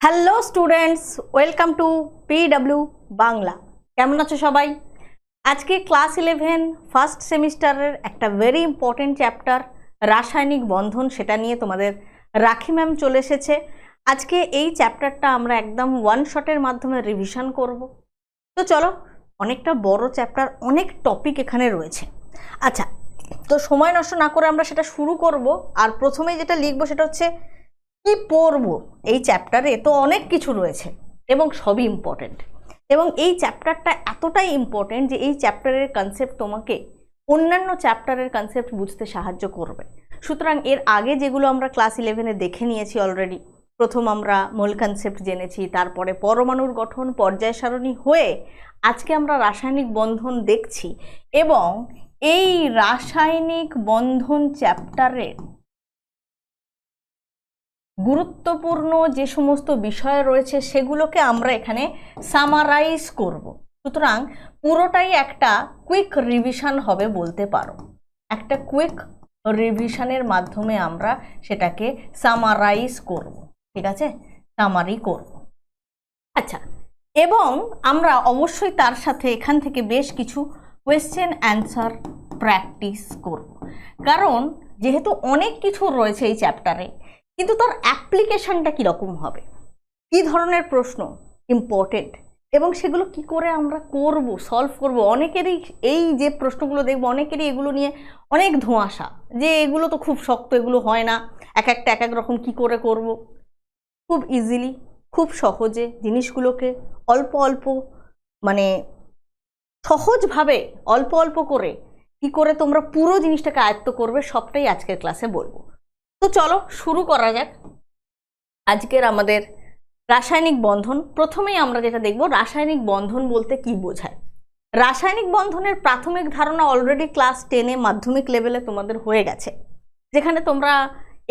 Hello students, welcome to PW Bangla. কেমন আছো সবাই? আজকে ক্লাস 11 ফার্স্ট সেমিস্টারের একটা ভেরি ইম্পর্টেন্ট চ্যাপ্টার রাসায়নিক বন্ধন, সেটা নিয়ে তোমাদের রাখি ম্যাম চলে এসেছে। আজকে এই চ্যাপ্টারটা আমরা একদম ওয়ান শটের মাধ্যমে রিভিশন করব। তো চলো, অনেকটা বড় চ্যাপ্টার, অনেক টপিক এখানে রয়েছে। আচ্ছা, তো সময় নষ্ট না করে আমরা সেটা শুরু করব। আর প্রথমেই যেটা লিখবো সেটা হচ্ছে কি পড়বো এই চ্যাপ্টারে। তো অনেক কিছু রয়েছে এবং সবই ইম্পর্টেন্ট, এবং এই চ্যাপ্টারটা এতটাই ইম্পর্টেন্ট যে এই চ্যাপ্টারের কনসেপ্ট তোমাকে অন্যান্য চ্যাপ্টারের কনসেপ্ট বুঝতে সাহায্য করবে। সুতরাং এর আগে যেগুলো আমরা ক্লাস 11-এ দেখে নিয়েছি অলরেডি, প্রথম আমরা মূল কনসেপ্ট জেনেছি, তারপরে পরমাণুর গঠন, পর্যায় সারণী হয়ে আজকে আমরা রাসায়নিক বন্ধন দেখছি। এবং এই রাসায়নিক বন্ধন চ্যাপ্টারের গুরুত্বপূর্ণ যে সমস্ত বিষয় রয়েছে সেগুলোকে আমরা এখানে সামারাইজ করব। সুতরাং পুরোটাই একটা কুইক রিভিশন হবে বলতে পারো। একটা কুইক রিভিশনের মাধ্যমে আমরা সেটাকে সামারাইজ করব, ঠিক আছে? সামারি করব। আচ্ছা, এবং আমরা অবশ্যই তার সাথে এখান থেকে বেশ কিছু কোয়েশ্চেন অ্যান্সার প্র্যাকটিস করব, কারণ যেহেতু অনেক কিছু রয়েছে এই চ্যাপ্টারে, কিন্তু তার অ্যাপ্লিকেশনটা কীরকম হবে, কী ধরনের প্রশ্ন ইম্পর্টেন্ট, এবং সেগুলো কি করে আমরা করব, সলভ করব। অনেকেরই এই যে প্রশ্নগুলো দেখবো, অনেকেরই এগুলো নিয়ে অনেক ধোঁয়াশা, যে এগুলো তো খুব শক্ত, এগুলো হয় না, এক একটা এক এক রকম কী করে করব। খুব ইজিলি, খুব সহজে জিনিসগুলোকে অল্প অল্প, মানে সহজভাবে অল্প অল্প করে কি করে তোমরা পুরো জিনিসটাকে আয়ত্ত করবে, সবটাই আজকের ক্লাসে বলবো। তো চলো শুরু করা যাক আজকের আমাদের রাসায়নিক বন্ধন। প্রথমেই আমরা যেটা দেখব, রাসায়নিক বন্ধন বলতে কি বোঝায়। রাসায়নিক বন্ধনের প্রাথমিক ধারণা অলরেডি ক্লাস 10-এ মাধ্যমিক লেভেলে তোমাদের হয়ে গেছে, যেখানে তোমরা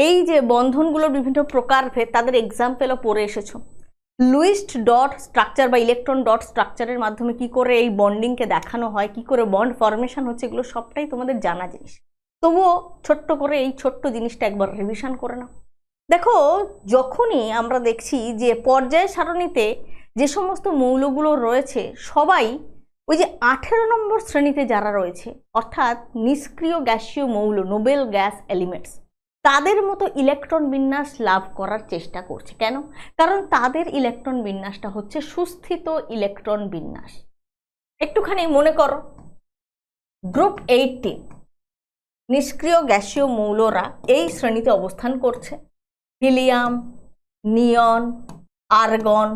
এই যে বন্ধনগুলোর বিভিন্ন প্রকারভেদ তাদের এক্সাম্পলও পড়ে এসেছো। লুইস ডট স্ট্রাকচার বা ইলেকট্রন ডট স্ট্রাকচারের মাধ্যমে কি করে এই বন্ডিংকে দেখানো হয়, কি করে বন্ড ফরমেশন হচ্ছে, এগুলো সবটাই তোমাদের জানা জিনিস। তবুও ছোট্ট করে এই ছোট্ট জিনিসটা একবার রিভিশন করে নাও। দেখো, যখনই আমরা দেখছি যে পর্যায় সারণীতে যে সমস্ত মৌলগুলো রয়েছে সবাই ওই যে 18 নম্বর শ্রেণীতে যারা রয়েছে, অর্থাৎ নিষ্ক্রিয় গ্যাসীয় মৌল, নোবেল গ্যাস এলিমেন্টস, তাদের মতো ইলেকট্রন বিন্যাস লাভ করার চেষ্টা করছে। কেন? কারণ তাদের ইলেকট্রন বিন্যাসটা হচ্ছে সুস্থিত ইলেকট্রন বিন্যাস। একটুখানি মনে করো, গ্রুপ 18 নিষ্ক্রিয় গ্যাসীয় মৌলরা এই শ্রেণীতে অবস্থান করছে। হিলিয়াম, নিয়ন, আর্গন,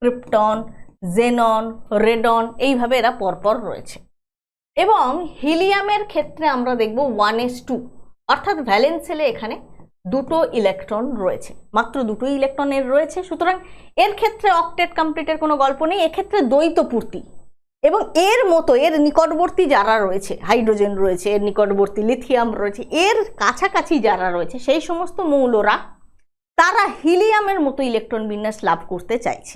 ক্রিপ্টন, জেনন, রেডন, এইভাবে এরা পরপর রয়েছে। এবং হিলিয়ামের ক্ষেত্রে আমরা দেখব 1s2, অর্থাৎ ভ্যালেন্স শেলে এখানে দুটো ইলেকট্রন রয়েছে, মাত্র দুটোই ইলেকট্রন এর রয়েছে। সুতরাং এর ক্ষেত্রে অক্টেট কমপ্লিটের কোনো গল্প নেই, এক্ষেত্রে দ্বৈত পূর্তি। এবং এর মতো এর নিকটবর্তী যারা রয়েছে, হাইড্রোজেন রয়েছে, এর নিকটবর্তী লিথিয়াম রয়েছে, এর কাছাকাছি যারা রয়েছে সেই সমস্ত মৌলরা, তারা হিলিয়ামের মতো ইলেকট্রন বিন্যাস লাভ করতে চাইছে,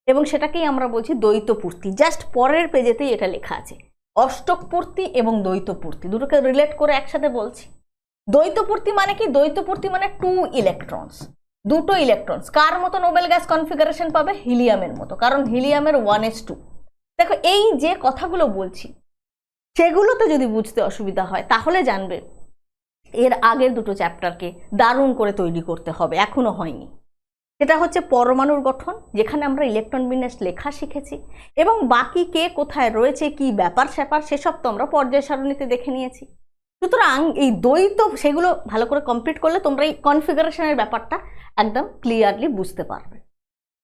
এবং সেটাকেই আমরা বলছি দ্বৈত পূর্তি। জাস্ট পরের পেজেতেই এটা লেখা আছে, অষ্টক পূর্তি এবং দ্বৈত পূর্তি, দুটোকে রিলেট করে একসাথে বলছি। দ্বৈত পূর্তি মানে কি? দ্বৈত পূর্তি মানে 2 ইলেকট্রনস, দুটো ইলেকট্রনস কার মতো নোবেল গ্যাস কনফিগারেশন পাবে? হিলিয়ামের মতো, কারণ হিলিয়ামের 1s2। দেখো, এই যে কথাগুলো বলছি সেগুলোতে যদি বুঝতে অসুবিধা হয় তাহলে জানবে এর আগের দুটো চ্যাপ্টারকে দারুণ করে তৈরি করতে হবে, এখনো হয়নি। সেটা হচ্ছে পরমাণুর গঠন, যেখানে আমরা ইলেকট্রন বিন্যাস লেখা শিখেছি, এবং বাকি কে কোথায় রয়েছে, কি ব্যাপার স্যাপার, সেসব তো আমরা পর্যায় সারণীতে দেখে নিয়েছি। সুতরাং এই দ্বৈত, সেগুলো ভালো করে কমপ্লিট করলে তোমরা এই কনফিগারেশনের ব্যাপারটা একদম ক্লিয়ারলি বুঝতে পারবে।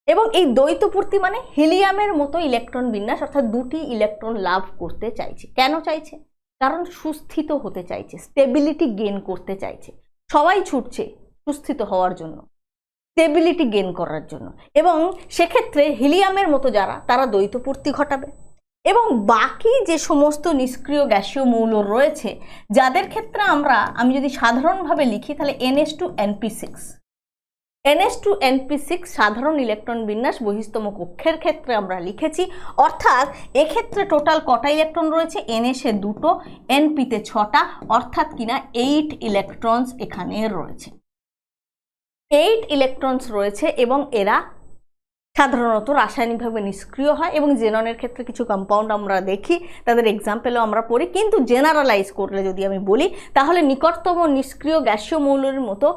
এবং এই দ্বৈত পূর্তি মানে হিলিয়ামের মতো ইলেকট্রন বিন্যাস, অর্থাৎ দুটি ইলেকট্রন লাভ করতে চাইছে। কেন চাইছে? কারণ সুস্থিত হতে চাইছে, স্টেবিলিটি গেইন করতে চাইছে। সবাই ছুটছে সুস্থিত হওয়ার জন্য, স্টেবিলিটি গেইন করার জন্য, এবং সেক্ষেত্রে হিলিয়ামের মতো যারা, তারা দ্বৈত পূর্তি ঘটাবে। এবং বাকি যে সমস্ত নিষ্ক্রিয় গ্যাসীয় মৌল রয়েছে, যাদের ক্ষেত্রে আমি যদি সাধারণভাবে লিখি তাহলে NH2NP6, NH2NP6 সাধারণ ইলেকট্রন বিন্যাস বহিস্তম কক্ষের ক্ষেত্রে আমরা লিখেছি। অর্থাৎ এক্ষেত্রে টোটাল কটা ইলেকট্রন রয়েছে? NH এ 2টো, NP তে 6টা, অর্থাৎ কিনা 8 ইলেকট্রনস এখানে রয়েছে। 8 ইলেকট্রনস রয়েছে, এবং এরা সাধারণত রাসায়নিকভাবে নিষ্ক্রিয় হয় এবং জেননের ক্ষেত্রে কিছু কম্পাউন্ড আমরা দেখি, তাদের এক্সাম্পলও আমরা পড়ি। কিন্তু জেনারেলাইজ করলে যদি আমি বলি তাহলে নিকটতম নিষ্ক্রিয় গ্যাসীয় মৌলের মতো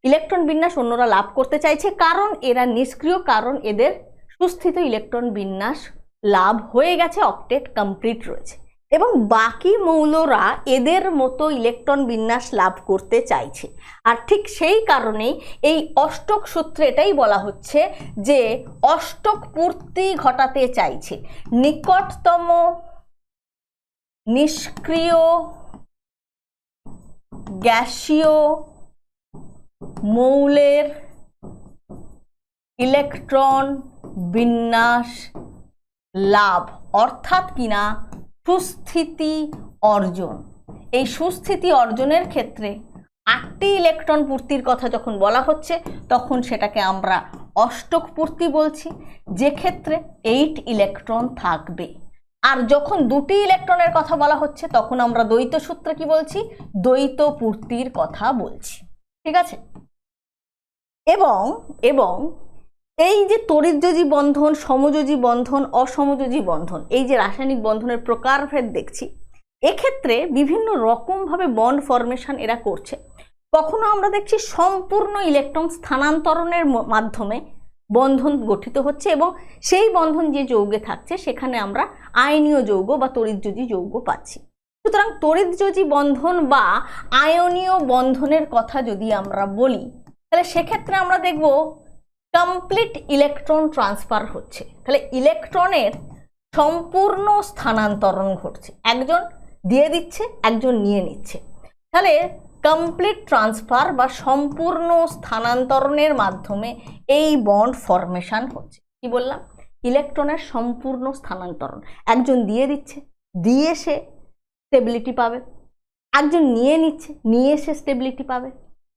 ইলেকট্রন বিন্যাস অন্যরা লাভ করতে চাইছে, কারণ এরা নিষ্ক্রিয়, কারণ এদের সুস্থিত ইলেকট্রন বিন্যাস লাভ হয়ে গেছে, অক্টেট কমপ্লিট রয়েছে, এবং বাকি মৌলরা এদের মতো ইলেকট্রন বিন্যাস লাভ করতে চাইছে। আর ঠিক সেই কারণেই এই অষ্টক সূত্রে এটাই বলা হচ্ছে যে অষ্টক পূর্তি ঘটাতে চাইছে। নিকটতম নিষ্ক্রিয় গ্যাসীয় মৌলের ইলেকট্রন বিন্যাস লাভ, অর্থাৎ কিনা সুস্থিতি অর্জন। এই সুস্থিতি অর্জনের ক্ষেত্রে 8টি ইলেকট্রন পূর্তির কথা যখন বলা হচ্ছে তখন সেটাকে আমরা অষ্টক পূর্তি বলছি, যে ক্ষেত্রে 8 ইলেকট্রন থাকবে। আর যখন 2টি ইলেকট্রনের কথা বলা হচ্ছে তখন আমরা দ্বৈত সূত্রে কি বলছি, দ্বৈত পূর্তির কথা বলছি। ঠিক আছে? এবং এবং এই যে তড়িৎযোজী বন্ধন, সমযোজী বন্ধন, অসমযোজী বন্ধন, এই যে রাসায়নিক বন্ধনের প্রকারভেদ দেখছি, এক্ষেত্রে বিভিন্ন রকমভাবে বন্ড ফরমেশন এরা করছে। কখনো আমরা দেখছি সম্পূর্ণ ইলেকট্রন স্থানান্তরণের মাধ্যমে বন্ধন গঠিত হচ্ছে এবং সেই বন্ধন যে যৌগে থাকছে সেখানে আমরা আয়নীয় যৌগ বা তড়িৎযোজী যৌগ পাচ্ছি। সুতরাং তড়িৎযোজী বন্ধন বা আয়নীয় বন্ধনের কথা যদি আমরা বলি তাহলে সেক্ষেত্রে আমরা দেখব কমপ্লিট ইলেকট্রন ট্রান্সফার হচ্ছে। তাহলে ইলেকট্রনের সম্পূর্ণ স্থানান্তরণ ঘটছে, একজন দিয়ে দিচ্ছে, একজন নিয়ে নিচ্ছে। তাহলে কমপ্লিট ট্রান্সফার বা সম্পূর্ণ স্থানান্তরণের মাধ্যমে এই বন্ড ফরমেশন হচ্ছে। কি বললাম? ইলেকট্রনের সম্পূর্ণ স্থানান্তরণ, একজন দিয়ে দিচ্ছে, দিয়ে সে স্টেবিলিটি পাবে, একজন নিয়ে নিচ্ছে, নিয়ে সে স্টেবিলিটি পাবে।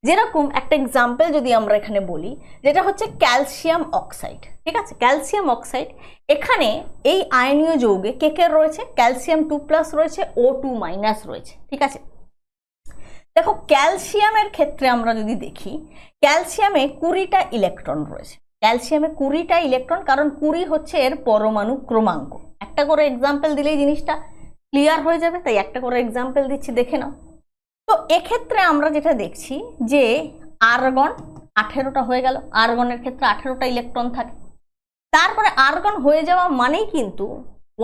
যেরকম একটা এক্সাম্পল যদি আমরা এখানে বলি, যেটা হচ্ছে ক্যালসিয়াম অক্সাইড। ঠিক আছে? ক্যালসিয়াম অক্সাইড, এখানে এই আয়নীয় যৌগে কে রয়েছে? ক্যালসিয়াম 2+ রয়েছে, O2- রয়েছে। ঠিক আছে? দেখো ক্যালসিয়ামের ক্ষেত্রে আমরা যদি দেখি, ক্যালসিয়ামে 20টা ইলেকট্রন রয়েছে। ক্যালসিয়ামে 20টা ইলেকট্রন, কারণ 20 হচ্ছে এর পরমাণু ক্রমাঙ্ক। একটা করে এক্সাম্পল দিলেই জিনিসটা ক্লিয়ার হয়ে যাবে, তাই একটা করে এক্সাম্পল দিচ্ছি, দেখে নাও। তো এক্ষেত্রে আমরা যেটা দেখছি যে আর্গন 18টা হয়ে গেল, আর্গনের ক্ষেত্রে 18টা ইলেকট্রন থাকে। তারপরে আর্গন হয়ে যাওয়া মানেই কিন্তু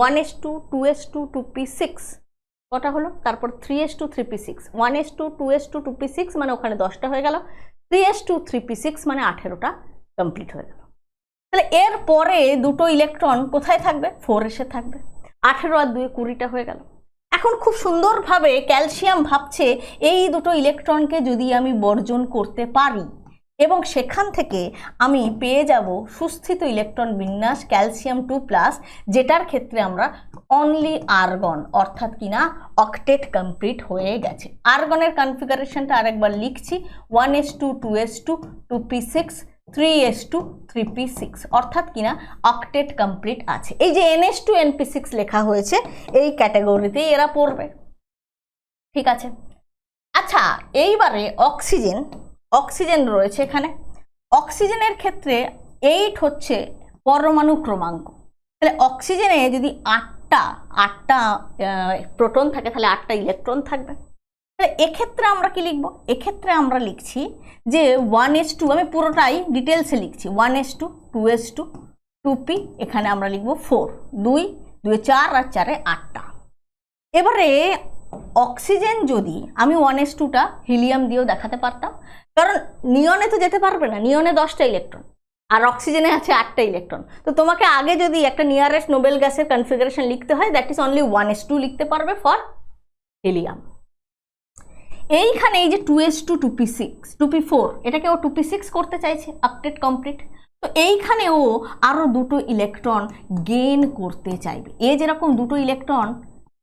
1s2 2s2 2p6 কটা হলো, তারপর 3s2 3p6, 1s2 2s2 2p6 মানে ওখানে 10টা হয়ে গেল, 3s2 3p6 মানে 18টা কমপ্লিট হয়ে গেল। তাহলে এর পরে দুটো ইলেকট্রন কোথায় থাকবে? 4s-এ থাকবে। 18 আর 2 20টা হয়ে গেল। এখন খুব সুন্দরভাবে ক্যালসিয়াম ভাবছে এই দুটো ইলেকট্রনকে যদি আমি বর্জন করতে পারি এবং সেখান থেকে আমি পেয়ে যাব সুস্থিত ইলেকট্রন বিন্যাস ক্যালসিয়াম 2+, যেটার ক্ষেত্রে আমরা অনলি আর্গন, অর্থাৎ কিনা অক্টেট কমপ্লিট হয়ে গেছে। আর্গনের কনফিগারেশনটা আরেকবার লিখছি, 1s2 2s2 2p6 3s2 3p6, অর্থাৎ কিনা অক্টেট কমপ্লিট আছে। এই যে ns2 np6 লেখা হয়েছে এই ক্যাটাগরিতেই এরা পড়বে। ঠিক আছে? আচ্ছা, এইবারে অক্সিজেন রয়েছে এখানে। অক্সিজেনের ক্ষেত্রে 8 হচ্ছে পরমাণু ক্রমাঙ্ক। তাহলে অক্সিজেনে যদি 8টা প্রোটন থাকে তাহলে 8টা ইলেকট্রন থাকবে। তাহলে এক্ষেত্রে আমরা কি লিখব? এক্ষেত্রে আমরা লিখছি যে 1s2, আমি পুরোটাই ডিটেলসে লিখছি, 1s2 2s2 2p, এখানে আমরা লিখব 4, 2 2 4 আর 4 8টা। এবারে অক্সিজেন যদি আমি 1s2টা হিলিয়াম দিয়েও দেখাতে পারতাম, কারণ নিয়নে তো যেতে পারবে না, নিয়নে 10টা ইলেকট্রন আর অক্সিজেনে আছে 8টা ইলেকট্রন। তো তোমাকে আগে যদি একটা নিয়ারেস্ট নোবেল গ্যাসের কনফিগারেশন লিখতে হয়, দ্যাট ইজ অনলি 1s2 লিখতে পারবে ফর হিলিয়াম। এইখানে এই যে 2s2 2p6 2p4, এটাকে ও 2p6 করতে চাইছে, অক্টেট কমপ্লিট। তো এইখানে ও আরও দুটো ইলেকট্রন গেইন করতে চাইবে। এ যেরকম দুটো ইলেকট্রন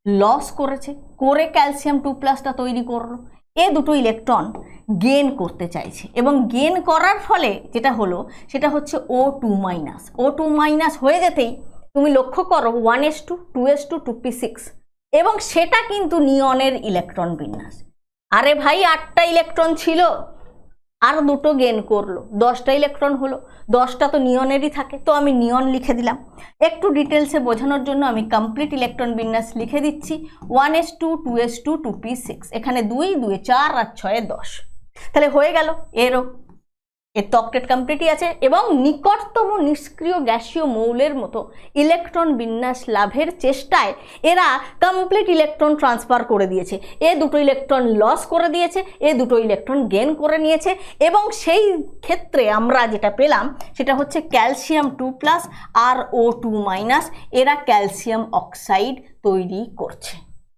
লস করেছে, করে ক্যালসিয়াম 2+টা তৈরি করলো, এ দুটো ইলেকট্রন গেইন করতে চাইছে এবং গেইন করার ফলে যেটা হলো সেটা হচ্ছে O2-। O2- হয়ে যেতেই তুমি লক্ষ্য করো 1s2 2s2 2p6, এবং সেটা কিন্তু নিয়নের ইলেকট্রন বিন্যাস। আরে ভাই 8টা ইলেকট্রন ছিল, আর দুটো গেন করলো, 10টা ইলেকট্রন হলো। 10টা তো নিয়নেরই থাকে, তো আমি নিয়ন লিখে দিলাম। একটু ডিটেলসে বোঝানোর জন্য আমি কমপ্লিট ইলেকট্রন বিন্যাস লিখে দিচ্ছি। 1s2 2s2 2p6, এখানে 2 2 4 আর 6 10। তাহলে হয়ে গেল এরও, এর তো অক্টেট কমপ্লিটই আছে। এবং নিকটতম নিষ্ক্রিয় গ্যাসীয় মৌলের মতো ইলেকট্রন বিন্যাস লাভের চেষ্টায় এরা কমপ্লিট ইলেকট্রন ট্রান্সফার করে দিয়েছে। এ দুটো ইলেকট্রন লস করে দিয়েছে, এ দুটো ইলেকট্রন গেন করে নিয়েছে। এবং সেই ক্ষেত্রে আমরা যেটা পেলাম সেটা হচ্ছে ক্যালসিয়াম 2+ আর O2-, এরা ক্যালসিয়াম অক্সাইড তৈরি করছে।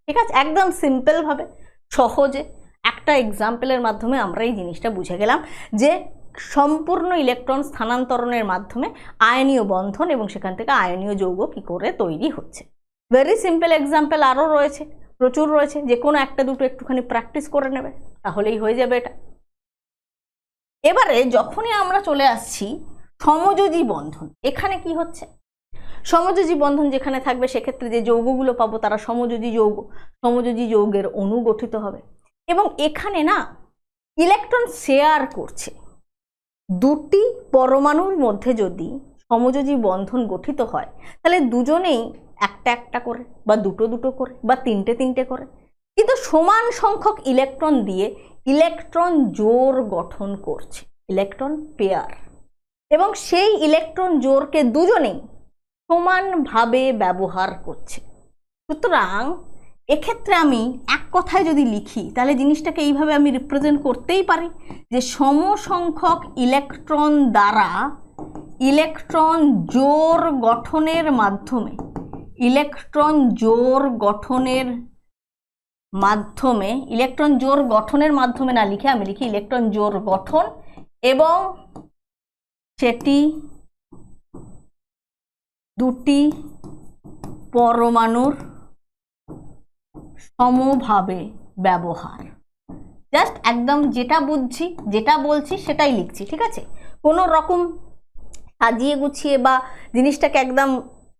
ঠিক আছে, একদম সিম্পলভাবে সহজে একটা এক্সাম্পলের মাধ্যমে আমরা এই জিনিসটা বুঝে গেলাম যে সম্পূর্ণ ইলেকট্রন স্থানান্তরণের মাধ্যমে আয়নীয় বন্ধন এবং সেখান থেকে আয়নীয় যৌগ কী করে তৈরি হচ্ছে। ভেরি সিম্পল এক্সাম্পল আরও রয়েছে, প্রচুর রয়েছে, যে কোনো একটা দুটো একটুখানি প্র্যাকটিস করে নেবে, তাহলেই হয়ে যাবে এটা। এবারে যখনই আমরা চলে আসছি সমযোজী বন্ধন, এখানে কি হচ্ছে? সমযোজী বন্ধন যেখানে থাকবে সেক্ষেত্রে যে যৌগগুলো পাবো তারা সমযোজী যৌগ, সমযোজী যৌগের অণু গঠিত হবে। এবং এখানে না ইলেকট্রন শেয়ার করছে। দুটি পরমাণুর মধ্যে যদি সমযোজী বন্ধন গঠিত হয় তাহলে দুজনেই একটা একটা করে বা দুটো দুটো করে বা তিনটে তিনটে করে, কিন্তু সমান সংখ্যক ইলেকট্রন দিয়ে ইলেকট্রন জোড় গঠন করছে, ইলেকট্রন পেয়ার। এবং সেই ইলেকট্রন জোড়কে দুজনেই সমানভাবে ব্যবহার করছে। সুতরাং এক্ষেত্রে আমি এক কথায় যদি লিখি তাহলে জিনিসটাকে এইভাবে আমি রিপ্রেজেন্ট করতেই পারি যে সমসংখ্যক ইলেকট্রন দ্বারা ইলেকট্রন জোড় গঠনের মাধ্যমে, ইলেকট্রন জোড় গঠনের মাধ্যমে, ইলেকট্রন জোড় গঠনের মাধ্যমে না লিখে আমি লিখি ইলেকট্রন জোড় গঠন এবং সেটি দুটি পরমাণুর সমভাবে ব্যবহার। জাস্ট একদম যেটা বুঝছি যেটা বলছি সেটাই লিখছি, ঠিক আছে? কোনো রকম সাজিয়ে গুছিয়ে বা জিনিসটাকে একদম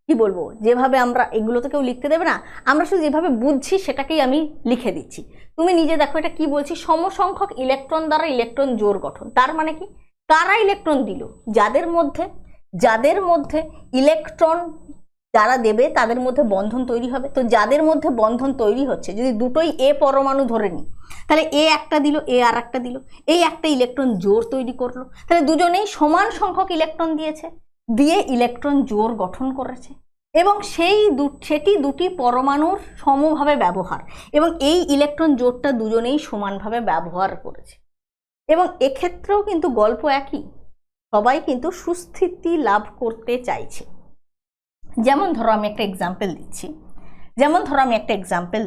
কি বলবো যেভাবে আমরা এগুলো তো কেউ লিখতে দেবে না, আমরা শুধু যেভাবে বুঝছি সেটাকেই আমি লিখে দিচ্ছি। তুমি নিজে দেখো এটা কি বলছি, সমসংখ্যক ইলেকট্রন দ্বারা ইলেকট্রন জোড় গঠন। তার মানে কি, কারা ইলেকট্রন দিল? যাদের মধ্যে ইলেকট্রন যারা দেবে তাদের মধ্যে বন্ধন তৈরি হবে। তো যাদের মধ্যে বন্ধন তৈরি হচ্ছে, যদি দুটোই এ পরমাণু ধরে নিই তাহলে এ একটা দিল, এ আর একটা দিল, এই একটা ইলেকট্রন জোড় তৈরি করলো। তাহলে দুজনেই সমান সংখ্যক ইলেকট্রন দিয়েছে, দিয়ে ইলেকট্রন জোড় গঠন করেছে এবং সেটি দুটি পরমাণুর সমভাবে ব্যবহার, এবং এই ইলেকট্রন জোড়টা দুজনেই সমানভাবে ব্যবহার করেছে। এবং এক্ষেত্রেও কিন্তু গল্প একই, সবাই কিন্তু সুস্থিতি লাভ করতে চাইছে। যেমন ধরো আমি একটা এক্সাম্পল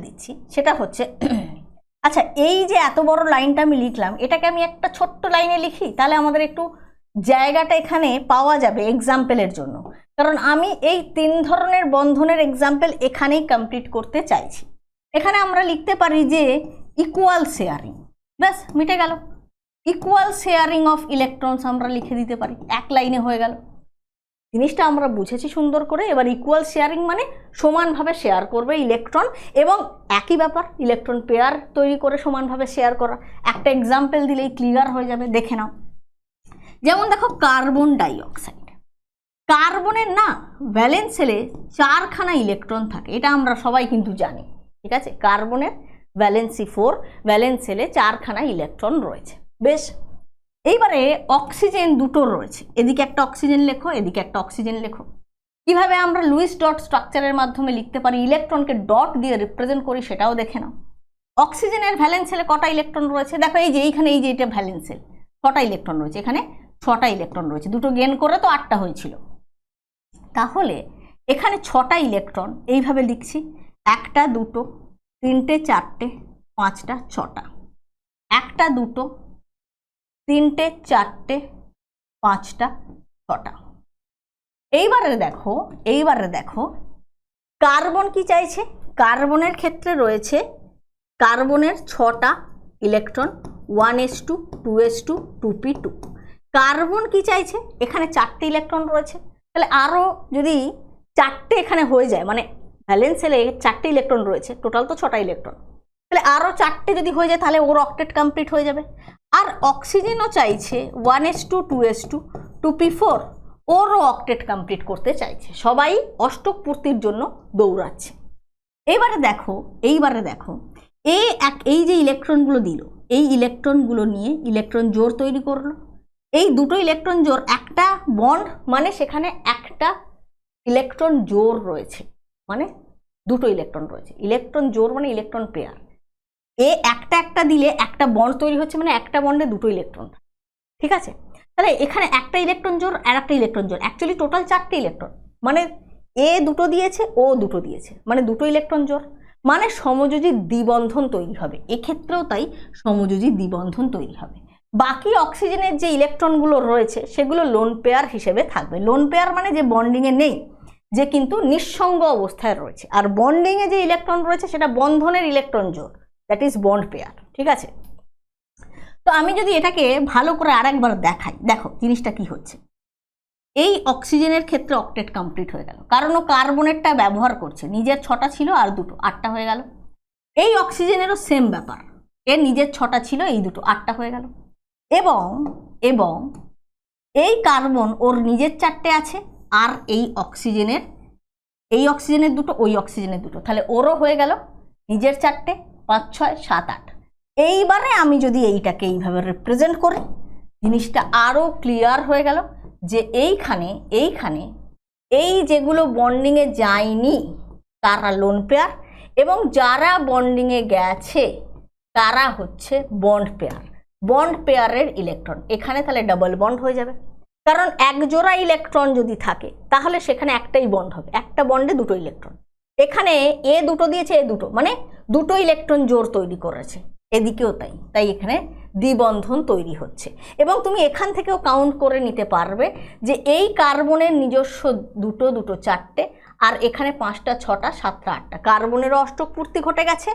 দিচ্ছি, সেটা হচ্ছে আচ্ছা এই যে এত বড় লাইনটা আমি লিখলাম এটাকে আমি একটা ছোট্ট লাইনে লিখি, তাহলে আমাদের একটু জায়গাটা এখানে পাওয়া যাবে এক্সাম্পলের জন্য। কারণ আমি এই 3 ধরনের বন্ধনের এক্সাম্পল এখানেই কমপ্লিট করতে চাইছি। এখানে আমরা লিখতে পারি যে ইকুয়াল শেয়ারিং, ব্যাস মিটে গেল। ইকুয়াল শেয়ারিং অফ ইলেকট্রনস আমরা লিখে দিতে পারি, এক লাইনে হয়ে গেল। জিনিসটা আমরা বুঝেছি সুন্দর করে। এবার ইকুয়াল শেয়ারিং মানে সমানভাবে শেয়ার করবে ইলেকট্রন, এবং একই ব্যাপার ইলেকট্রন পেয়ার তৈরি করে সমানভাবে শেয়ার করা। একটা এক্সাম্পল দিলেই ক্লিয়ার হয়ে যাবে, দেখে নাও। যেমন দেখো কার্বন ডাইঅক্সাইড, কার্বনের না ভ্যালেন্স শেলে 4খানা ইলেকট্রন থাকে, এটা আমরা সবাই কিন্তু জানি, ঠিক আছে? কার্বনের ভ্যালেন্সি 4, ভ্যালেন্স শেলে 4খানা ইলেকট্রন রয়েছে। বেশ, এইবারে অক্সিজেন দুটো রয়েছে, এদিকে একটা অক্সিজেন লেখো, এদিকে একটা অক্সিজেন লেখো। কিভাবে আমরা লুইস ডট স্ট্রাকচারের মাধ্যমে লিখতে পারি, ইলেকট্রনকে ডট দিয়ে রিপ্রেজেন্ট করি সেটাও দেখে নাও। অক্সিজেনের ভ্যালেন্স শেলে কটা ইলেকট্রন রয়েছে দেখো, এই যে এইখানে এই যে এটা ভ্যালেন্স শেল, 6টা ইলেকট্রন রয়েছে, এখানে 6টা ইলেকট্রন রয়েছে, দুটো গেন করে তো 8টা হয়েছিল। তাহলে এখানে 6টা ইলেকট্রন এইভাবে লিখছি, 1টা 2টো 3টে 4টে 5টা 6টা, 1টা 2টো 3টে 4টে 5টা 6টা। এইবারে দেখো কার্বন কি চাইছে। কার্বনের ক্ষেত্রে রয়েছে কার্বনের 6টা electron, 1s2 2s2 2p2। Carbon কি চাইছে, এখানে 4টে ইলেকট্রন রয়েছে, তাহলে আরও যদি 4টে এখানে হয়ে যায়, মানে ভ্যালেন্স শেলে 4টে ইলেকট্রন রয়েছে, টোটাল তো 6টা ইলেকট্রন, তাহলে আরও 4টে যদি হয়ে যায় তাহলে ওর অক্টেট কমপ্লিট হয়ে যাবে। আর অক্সিজেনও চাইছে 1s2 2s2 2p4, ওরও অক্টেট কমপ্লিট করতে চাইছে। সবাই অষ্টক পূর্তির জন্য দৌড়াচ্ছে। এইবারে দেখো এই যে ইলেকট্রনগুলো দিল, এই ইলেকট্রনগুলো নিয়ে ইলেকট্রন জোড় তৈরি করলো। এই দুটো ইলেকট্রন জোড়, একটা বন্ড মানে সেখানে একটা ইলেকট্রন জোড় রয়েছে, মানে দুটো ইলেকট্রন রয়েছে। ইলেকট্রন জোড় মানে ইলেকট্রন পেয়ার। একটা দিলে একটা বন্ড তৈরি হচ্ছে, মানে একটা বন্ডে দুটো ইলেকট্রন, ঠিক আছে? তাহলে এখানে একটা ইলেকট্রন জোড় আর একটা ইলেকট্রন জোড়, অ্যাকচুয়ালি টোটাল 4টে ইলেকট্রন, মানে এ দুটো দিয়েছে, ও দুটো দিয়েছে, মানে দুটো ইলেকট্রন জোড়, মানে সমযোজী দ্বিবন্ধন তৈরি হবে। এক্ষেত্রেও তাই সমযোজী দ্বিবন্ধন তৈরি হবে। বাকি অক্সিজেনের যে ইলেকট্রনগুলো রয়েছে সেগুলো লোন পেয়ার হিসেবে থাকবে। লোন পেয়ার মানে যে বন্ডিংয়ে নেই, যে কিন্তু নিঃসঙ্গ অবস্থায় রয়েছে। আর বন্ডিংয়ে যে ইলেকট্রন রয়েছে সেটা বন্ধনের ইলেকট্রন জোড়, দ্যাট ইজ বন্ড পেয়ার, ঠিক আছে? তো আমি যদি এটাকে ভালো করে আরেকবার দেখাই, দেখো জিনিসটা কি হচ্ছে। এই অক্সিজেনের ক্ষেত্রে অক্টেট কমপ্লিট হয়ে গেল, কারণ ও কার্বনেটটা ব্যবহার করছে। নিজের 6টা ছিল আর দুটো, 8টা হয়ে গেল। এই অক্সিজেনেরও সেম ব্যাপার, এর নিজের 6টা ছিল, এই দুটো 8টা হয়ে গেল। এবং এই কার্বন ওর নিজের 4টে আছে, আর এই অক্সিজেনের দুটো, ওই অক্সিজেনের দুটো, তাহলে ওরও হয়ে গেল নিজের 4টে, 5 6 7 8। এইবারে আমি যদি এইটাকে এইভাবে রিপ্রেজেন্ট করি, জিনিসটা আরও ক্লিয়ার হয়ে গেল যে এইখানে এই যেগুলো বন্ডিংয়ে যায়নি তারা লোন পেয়ার, এবং যারা বন্ডিংয়ে গেছে তারা হচ্ছে বন্ড পেয়ার। বন্ড পেয়ারের ইলেকট্রন এখানে তাহলে ডাবল বন্ড হয়ে যাবে, কারণ এক জোড়া ইলেকট্রন যদি থাকে তাহলে সেখানে একটাই বন্ড হবে, একটা বন্ডে দুটো ইলেকট্রন। এখানে এ দুটো দিয়েছে, এ দুটো, মানে দুটো ইলেকট্রন জোড় তৈরি করেছে, এদিকেও তাই এখানে দ্বিবন্ধন তৈরি হচ্ছে। এবং তুমি এখান থেকেও কাউন্ট করে নিতে পারবে যে এই কার্বনের নিজস্ব দুটো 4টে, আর এখানে 5টা 6টা 7টা 8টা, কার্বনেরও অষ্টক পূর্তি ঘটে গেছে।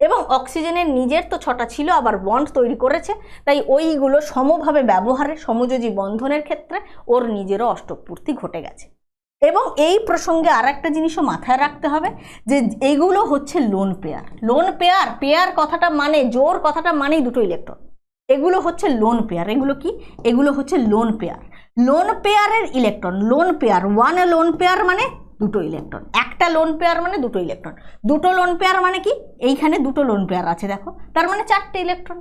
এবং অক্সিজেনের নিজের তো 6টা ছিল, আবার বন্ড তৈরি করেছে, তাই ওইগুলো সমভাবে ব্যবহারে সমযোজী বন্ধনের ক্ষেত্রে ওর নিজেরও অষ্টক পূর্তি ঘটে গেছে। এবং এই প্রসঙ্গে আর একটা জিনিসও মাথায় রাখতে হবে যে এইগুলো হচ্ছে লোন পেয়ার। পেয়ার কথাটা মানে, জোর কথাটা মানেই দুটো ইলেকট্রন। এগুলো হচ্ছে লোন পেয়ার। এগুলো কি? এগুলো হচ্ছে লোন পেয়ার। লোন পেয়ারের electron, lone pair, one lone pair মানে দুটো ইলেকট্রন, একটা লোন পেয়ার মানে দুটো ইলেকট্রন। দুটো লোন পেয়ার মানে কি? এইখানে দুটো লোন পেয়ার আছে দেখো, তার মানে 4টে ইলেকট্রন।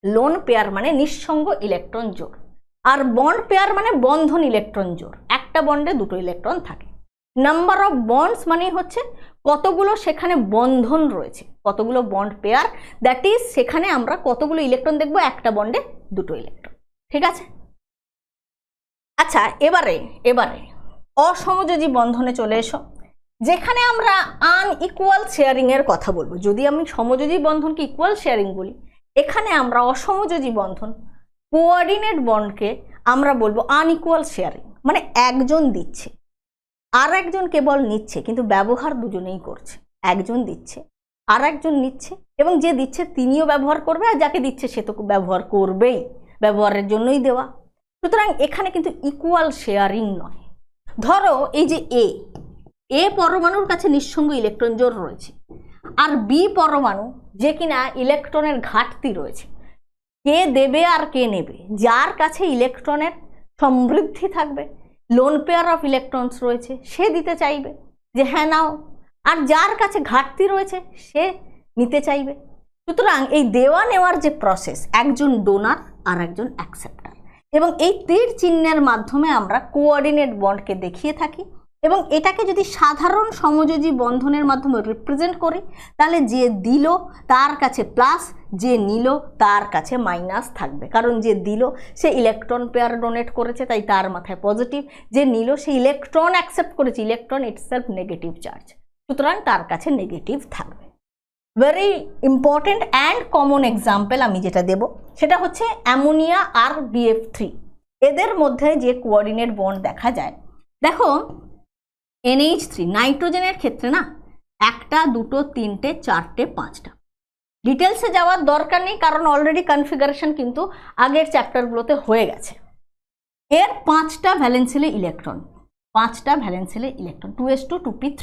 লোন পেয়ার মানে নিঃসঙ্গ ইলেকট্রন জোড়, আর বন্ড পেয়ার মানে বন্ধন ইলেকট্রন জোড়, একটা বন্ডে দুটো ইলেকট্রন থাকে। নাম্বার অফ বন্ডস মানে হচ্ছে কতগুলো সেখানে বন্ধন রয়েছে, কতগুলো বন্ড পেয়ার, দ্যাট ইজ সেখানে আমরা কতগুলো ইলেকট্রন দেখবো, একটা বন্ডে দুটো ইলেকট্রন, ঠিক আছে? আচ্ছা, এবারে অসমযোজী বন্ধনে চলে এসো, যেখানে আমরা আনইকুয়াল শেয়ারিং এর কথা বলবো। যদি আমি সমযোজী বন্ধনকে ইকুয়াল শেয়ারিং বলি, এখানে আমরা অসমযোজী বন্ধন, কোঅর্ডিনেট বন্ডকে আমরা বলবো আনইকুয়াল শেয়ারিং। মানে একজন দিচ্ছে আর একজন কেবল নিচ্ছে, কিন্তু ব্যবহার দুজনেই করছে। একজন দিচ্ছে আর একজন নিচ্ছে, এবং যে দিচ্ছে তিনিও ব্যবহার করবে, আর যাকে দিচ্ছে সে তো ব্যবহার করবেই, ব্যবহারের জন্যই দেওয়া। সুতরাং এখানে কিন্তু ইকুয়াল শেয়ারিং নয়। ধরো এই যে এ পরমাণুর কাছে নিঃসঙ্গ ইলেকট্রন জোড় রয়েছে, আর বি পরমাণু যে কিনা ইলেকট্রনের ঘাটতি রয়েছে, কে দেবে আর কে নেবে? যার কাছে ইলেকট্রনের সমৃদ্ধি থাকবে, লোন পেয়ার অফ ইলেকট্রনস রয়েছে, সে দিতে চাইবে যে হ্যাঁ নাও, আর যার কাছে ঘাটতি রয়েছে সে নিতে চাইবে। সুতরাং এই দেওয়া নেওয়ার যে প্রসেস, একজন ডোনার আর একজন অ্যাকসেপ্টার, এবং এই তীর চিহ্নের মাধ্যমে আমরা কোঅর্ডিনেট বন্ডকে দেখিয়ে থাকি। এবং এটাকে যদি সাধারণ সমযোজী বন্ধনের মাধ্যমে রিপ্রেজেন্ট করি, তাহলে যে দিল তার কাছে প্লাস, যে নিল তার কাছে মাইনাস থাকবে, কারণ যে দিল সে ইলেকট্রন পেয়ার ডোনেট করেছে, তাই তার মাথায় পজিটিভ। যে নিল সে ইলেকট্রন অ্যাকসেপ্ট করেছে, ইলেকট্রন ইটসেলফ নেগেটিভ চার্জ, সুতরাং তার কাছে নেগেটিভ থাকবে। Very important and common example আমি যেটা দেব সেটা হচ্ছে অ্যামোনিয়া আর BF3। এদের মধ্যে যে কোঅর্ডিনেট বন্ড দেখা যায়, দেখো NH3 নাইট্রোজেনের ক্ষেত্রে না, 1টা 2টো 3টে 4টে 5টা। ডিটেলসে যাওয়ার দরকার নেই, কারণ অলরেডি কনফিগারেশন কিন্তু আগের চ্যাপ্টারগুলোতে হয়ে গেছে। এর 5টা ভ্যালেন্সিলে ইলেকট্রন, 5টা ভ্যালেন্সিলে ইলেকট্রন, 2s2 2p3,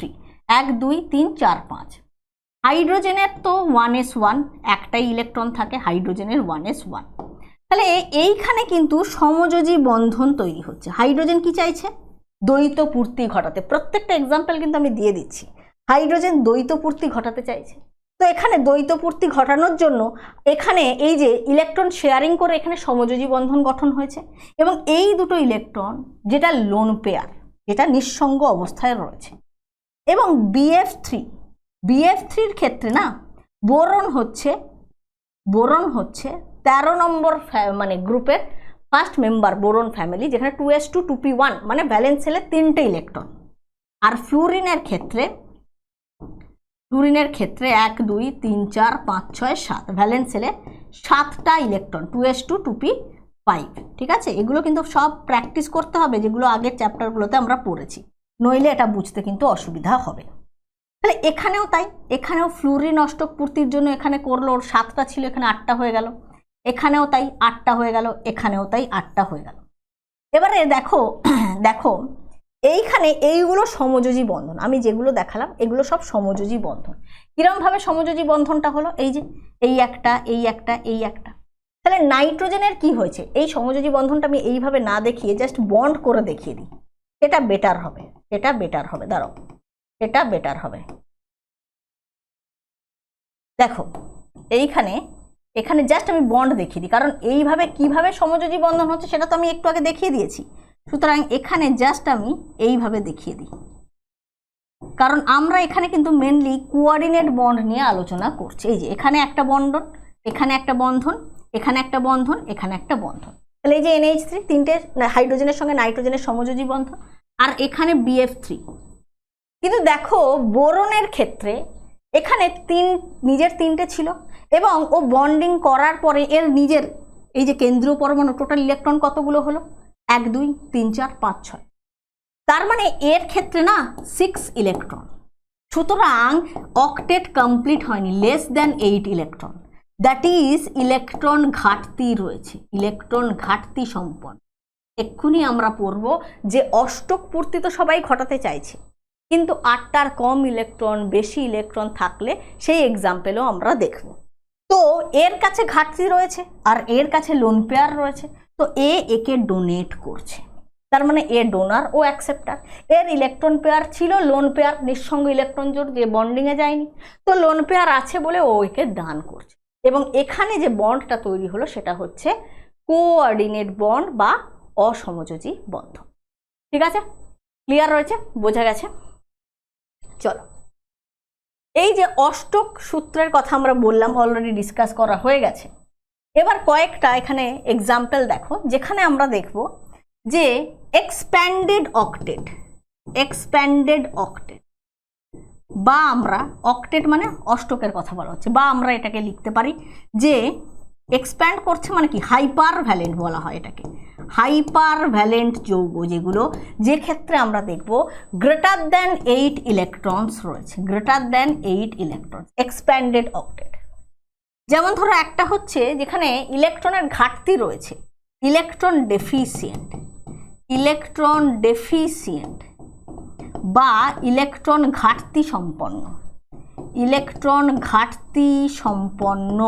1 2 3 4 5। হাইড্রোজেনের তো 1s1, একটাই ইলেকট্রন থাকে হাইড্রোজেনের 1s1। তাহলে এইখানে কিন্তু সমযোজী বন্ধন তৈরি হচ্ছে। হাইড্রোজেন কি চাইছে? দ্বৈত পূর্তি ঘটাতে। প্রত্যেকটা এক্সাম্পল কিন্তু আমি দিয়ে দিচ্ছি। হাইড্রোজেন দ্বৈত পূর্তি ঘটাতে চাইছে। তো এখানে দ্বৈত পূর্তি ঘটানোর জন্য এখানে এই যে ইলেকট্রন শেয়ারিং করে এখানে সমযোজী বন্ধন গঠন হয়েছে, এবং এই দুটো ইলেকট্রন যেটা লোন পেয়ার, যেটা নিঃসঙ্গ অবস্থায় রয়েছে, এবং BF3 ক্ষেত্রে না বোরন হচ্ছে 13 নম্বর মানে গ্রুপের ফার্স্ট মেম্বার বোরন ফ্যামিলি, যেখানে 2s2 2p1 মানে ভ্যালেন্স সেলে 3টে ইলেকট্রন। আর ফ্লুরিনের ক্ষেত্রে 1 2 3 4 5 6 7 ভ্যালেন্স সেলে 7টা ইলেকট্রন, 2s2 2p5। ঠিক আছে, এগুলো কিন্তু সব প্র্যাকটিস করতে হবে, যেগুলো আগের চ্যাপ্টারগুলোতে আমরা পড়েছি, নইলে এটা বুঝতে কিন্তু অসুবিধা হবে। তাহলে এখানেও তাই, এখানেও ফ্লুরিন অষ্টক পূর্তির জন্য এখানে করলো, ওর 7টা ছিল, এখানে 8টা হয়ে গেল, এখানেও তাই 8টা হয়ে গেল, এখানেও তাই 8টা হয়ে গেল। এবারে দেখো এইখানে এইগুলো সমযোজী বন্ধন, আমি যেগুলো দেখালাম এগুলো সব সমযোজী বন্ধন। কিরমভাবে সমযোজী বন্ধনটা হলো? এই যে এই একটা, এই একটা, এই একটা। তাহলে নাইট্রোজেনের কি হয়েছে? এই সমযোজী বন্ধনটা আমি এইভাবে না দেখিয়ে জাস্ট বন্ড করে দেখিয়ে দিই, এটা বেটার হবে, দাঁড়াও, এটা বেটার হবে। দেখো এখানে জাস্ট আমি বন্ড দেখিয়ে দিই, কারণ এইভাবে কিভাবে সমযোজী বন্ধন হচ্ছে সেটা তো আমি একটু আগে দেখিয়ে দিয়েছি। সুতরাং এখানে জাস্ট আমি এইভাবে দেখিয়ে দিই, কারণ আমরা এখানে কিন্তু মেনলি কোঅর্ডিনেট বন্ড নিয়ে আলোচনা করছি। এই যে এখানে একটা বন্ধন, এখানে একটা বন্ধন, এখানে একটা বন্ধন, এখানে একটা বন্ধন। তাহলে এই যে NH3 তিনটে হাইড্রোজেনের সঙ্গে নাইট্রোজেনের সমযোজী বন্ধন, আর এখানে BF3। কিন্তু দেখো বোরনের ক্ষেত্রে এখানে নিজের 3টে ছিল, এবং ও বন্ডিং করার পরে এর নিজের এই যে কেন্দ্রীয় পরমাণু টোটাল ইলেকট্রন কতগুলো হলো? 1 2 3 4 5 6। তার মানে এর ক্ষেত্রে না 6 ইলেকট্রন। সুতরাং অক্টেট কমপ্লিট হয়নি, less than 8 electron. That is electron ঘাটতি রয়েছে, ইলেকট্রন ঘাটতি সম্পন্ন। এক্ষুনি আমরা পড়ব যে অষ্টক পূর্তি তো সবাই ঘটাতে চাইছে, কিন্তু 8টার কম ইলেকট্রন বেশি ইলেকট্রন থাকলে সেই এক্সাম্পলও আমরা দেখব। তো এর কাছে ঘাটতি রয়েছে আর এর কাছে লোন পেয়ার রয়েছে, তো একে ডোনেট করছে। তার মানে এ ডোনার ও অ্যাকসেপ্টার। এর ইলেকট্রন পেয়ার ছিল লোন পেয়ার, নিঃসঙ্গ ইলেকট্রন জোট, যে বন্ডিংয়ে যায়নি, তো লোন পেয়ার আছে বলে ও একে দান করছে। এবং এখানে যে বন্ডটা তৈরি হলো সেটা হচ্ছে কোঅর্ডিনেট বন্ড বা অসমযোজী বন্ধন। ঠিক আছে, ক্লিয়ার রয়েছে, বোঝা গেছে? চলো, এই যে অষ্টক সূত্রের কথা আমরা বললাম, অলরেডি ডিসকাস করা হয়ে গেছে। এবার কয়েকটা এখানে এক্সাম্পল দেখো, যেখানে আমরা দেখব যে এক্সপ্যান্ডেড অক্টেট বা আমরা অক্টেট মানে অষ্টকের কথা বলা হচ্ছে, বা আমরা এটাকে লিখতে পারি যে এক্সপ্যান্ড করছে মানে কি, হাইপার ভ্যালেন্ট বলা হয় এটাকে। হাইপার ভ্যালেন্ট যৌগ যেগুলো, যে ক্ষেত্রে আমরা দেখব গ্রেটার দ্যান 8 ইলেকট্রনস রয়েছে, greater than 8 electrons, expanded octet. যেমন ধরো একটা হচ্ছে যেখানে ইলেকট্রনের ঘাটতি রয়েছে, ইলেকট্রন ডেফিসিয়েন্ট বা ইলেকট্রন ঘাটতি সম্পন্ন,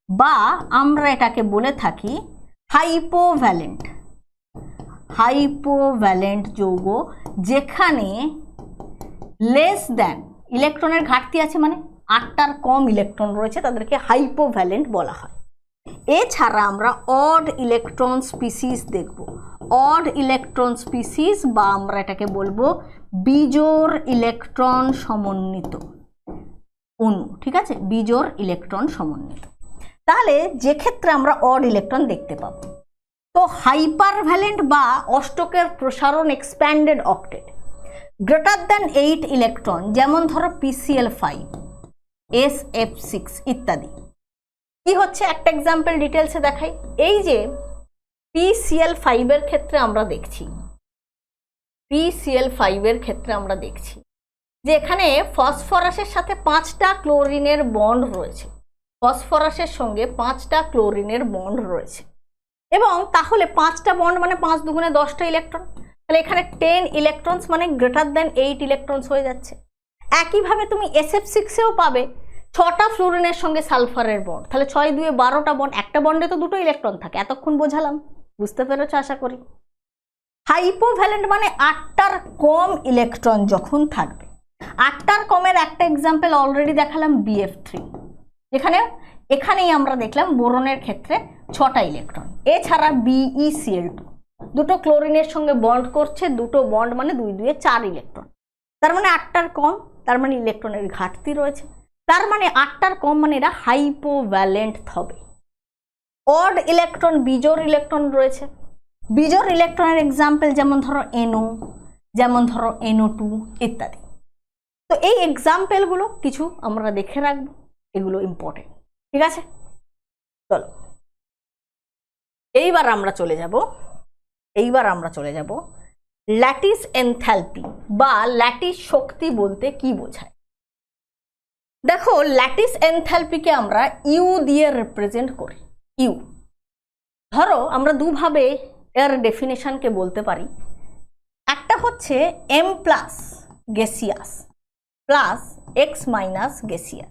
বা আমরা এটাকে বলে থাকি হাইপোভ্যালেন্ট যৌগ, যেখানে লেস দ্যান, ইলেকট্রনের ঘাটতি আছে মানে 8টার কম ইলেকট্রন রয়েছে, তাদেরকে হাইপোভ্যালেন্ট বলা হয়। এছাড়া আমরা অড ইলেকট্রন স্পিসিস দেখব, অড ইলেকট্রন স্পিসিস বা আমরা এটাকে বলবো বিজোড় ইলেকট্রন সমন্বিত অণু। ঠিক আছে, বিজোড় ইলেকট্রন সমন্বিত। তাহলে যে ক্ষেত্রে আমরা অড ইলেকট্রন দেখতে পাবো, তো হাইপার ভ্যালেন্ট বা অষ্টকের প্রসারণ expanded octet, greater than 8 electron, যেমন ধরো PCl5, SF6 ইত্যাদি। কি হচ্ছে একটা এক্সাম্পল ডিটেলসে দেখাই। এই যে PCl5 এর ক্ষেত্রে আমরা দেখছি যে এখানে ফসফরাসের সাথে 5টা ক্লোরিনের বন্ড রয়েছে, ফসফরাসের সঙ্গে 5টা ক্লোরিনের বন্ড রয়েছে, এবং তাহলে 5টা বন্ড মানে 5 দুগুণে 10টা ইলেকট্রন, তাহলে এখানে 10 ইলেকট্রনস মানে গ্রেটার দ্যান 8 ইলেকট্রনস হয়ে যাচ্ছে। একইভাবে তুমি SF6এও পাবে 6টা ফ্লুরিনের সঙ্গে সালফারের বন্ড, তাহলে 6 2 12টা বন্ড, একটা বন্ডে তো 2টো ইলেকট্রন থাকে। এতক্ষণ বোঝালাম, বুঝতে পেরেছ আশা করি। হাইপোভ্যালেন্ট মানে 8টার কম ইলেকট্রন যখন থাকবে। 8টার কমের একটা এক্সাম্পল অলরেডি দেখালাম, BF3, এখানেই আমরা দেখলাম বোরনের ক্ষেত্রে 6টা ইলেকট্রন। এছাড়া BeCl2, 2টো ক্লোরিনের সঙ্গে বন্ড করছে, 2টো বন্ড মানে 2 2 4 ইলেকট্রন, তার মানে 8টার কম, তার মানে ইলেকট্রনের ঘাটতি রয়েছে, তার মানে 8টার কম মানে এরা হাইপোভ্যালেন্ট হবে। অড ইলেকট্রন, বিজোড় ইলেকট্রন রয়েছে। বিজোড় ইলেকট্রনের এক্সাম্পল যেমন ধরো NO, যেমন ধরো NO2 ইত্যাদি। তো এই এক্সাম্পলগুলো কিছু আমরা দেখে রাখবো, এগুলো ইম্পর্টেন্ট, ঠিক আছে। চলো এইবার আমরা চলে যাব ল্যাটিস এনথ্যালপি বা ল্যাটিস শক্তি বলতে কি বোঝায়। দেখো, ল্যাটিস এনথ্যালপিকে আমরা ইউ দিয়ে রিপ্রেজেন্ট করি। ইউ, ধরো আমরা দুভাবে এর ডেফিনেশনকে বলতে পারি। একটা হচ্ছে M+ gaseous plus X- gaseous.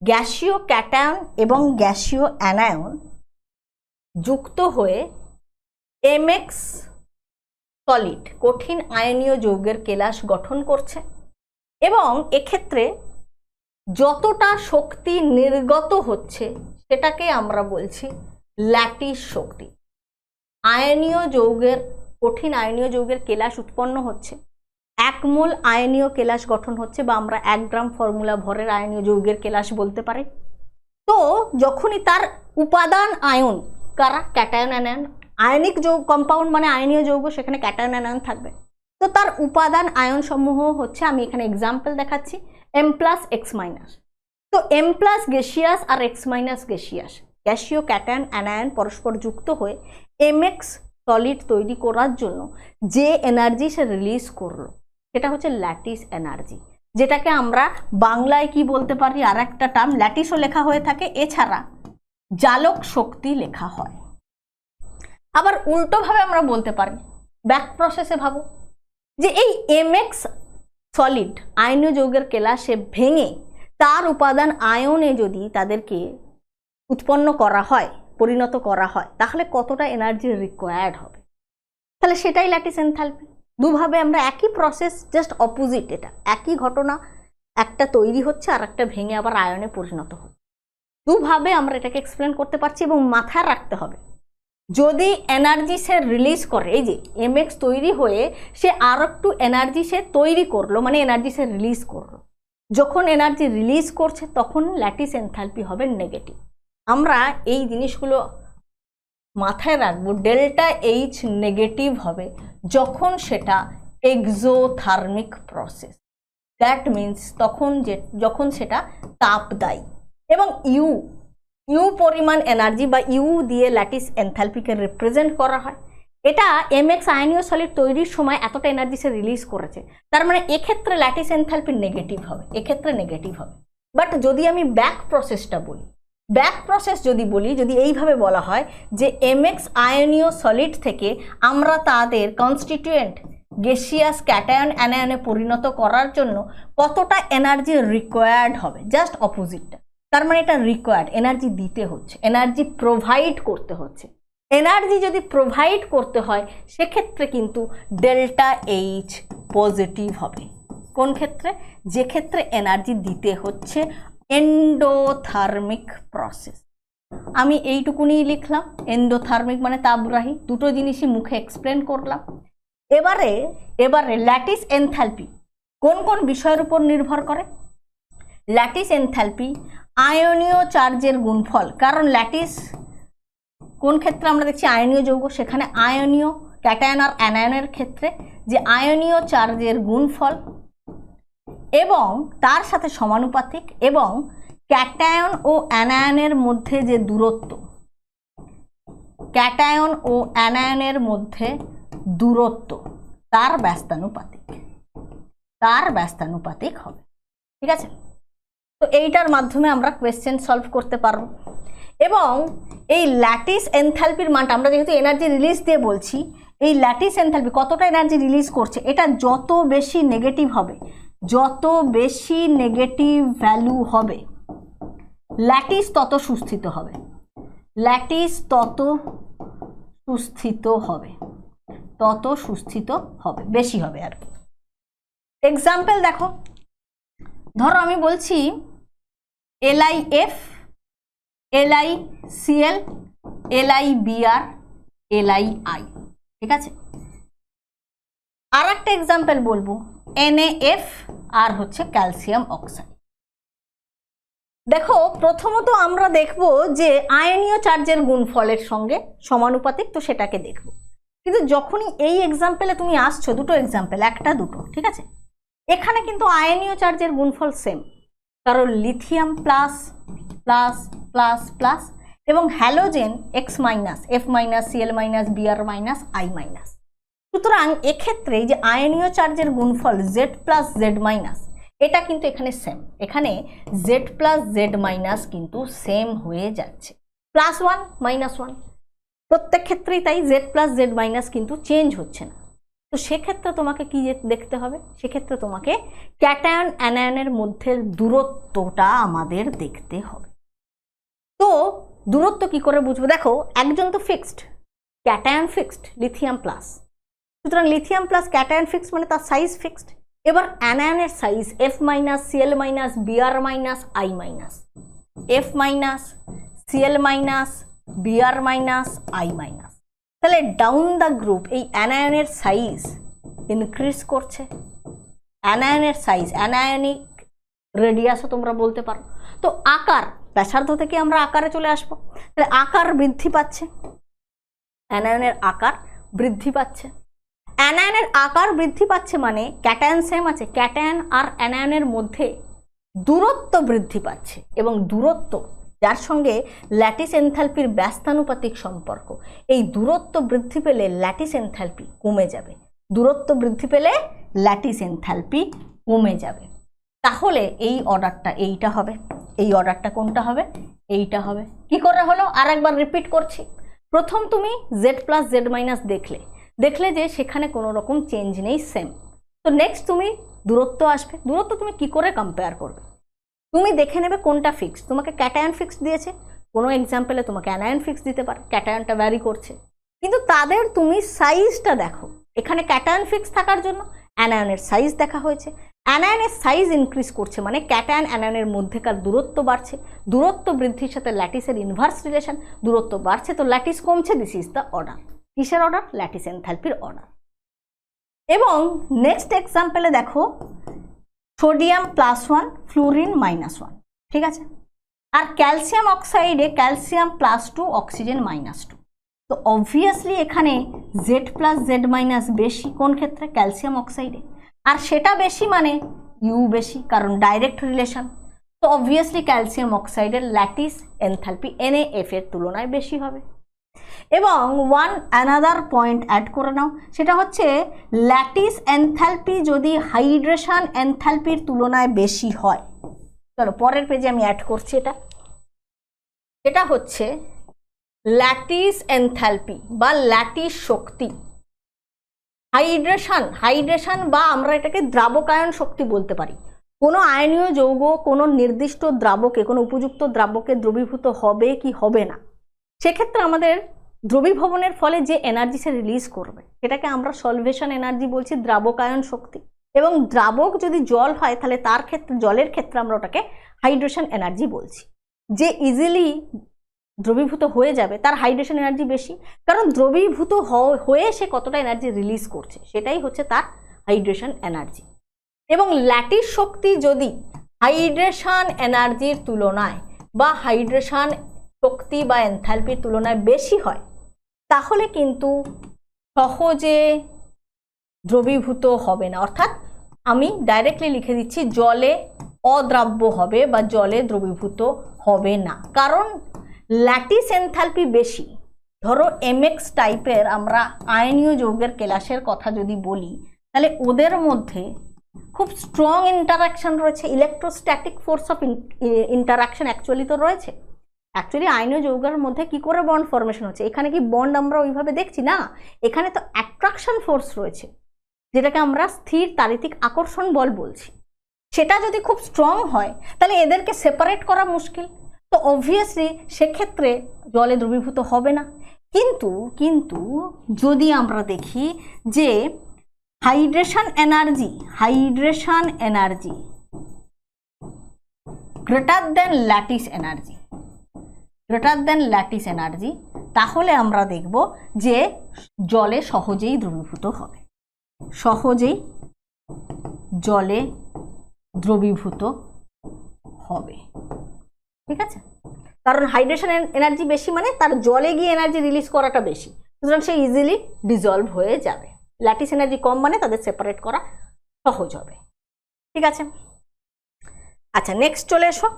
গ্যাসীয় ক্যাটায়ন এবং গ্যাসীয় অ্যানায়ন যুক্ত হয়ে MX সলিড কঠিন আয়নীয় যৌগের কেলাস গঠন করছে, এবং এক্ষেত্রে যতটা শক্তি নির্গত হচ্ছে সেটাকে আমরা বলছি ল্যাটিস শক্তি। আয়নীয় যৌগের, কঠিন আয়নীয় যৌগের কেলাস উৎপন্ন হচ্ছে, 1 মোল আয়নীয় কেলাস গঠন হচ্ছে, বা আমরা 1 গ্রাম ফর্মুলা ভরের আয়নীয় যৌগের কেলাস বলতে পারি। তো যখনই তার উপাদান আয়ন, কারা? Cation anion. আয়নিক যৌগ কম্পাউন্ড মানে আয়নীয় যৌগ, সেখানে ক্যাটায়ন অ্যানায়ন থাকবে। তো তার উপাদান আয়ন সমূহ হচ্ছে, আমি এখানে এক্সাম্পল দেখাচ্ছি, M+ X-। তো M+ গ্যাসিয়াস আর X- গ্যাসিয়াস, গ্যাসীয় ক্যাটায়ন অ্যানায়ন পরস্পর যুক্ত হয়ে MX সলিড তৈরি করার জন্য যে এনার্জি সে রিলিজ করলো সেটা হচ্ছে ল্যাটিস এনার্জি, যেটাকে আমরা বাংলায় কি বলতে পারি, আর একটা টার্ম ল্যাটিসও লেখা হয়ে থাকে, এছাড়া জালক শক্তি লেখা হয়। আবার উল্টোভাবে আমরা বলতে পারি, ব্যাক প্রসেসে ভাবো, যে এই MX সলিড আয়নীয় যৌগের কেলাসে ভেঙে তার উপাদান আয়নে যদি তাদেরকে উৎপন্ন করা হয়, পরিণত করা হয়, তাহলে কতটা এনার্জি রিকোয়ার্ড হবে, তাহলে সেটাই ল্যাটিস এনথ্যালপি। দুভাবে আমরা একই প্রসেস, জাস্ট অপোজিট, এটা একই ঘটনা, একটা তৈরি হচ্ছে আর একটা ভেঙে আবার আয়নে পরিণত হচ্ছে। দুভাবে আমরা এটাকে এক্সপ্লেন করতে পারছি, এবং মাথায় রাখতে হবে যদি এনার্জি সে রিলিজ করে, এই যে MX তৈরি হয়ে সে আর একটু এনার্জি সে তৈরি করলো, মানে এনার্জি সে রিলিজ করলো, যখন এনার্জি রিলিজ করছে তখন ল্যাটিস এনথ্যালপি হবে নেগেটিভ। আমরা এই জিনিসগুলো মাথায় রাখবো। ΔH নেগেটিভ হবে যখন সেটা এক্সোথার্মিক প্রসেস, দ্যাট মিন্স যখন সেটা তাপদায়ী, এবং ইউ পরিমাণ এনার্জি বা ইউ দিয়ে ল্যাটিস এনথ্যালপিকে রিপ্রেজেন্ট করা হয়। এটা MX আয়নীয় সলিড তৈরির সময় এতটা এনার্জি সে রিলিজ করেছে, তার মানে এক্ষেত্রে ল্যাটিস এনথ্যালপি নেগেটিভ হবে, এক্ষেত্রে নেগেটিভ হবে। বাট যদি আমি ব্যাক প্রসেসটা বলি, ব্যাক প্রসেস যদি এইভাবে বলা হয় যে MX আয়নীয় সলিড থেকে আমরা তাদের কনস্টিটিউয়েন্ট গ্যাসিয়াস ক্যাটায়ন অ্যানায়নে পরিণত করার জন্য কতটা এনার্জি রিকোয়ার্ড হবে, জাস্ট অপোজিটটা। তার মানে এটা রিকোয়ার্ড, এনার্জি দিতে হচ্ছে, এনার্জি প্রোভাইড করতে হচ্ছে। এনার্জি যদি প্রোভাইড করতে হয় সেক্ষেত্রে কিন্তু ΔH পজিটিভ হবে। কোন ক্ষেত্রে? যে ক্ষেত্রে এনার্জি দিতে হচ্ছে এন্ডোথার্মিক প্রসেস। আমি এইটুকুনি লিখলাম, এন্ডোথার্মিক মানে তাপগ্রাহী, দুটো জিনিসই মুখে এক্সপ্লেন করলাম। এবারে ল্যাটিস এনথ্যালপি কোন কোন বিষয়ের উপর নির্ভর করে? ল্যাটিস এনথ্যালপি আয়নীয় চার্জের গুণফল, কারণ ল্যাটিস কোন ক্ষেত্রে আমরা দেখছি আয়নীয় যৌগ, সেখানে আয়নীয় ক্যাটায়ন আর অ্যানায়নের ক্ষেত্রে যে আয়নীয় চার্জের গুণফল এবং তার সাথে সমানুপাতিক, এবং ক্যাটায়ন ও অ্যানায়নের মধ্যে যে দূরত্ব, ক্যাটায়ন ও অ্যানায়নের মধ্যে দূরত্ব তার ব্যস্তানুপাতিক হবে। ঠিক আছে, তো এইটার মাধ্যমে আমরা কোয়েশ্চেন সলভ করতে পারবো। এবং এই ল্যাটিস এনথ্যালপির মানটা আমরা যেহেতু এনার্জি রিলিজ দিয়ে বলছি, এই ল্যাটিস এনথ্যালপি কতটা এনার্জি রিলিজ করছে, এটা যত বেশি নেগেটিভ হবে, যত বেশি নেগেটিভ ভ্যালু হবে ল্যাটিস তত সুস্থিত হবে, ল্যাটিস তত সুস্থিত হবে, তত সুস্থিত হবে, বেশি হবে আর কি। এক্সাম্পল দেখো, ধরো আমি বলছি LiF, LiCl, LiBr, LiI, ঠিক আছে। আর একটা এক্সাম্পল বলবো NaF আর হচ্ছে ক্যালসিয়াম অক্সাইড। দেখো প্রথমত আমরা দেখব যে আয়নীয় চার্জের গুণফলের সঙ্গে সমানুপাতিক, তো সেটাকে দেখব। কিন্তু যখনই এই এক্সাম্পলে তুমি আসছো, দুটো এক্সাম্পল, একটা দুটো, ঠিক আছে, এখানে কিন্তু আয়নীয় চার্জের গুণফল সেম, কারণ lithium plus plus plus plus এবং halogen X minus, F minus, Cl minus, Br minus, I minus. সুতরাং এক্ষেত্রে যে আয়নীয় চার্জের গুণফল Z প্লাস Z মাইনাস, এটা কিন্তু এখানে সেম, এখানে Z প্লাস Z মাইনাস কিন্তু সেম হয়ে যাচ্ছে, প্লাস 1 মাইনাস 1 প্রত্যেক ক্ষেত্রেই তাই, Z প্লাস Z মাইনাস কিন্তু চেঞ্জ হচ্ছে না। তো সেক্ষেত্রে তোমাকে কি দেখতে হবে, সেক্ষেত্রে তোমাকে ক্যাটায়ন অ্যানায়নের মধ্যে দূরত্বটা আমাদের দেখতে হবে। তো দূরত্ব কি করে বুঝবো? দেখো একজন তো fixed, cation fixed, lithium plus, সুতরাং লিথিয়াম প্লাস ক্যাটায়ন ফিক্সড মানে তার সাইজ ফিক্সড। এবার অ্যানায়নের size F minus, Cl minus, Br minus, I minus, F minus, Cl minus, Br minus, I minus. তাহলে ডাউন দ্য গ্রুপ এই অ্যানায়নের size increase করছে, অ্যানায়নের সাইজ, অ্যানায়নিক রেডিয়াসও তোমরা বলতে পারো। তো আকার, ব্যাসার্ধ থেকে আমরা আকারে চলে আসবো, তাহলে আকার বৃদ্ধি পাচ্ছে, অ্যানায়নের আকার বৃদ্ধি পাচ্ছে। অ্যানায়নের আকার বৃদ্ধি পাচ্ছে মানে ক্যাটায়ন সেম আছে, ক্যাটায়ন আর অ্যানায়নের মধ্যে দূরত্ব বৃদ্ধি পাচ্ছে, এবং দূরত্ব যার সঙ্গে ল্যাটিস এনথালপির ব্যস্তানুপাতিক সম্পর্ক, এই দূরত্ব বৃদ্ধি পেলে ল্যাটিস এনথালপি কমে যাবে, দূরত্ব বৃদ্ধি পেলে ল্যাটিস এনথালপি কমে যাবে। তাহলে এই অর্ডারটা এইটা হবে, এই অর্ডারটা কোনটা হবে? এইটা হবে। কি করে হলো আর একবার রিপিট করছি। প্রথম তুমি Z প্লাস Z মাইনাস দেখলে যে সেখানে কোনো রকম চেঞ্জ নেই, সেম। তো নেক্সট তুমি দূরত্ব আসবে, দূরত্ব তুমি কি করে কম্পেয়ার করবে? তুমি দেখে নেবে কোনটা ফিক্স, তোমাকে ক্যাটায়ন ফিক্স দিয়েছে, কোনো এক্সাম্পলে তোমাকে অ্যানায়ন ফিক্স দিতে পারে, ক্যাটায়নটা ভ্যারি করছে, কিন্তু তাদের তুমি সাইজটা দেখো। এখানে ক্যাটায়ন ফিক্স থাকার জন্য অ্যানায়নের সাইজ দেখা হয়েছে, অ্যানায়নের সাইজ ইনক্রিজ করছে মানে ক্যাটায়ন অ্যানায়নের মধ্যেকার দূরত্ব বাড়ছে, দূরত্ব বৃদ্ধির সাথে ল্যাটিসের ইনভার্স রিলেশন, দূরত্ব বাড়ছে তো ল্যাটিস কমছে, দিস ইজ দ্য অর্ডার। কিসের অর্ডার? ল্যাটিস এনথালপির অর্ডার। এবং নেক্সট এক্সাম্পলে দেখো সোডিয়াম প্লাস 1, ফ্লুরিন -1, ঠিক আছে। আর ক্যালসিয়াম অক্সাইডে ক্যালসিয়াম +2, অক্সিজেন -2। তো অবভিয়াসলি এখানে Z প্লাস Z মাইনাস বেশি, কোন ক্ষেত্রে? ক্যালসিয়াম অক্সাইডে। আর সেটা বেশি মানে ইউ বেশি, কারণ ডাইরেক্ট রিলেশন। তো অবভিয়াসলি ক্যালসিয়াম অক্সাইডের ল্যাটিস এনথালপি NaF এর তুলনায় বেশি হবে। এবং অ্যানাদার পয়েন্ট অ্যাড করে নাও, সেটা হচ্ছে ল্যাটিস এনথালপি যদি হাইড্রেশন এনথালপির তুলনায় বেশি হয়, চলো পরের পেজে আমি অ্যাড করছি, এটা হচ্ছে ল্যাটিস এনথালপি বা ল্যাটিস শক্তি। হাইড্রেশন বা আমরা এটাকে দ্রাবকায়ন শক্তি বলতে পারি। কোনো আয়নীয় যৌগ কোনো নির্দিষ্ট দ্রাবকে, কোনো উপযুক্ত দ্রাবকে দ্রবীভূত হবে কি হবে না, সেক্ষেত্রে আমাদের দ্রবীভবনের ফলে যে এনার্জি সে রিলিজ করবে সেটাকে আমরা সলভেশন এনার্জি বলছি, দ্রাবকায়ন শক্তি। এবং দ্রাবক যদি জল হয় তাহলে তার ক্ষেত্রে, জলের ক্ষেত্রে আমরা ওটাকে হাইড্রেশন এনার্জি বলছি। যে ইজিলি দ্রবীভূত হয়ে যাবে তার হাইড্রেশন এনার্জি বেশি, কারণ দ্রবীভূত হয়ে সে কতটা এনার্জি রিলিজ করছে সেটাই হচ্ছে তার হাইড্রেশন এনার্জি। এবং ল্যাটিস শক্তি যদি হাইড্রেশন এনার্জির তুলনায় বা হাইড্রেশন শক্তি বা এনথালপির তুলনায় বেশি হয় তাহলে কিন্তু সহজে দ্রবীভূত হবে না, অর্থাৎ আমি ডাইরেক্টলি লিখে দিচ্ছি জলে অদ্রাব্য হবে বা জলে দ্রবীভূত হবে না, কারণ ল্যাটিস এনথালপি বেশি। ধরো MX টাইপের আমরা আয়নীয় যৌগের কেলাসের কথা যদি বলি, তাহলে ওদের মধ্যে খুব স্ট্রং ইন্টারাকশন রয়েছে, electrostatic force of interaction actually তো রয়েছে। অ্যাকচুয়ালি আয়নীয় যৌগের মধ্যে কি করে বন্ড ফর্মেশন হচ্ছে, এখানে কি বন্ড আমরা ওইভাবে দেখছি না, এখানে তো অ্যাট্রাকশন ফোর্স রয়েছে, যেটাকে আমরা স্থির তাড়িতিক আকর্ষণ বল বলছি। সেটা যদি খুব স্ট্রং হয় তাহলে এদেরকে সেপারেট করা মুশকিল। তো তো অবভিয়াসলি সেক্ষেত্রে জলে দ্রবীভূত হবে না। কিন্তু কিন্তু যদি আমরা দেখি যে hydration energy greater than lattice energy, তাহলে আমরা দেখব যে জলে সহজেই দ্রবীভূত হবে, জলে দ্রবীভূত হবে। ঠিক আছে, কারণ হাইড্রেশন এনার্জি বেশি মানে তার জলে গিয়ে এনার্জি রিলিজ করাটা বেশি, সুতরাং সে ইজিলি ডিজলভ হয়ে যাবে। ল্যাটিস এনার্জি কম মানে তাদের সেপারেট করা সহজ হবে। ঠিক আছে, আচ্ছা নেক্সট চলে এসো।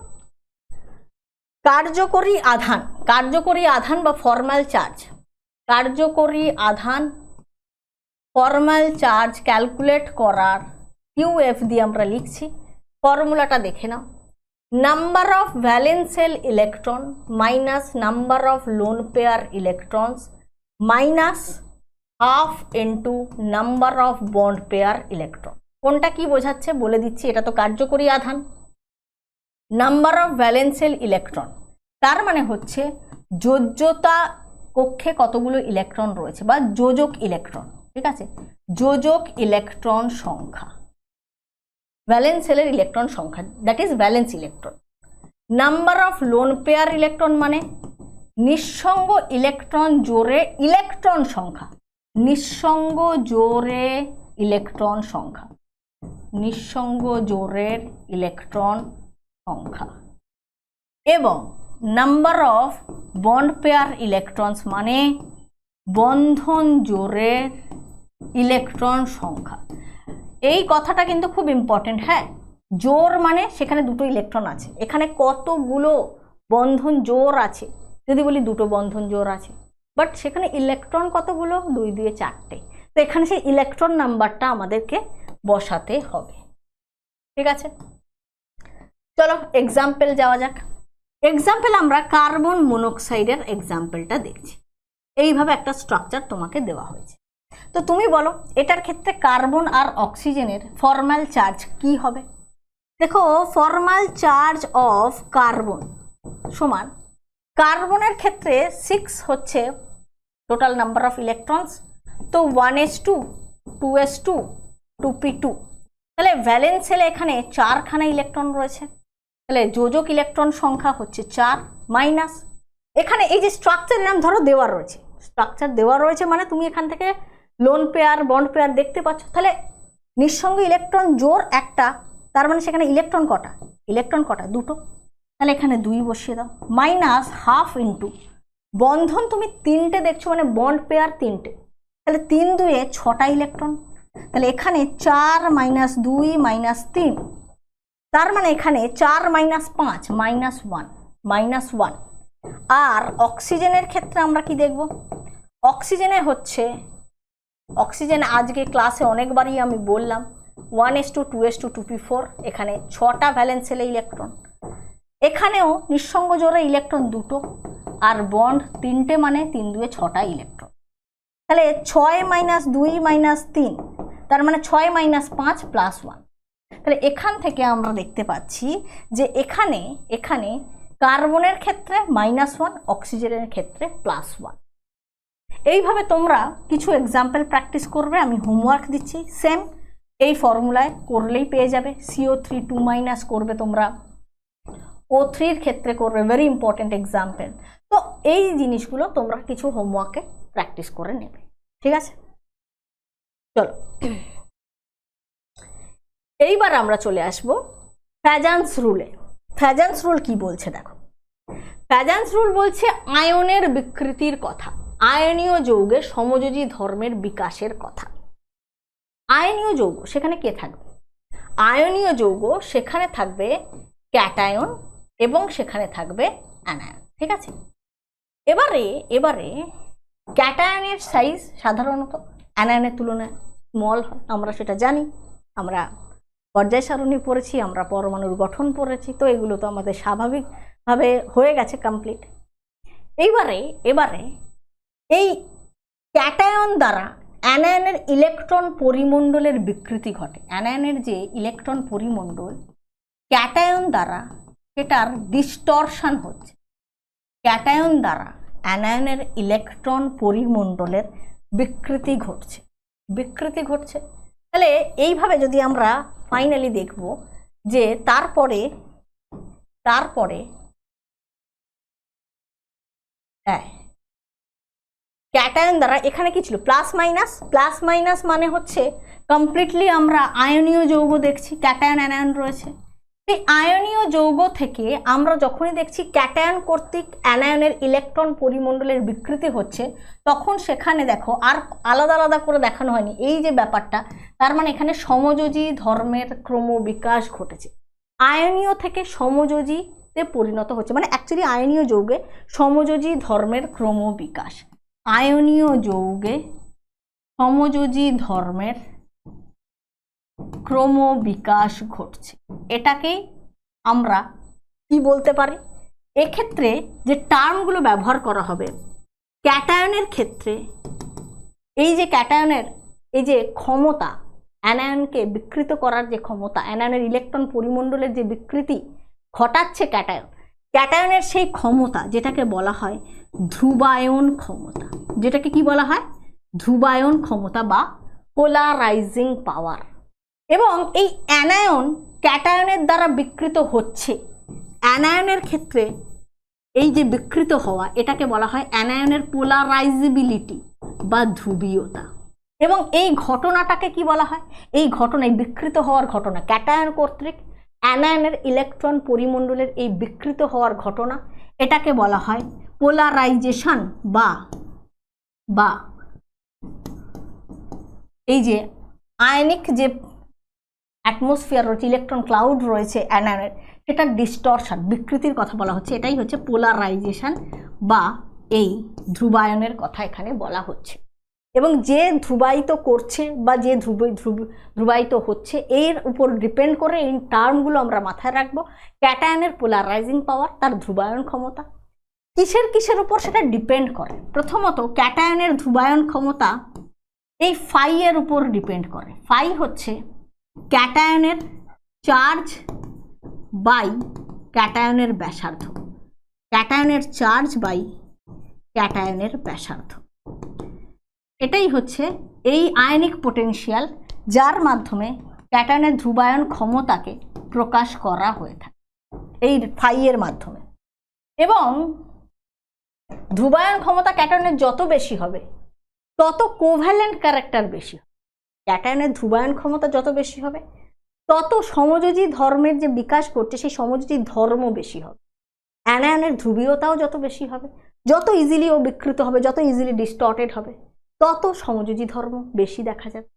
কার্যকরী আধান বা ফর্মাল চার্জ ক্যালকুলেট করার কিউএফ দিয়ে আমরা লিখছি। ফর্মুলাটা দেখে নাও। Number of valence shell electron minus number of lone pair electrons minus half into number of bond pair electron. কোনটা কি বোঝাচ্ছে বলে দিচ্ছি। এটা তো কার্যকরী আধান। Number of valence shell electron তার মানে হচ্ছে যোজ্যতা কক্ষে কতগুলো ইলেকট্রন রয়েছে বা যোজক ইলেকট্রন। ঠিক আছে, যোজক ইলেকট্রন সংখ্যা, ভ্যালেন্স শেলের ইলেকট্রন সংখ্যা, that is valence electron. Number of lone pair electron মানে নিঃসঙ্গ ইলেকট্রন জোড়ে ইলেকট্রন সংখ্যা, নিঃসঙ্গ জোড়ের ইলেকট্রন সংখ্যা। এবং number of bond pair electrons মানে বন্ধন জোড়ের ইলেকট্রন সংখ্যা। এই কথাটা কিন্তু খুব ইম্পর্টেন্ট। হ্যাঁ, জোর মানে সেখানে দুটো ইলেকট্রন আছে, এখানে কতগুলো বন্ধন জোর আছে, যদি বলি দুটো বন্ধন জোর আছে, বাট সেখানে ইলেকট্রন কতগুলো, 2 2 4টে। তো এখানে সেই ইলেকট্রন নাম্বারটা আমাদেরকে বসাতে হবে। ঠিক আছে, চলো এক্সাম্পল যাওয়া যাক। এক্সাম্পল আমরা কার্বন মনোক্সাইডের এক্সাম্পলটা দেখছি। এইভাবে একটা স্ট্রাকচার তোমাকে দেওয়া হয়েছে। তো তুমি বলো এটার ক্ষেত্রে কার্বন আর অক্সিজেনের ফর্মাল চার্জ কি হবে। দেখো, ফর্মাল চার্জ অফ কার্বন সমান, কার্বনের ক্ষেত্রে 6 হচ্ছে টোটাল নাম্বার অফ ইলেকট্রনস, তো 1s2 2s2 2p2, তাহলে ভ্যালেন্স শেলে এখানে 4খানা ইলেকট্রন রয়েছে, তাহলে যোজক ইলেকট্রন সংখ্যা হচ্ছে 4 মাইনাস এখানে এই যে স্ট্রাকচার নাম ধরো দেওয়া রয়েছে, স্ট্রাকচার দেওয়া রয়েছে মানে তুমি এখান থেকে লোন পেয়ার বন্ড পেয়ার দেখতে পাচ্ছ। তাহলে নিঃসঙ্গ ইলেকট্রন জোর একটা, তার মানে সেখানে ইলেকট্রন কটা, দুটো, তাহলে এখানে 2 বসিয়ে দাও, মাইনাস হাফ ইন্টু বন্ধন তুমি 3টে দেখছো মানে বন্ড পেয়ার 3টে, তাহলে 3 2 6টা ইলেকট্রন, তাহলে এখানে 4 মাইনাস 2 মাইনাস 3, তার মানে এখানে 4 মাইনাস 5 মাইনাস 1। আর অক্সিজেনের ক্ষেত্রে আমরা কি দেখব, অক্সিজেনে হচ্ছে, অক্সিজেন আজকে ক্লাসে অনেকবারই আমি বললাম 1s2 2s2 2p4, এখানে 6টা ভ্যালেন্স শেলে ইলেকট্রন, এখানেও নিঃসঙ্গ জোড়ে ইলেকট্রন 2টো আর বন্ড 3টে মানে 3 2 6টা ইলেকট্রন, তাহলে 6 মাইনাস 2 মাইনাস 3, তার মানে 6 মাইনাস 5 প্লাস 1। তাহলে এখান থেকে আমরা দেখতে পাচ্ছি যে এখানে কার্বনের ক্ষেত্রে -1, অক্সিজেনের ক্ষেত্রে +1। এইভাবে তোমরা কিছু এক্সাম্পল প্র্যাকটিস করবে, আমি হোমওয়ার্ক দিচ্ছি, সেম এই ফর্মুলায় করলেই পেয়ে যাবে। CO3 2- করবে তোমরা, O3 ক্ষেত্রে করবে, ভেরি ইম্পর্টেন্ট এক্সাম্পল। তো এই জিনিসগুলো তোমরা কিছু হোমওয়ার্কে প্র্যাকটিস করে নেবে। ঠিক আছে, চলো এইবার আমরা চলে আসব ফ্যাজান্স রুলে। ফ্যাজান্স রুল কি বলছে দেখো, ফ্যাজান্স রুল বলছে আয়নের বিকৃতির কথা, আয়নীয় যৌগের সমযোজী ধর্মের বিকাশের কথা। আয়নীয় যৌগ সেখানে কে থাকবে, আয়নীয় যৌগ সেখানে থাকবে ক্যাটায়ন এবং সেখানে থাকবে অ্যানায়ন। ঠিক আছে, এবারে ক্যাটায়নের সাইজ সাধারণত অ্যানায়নের তুলনায় স্মল হয়, আমরা সেটা জানি, আমরা পর্যায় সারণী পড়েছি, আমরা পরমাণুর গঠন পড়েছি, তো এগুলো তো আমাদের স্বাভাবিকভাবে হয়ে গেছে কমপ্লিট। এবারে এই ক্যাটায়ন দ্বারা অ্যানায়নের ইলেকট্রন পরিমণ্ডলের বিকৃতি ঘটে। অ্যানায়নের যে ইলেকট্রন পরিমণ্ডল ক্যাটায়ন দ্বারা সেটার ডিস্টরশন হচ্ছে, ক্যাটায়ন দ্বারা অ্যানায়নের ইলেকট্রন পরিমণ্ডলের বিকৃতি ঘটছে। তাহলে এইভাবে যদি আমরা ফাইনালি দেখব যে তারপরে ক্যাটায়ন দ্বারা এখানে কি ছিল, প্লাস মাইনাস মানে হচ্ছে কমপ্লিটলি আমরা আয়নীয় যৌগ দেখছি, ক্যাটায়ন অ্যানায়ন রয়েছে। এই আয়নীয় যৌগ থেকে আমরা যখনই দেখছি ক্যাটায়ন কর্তৃক অ্যানায়নের ইলেকট্রন পরিমণ্ডলের বিকৃতি হচ্ছে, তখন সেখানে দেখো আর আলাদা আলাদা করে দেখানো হয়নি এই যে ব্যাপারটা, তার মানে এখানে সমযোজী ধর্মের ক্রমবিকাশ ঘটেছে, আয়নীয় থেকে সমযোজীতে পরিণত হচ্ছে, মানে অ্যাকচুয়ালি আয়নীয় যৌগে সমযোজী ধর্মের ক্রমবিকাশ, আয়নীয় যৌগে সমযোজী ধর্মের ক্রমবিকাশ ঘটছে। এটাকেই আমরা কি বলতে পারি, এক্ষেত্রে যে টার্মগুলো ব্যবহার করা হবে ক্যাটায়নের ক্ষেত্রে, এই যে ক্যাটায়নের এই যে ক্ষমতা, অ্যানায়নকে বিকৃত করার যে ক্ষমতা, অ্যানায়নের ইলেকট্রন পরিমণ্ডলের যে বিকৃতি ঘটাচ্ছে ক্যাটায়নের সেই ক্ষমতা যেটাকে বলা হয় ধ্রুবায়ন ক্ষমতা, যেটাকে কি বলা হয়, ধ্রুবায়ন ক্ষমতা বা পোলারাইজিং পাওয়ার। এবং এই অ্যানায়ন ক্যাটায়নের দ্বারা বিকৃত হচ্ছে, অ্যানায়নের ক্ষেত্রে এই যে বিকৃত হওয়া এটাকে বলা হয় অ্যানায়নের পোলারাইজিবিলিটি বা ধ্রুবীয়তা। এবং এই ঘটনাটাকে কি বলা হয়, এই ঘটনায় বিকৃত হওয়ার ঘটনা, ক্যাটায়ন কর্তৃক অ্যানায়নের ইলেকট্রন পরিমণ্ডলের এই বিকৃত হওয়ার ঘটনা, এটাকে বলা হয় পোলারাইজেশন বা এই যে আয়নিক যে অ্যাটমসফিয়ার রয়েছে, ইলেকট্রন ক্লাউড রয়েছে অ্যানায়নের, সেটা ডিস্টরশন, বিকৃতির কথা বলা হচ্ছে, এটাই হচ্ছে পোলারাইজেশন বা এই ধ্রুবায়নের কথা এখানে বলা হচ্ছে। এবং যে ধ্রুবায়িত করছে বা যে ধ্রুবায়িত হচ্ছে এর উপর ডিপেন্ড করে এই টার্মগুলো আমরা মাথায় রাখবো। ক্যাটায়নের পোলারাইজিং পাওয়ার, তার ধ্রুবায়ন ক্ষমতা কিসের উপর সেটা ডিপেন্ড করে, প্রথমত ক্যাটায়নের ধ্রুবায়ন ক্ষমতা এই ফাই এর উপর ডিপেন্ড করে। ফাই হচ্ছে ক্যাটায়নের চার্জ বাই ক্যাটায়নের ব্যাসার্ধ, ক্যাটায়নের চার্জ বাই ক্যাটায়নের ব্যাসার্ধ, এটাই হচ্ছে এই আয়নিক পোটেনশিয়াল যার মাধ্যমে ক্যাটায়নের ধ্রুবায়ন ক্ষমতাকে প্রকাশ করা হয়ে থাকে এই ফাই এর মাধ্যমে। এবং ধ্রুবায়ন ক্ষমতা ক্যাটায়নের যত বেশি হবে তত কোভ্যালেন্ট ক্যারেক্টার বেশি হবে, ক্যাটায়নের ধ্রুবায়ন ক্ষমতা যত বেশি হবে তত সমযোজী ধর্মের যে বিকাশ করছে সেই সমযোজী ধর্ম বেশি হবে, অ্যানায়নের ধ্রুবীয়তাও যত বেশি হবে, যত ইজিলি ও বিকৃত হবে, যত ইজিলি ডিস্টর্টেড হবে, তত সমযোজী ধর্ম বেশি দেখা যাবে।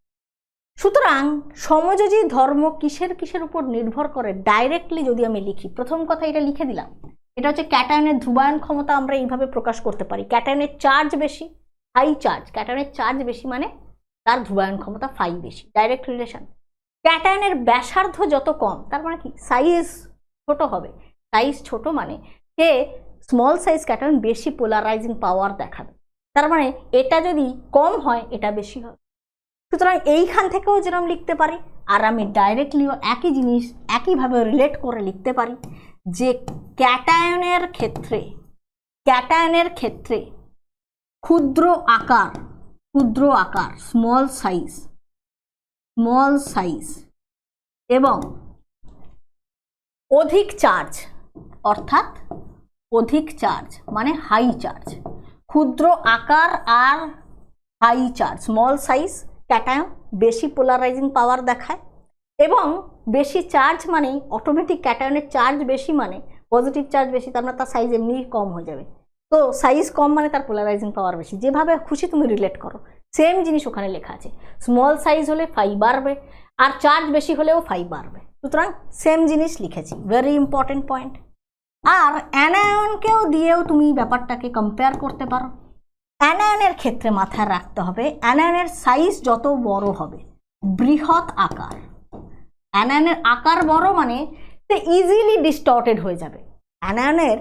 সুতরাং সমযোজী ধর্ম কিসের উপর নির্ভর করে ডাইরেক্টলি যদি আমি লিখি, প্রথম কথা এটা লিখে দিলাম, এটা হচ্ছে ক্যাটায়নের ধ্রুবায়ন ক্ষমতা আমরা এইভাবে প্রকাশ করতে পারি, ক্যাটায়নের চার্জ বেশি, হাই চার্জ, ক্যাটায়নের চার্জ বেশি মানে তার ধ্রুবায়ন ক্ষমতা ফাই বেশি, ডাইরেক্ট রিলেশন। ক্যাটায়নের ব্যাসার্ধ যত কম তার মানে কি সাইজ ছোট হবে, সাইজ ছোট মানে সে স্মল সাইজ ক্যাটায়ন বেশি পোলারাইজিং পাওয়ার দেখাবে, তার মানে এটা যদি কম হয় এটা বেশি হবে। সুতরাং এইখান থেকেও যেরকম লিখতে পারি, আর আমি ডাইরেক্টলিও একই জিনিস একইভাবে রিলেট করে লিখতে পারি যে ক্যাটায়নের ক্ষেত্রে ক্ষুদ্র আকার স্মল সাইজ এবং অধিক চার্জ অর্থাৎ অধিক চার্জ মানে হাই চার্জ, ক্ষুদ্র আকার আর high charge, small size cation বেশি পোলারাইজিং পাওয়ার দেখায়, এবং বেশি চার্জ মানেই অটোমেটিক ক্যাটায়নের চার্জ বেশি মানে পজিটিভ চার্জ বেশি, তার মানে তার সাইজ এমনি কম হয়ে যাবে, তো সাইজ কম মানে তার পোলারাইজিং পাওয়ার বেশি। যেভাবে খুশি তুমি রিলেট করো সেম জিনিস ওখানে লেখা আছে, স্মল সাইজ হলে ফাই বাড়বে আর চার্জ বেশি হলেও ফাই বাড়বে, সুতরাং সেম জিনিস লিখেছি, ভেরি ইম্পর্টেন্ট পয়েন্ট। আর অ্যানায়নকেও দিয়েও তুমি ব্যাপারটাকে কম্পেয়ার করতে পারো। অ্যানায়নের ক্ষেত্রে মাথায় রাখতে হবে অ্যানায়নের সাইজ যত বড় হবে, বৃহৎ আকার, অ্যানায়নের আকার বড় মানে সে ইজিলি ডিস্টর্টেড হয়ে যাবে, অ্যানায়নের